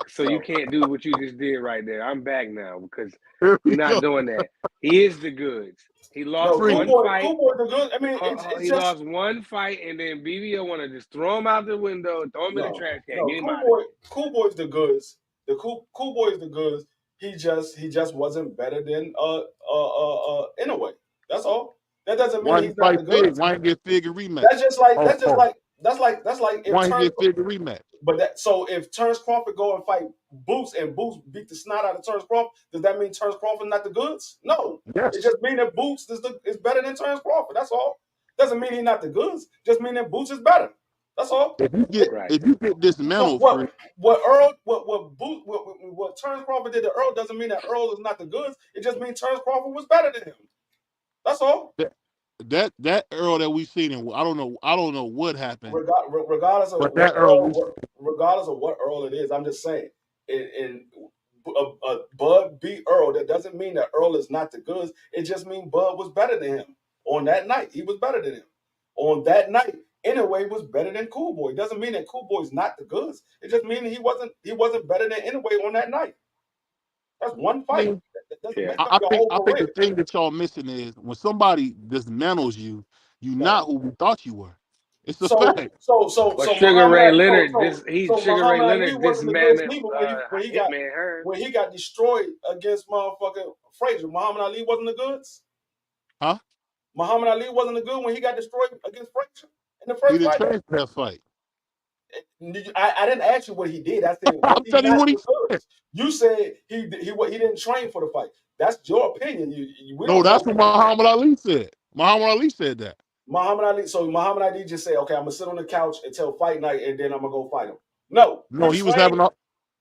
So you So can't do what you just did right there. I'm back now because Here we you're not go. doing that. He is the goods. He lost no, Free. one fight. Cool Boy, the good. I mean, it's He just lost one fight, and then BBO want to just throw him out the window, throw him in the no, trash can, no. get him out of Cool Boy's the goods. The Cool Boy's the goods. He just wasn't better than in a way. That's all. That doesn't mean Why he he's not fight the Fig? goods. Why he get Fig a rematch? That's just Oh. like if Why he Terrence. get Fig a rematch? But so if Terrence Crawford go and fight Boots and Boots beat the snot out of Terrence Crawford, does that mean Terrence Crawford not the goods? No, it Yes. just means that Boots is better than Terrence Crawford. That's all. Doesn't mean he's not the goods. Just mean that Boots is better. That's all. If you get Right. if you get dismantled, free, What Earl what Terrence Crawford did to Earl doesn't mean that Earl is not the goods. It just means Terrence Crawford was better than him. That's all. that Earl that we seen, and I don't know what happened, Regardless of but what that Earl we regardless of what Earl it is, I'm just saying. In Bud beat Earl. That doesn't mean that Earl is not the goods. It just means Bud was better than him on that night. He was better than him on that night. Anyway, was better than Cool Boy. It doesn't mean that Cool Boy is not the goods. It just means he wasn't better than Anyway on that night. That's one I fight. mean, That doesn't Yeah. make up I your think whole I think the career. thing that y'all missing is when somebody dismantles you, you're No. not who we thought you were. It's a So fact. so so But so Sugar Muhammad Ray Ali, Leonard, so Sugar Ray Muhammad Ali Leonard wasn't the goods dismantled neither Hitman Hearn. when he got destroyed against motherfucking Frazier. Muhammad Ali wasn't the goods. Huh? Muhammad Ali wasn't the good when he got destroyed against Frazier in the He first didn't fight. train for that fight. I didn't ask you what he did. I said was I'm he telling you not what he the said. goods? You said he didn't train for the fight. That's your opinion. We No, don't that's know. what Muhammad Ali said. Muhammad Ali said that. Muhammad Ali. So Muhammad Ali just said, "Okay, I'm gonna sit on the couch until fight night, and then I'm gonna go fight him." No, No, he was having a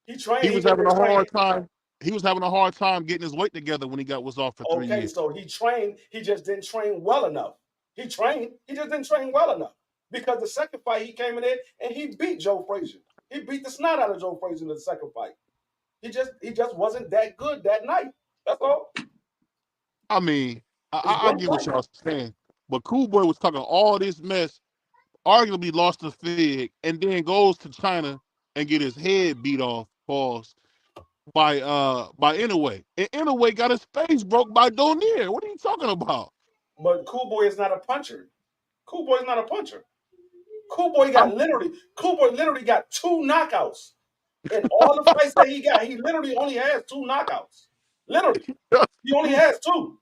He trained. he He was just having didn't a train. hard time. He was having a hard time getting his weight together when he was off for 3 years. So he trained. He just didn't train well enough. He trained. He just didn't train well enough because the second fight he came in there and he beat Joe Frazier. He beat the snot out of Joe Frazier in the second fight. He just wasn't that good that night. That's all. I mean, It's I one get what fight. y'all saying, but Cool Boy was talking all this mess, arguably lost to Fig, and then goes to China and get his head beat off, pause, by Inouye. And Inouye got his face broke by Donier. What are you talking about? But Cool Boy is not a puncher. Cool Boy is not a puncher. Cool Boy literally got two knockouts. In all the fights that he got, he literally only has two knockouts. Literally. He only has two.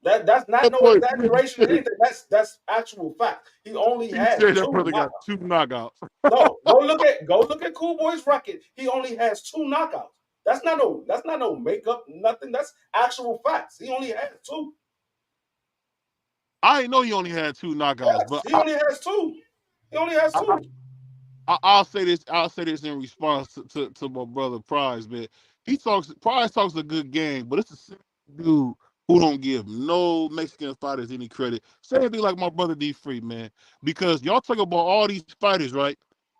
That's not That no boy, exaggeration or anything. That's actual fact. He only he has said that two brother got knockouts. 2 knockouts. No, go look at Cool Boy's record. He only has two knockouts. That's not no makeup, nothing. That's actual facts. He only has two. I didn't know he only had 2 knockouts, Yes, but he only has two. He only has I, two. I'll say this. I'll say this in response to my brother Prize, man. Prize talks a good game, but it's the same dude who don't give no Mexican fighters any credit. Same thing like my brother D Free, man. Because y'all talk about all these fighters, right?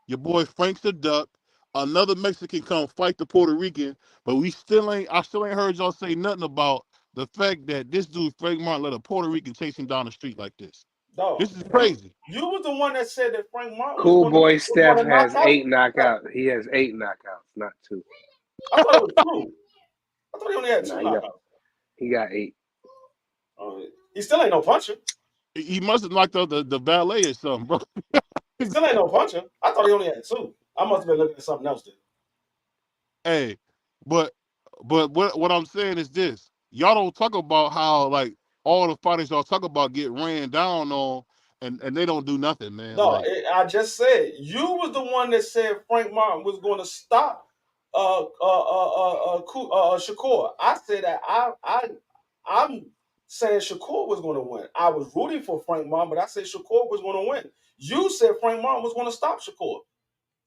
Your boy Frank's the Duck, another Mexican come fight the Puerto Rican, but I still ain't heard y'all say nothing about the fact that this dude Frank Martin let a Puerto Rican chase him down the street like this. Dog, This is crazy. you was the one that said that Frank Martin Cool Boy was Steph going to knock has out. 8 knockouts. He has 8 knockouts, not 2. I thought it was two. I thought he only had two Nah, knockouts. he got 8. He still ain't no puncher. He must have knocked out the valet or something, bro. He still ain't no puncher. I thought he only had two. I must have been looking at something else then. Hey, but what I'm saying is this: y'all don't talk about how like all the fighters y'all talk about get ran down on, and they don't do nothing, man. No, Like I just said you was the one that said Frank Martin was going to stop Shakur. I said that I'm saying Shakur was going to win. I was rooting for Frank Martin, but I said Shakur was going to win. You said Frank Martin was going to stop Shakur.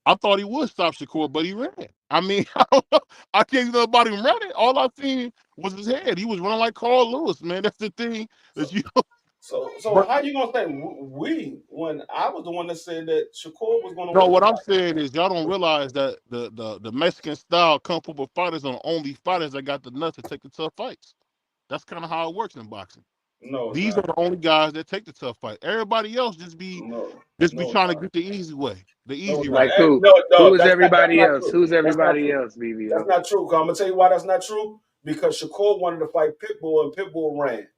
I thought he would stop Shakur, but he ran. I mean, I don't know. I can't know about him running. All I seen was his head. He was running like Carl Lewis, man. That's the thing that you. So But how you gonna say we when I was the one that said that Shakur was gonna no, win the what I'm fight? saying is y'all don't realize that the Mexican style kung fu fighters are the only fighters that got the nuts to take the tough fights. That's kind of how it works in boxing. No, it's These are not. the only guys that take the tough fight. Everybody else just be No, trying to it's not. get the easy way, the No, easy it's not. Like route. who? No, Who is that's everybody not else? true. Who's That's not everybody true. else, That's BBO? not true. I'm gonna tell you why that's not true. Because Shakur wanted to fight Pitbull and Pitbull ran.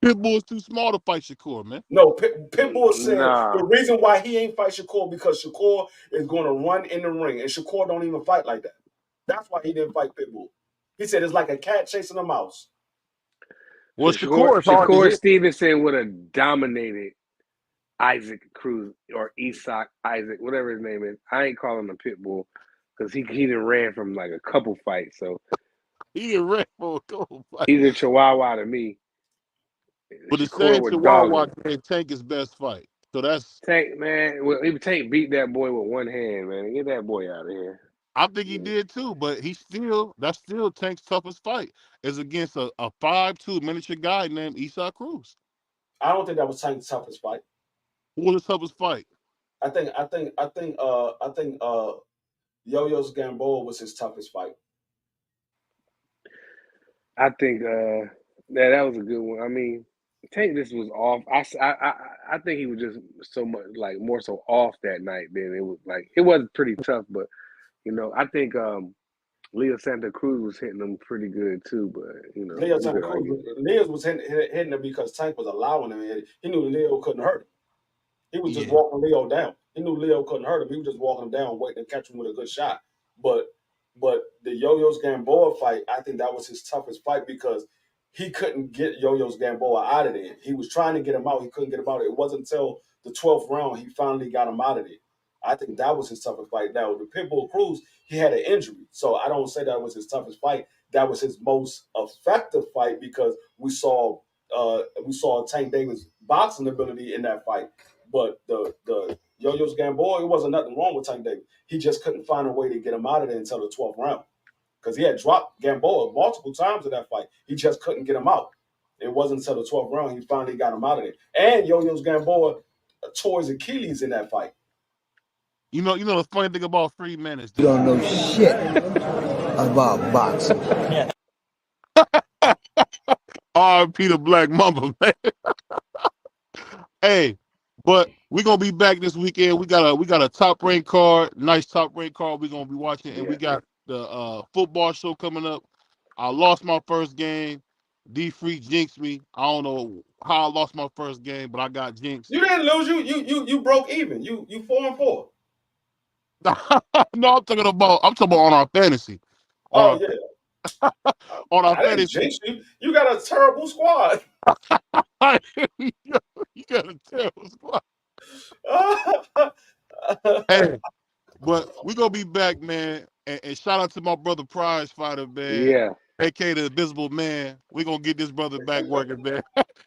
Pitbull's too small to fight Shakur, man. No, Pitbull said the Nah. reason why he ain't fight Shakur because Shakur is going to run in the ring, and Shakur don't even fight like that. That's why he didn't fight Pitbull. He said it's like a cat chasing a mouse. Well, Shakur, Shakur is hard to Shakur hit. Stevenson would have dominated Isaac Cruz or Isak Isaac, whatever his name is. I ain't calling him Pitbull because he done ran from like a couple fights. So He get red for a couple fights. he's a Chihuahua to me. But the Shakur same was Chihuahua dogging. can Tank his best fight. So that's Tank, man, well, even Tank beat that boy with one hand, man. Get that boy out of here. I think he did too, but that's still Tank's toughest fight is against a 5'2" miniature guy named Esau Cruz. I don't think that was Tank's toughest fight. Who was his toughest fight? I think Yo-Yo's Gamboa was his toughest fight. I think that was a good one. I mean, Tank this was off. I think he was just so much like more so off that night than it was like it was pretty tough, but I think Leo Santa Cruz was hitting him pretty good too, but Leo you Santa could Cruz, argue. Leo was hitting him because Tank was allowing him to hit it. He knew Leo couldn't hurt him. He was just Yeah. walking Leo down. He knew Leo couldn't hurt him. He was just walking him down, waiting to catch him with a good shot. But the Yo-Yo's Gamboa fight, I think that was his toughest fight because he couldn't get Yo-Yo's Gamboa out of there. He was trying to get him out. He couldn't get him out. It wasn't until the 12th round he finally got him out of there. I think that was his toughest fight. Now, the Pitbull Cruz, he had an injury. So I don't say that was his toughest fight. That was his most effective fight because we saw Tank Davis' boxing ability in that fight. But the Yo-Yo's Gamboa, it wasn't nothing wrong with Tank Davis. He just couldn't find a way to get him out of there until the 12th round. Because he had dropped Gamboa multiple times in that fight. He just couldn't get him out. It wasn't until the 12th round he finally got him out of there. And Yo-Yo's Gamboa tore his Achilles in that fight. You know the funny thing about Freeman is You don't know shit about boxing. R.I.P. the Black Mamba, man. Hey, but we're gonna be back this weekend. We got a top rank card, nice top rank card. We're gonna be watching, and we got the football show coming up. I lost my first game. D Free jinxed me. I don't know how I lost my first game, but I got jinxed. You didn't lose. You broke even. You 4-4. No, I'm talking about on our fantasy. Oh yeah. On our I didn't fantasy. jinx you. You got a terrible squad. You got a terrible squad. Hey, but we're gonna be back, man. And shout out to my brother Prize Fighter, man. Yeah, AK the Invisible Man. We're gonna get this brother back working, man.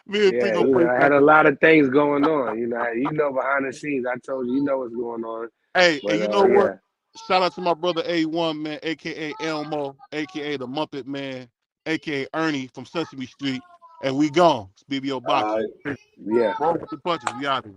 Me and Free yeah. gonna play I back. had a lot of things going on. Behind the scenes. I told you, what's going on. Hey, But and you know yeah, what? Shout out to my brother A1, man, aka Elmo, aka the Muppet Man, aka Ernie from Sesame Street. And we gone. It's BBO Boxing. All right. yeah. Roll with the punches. We out here.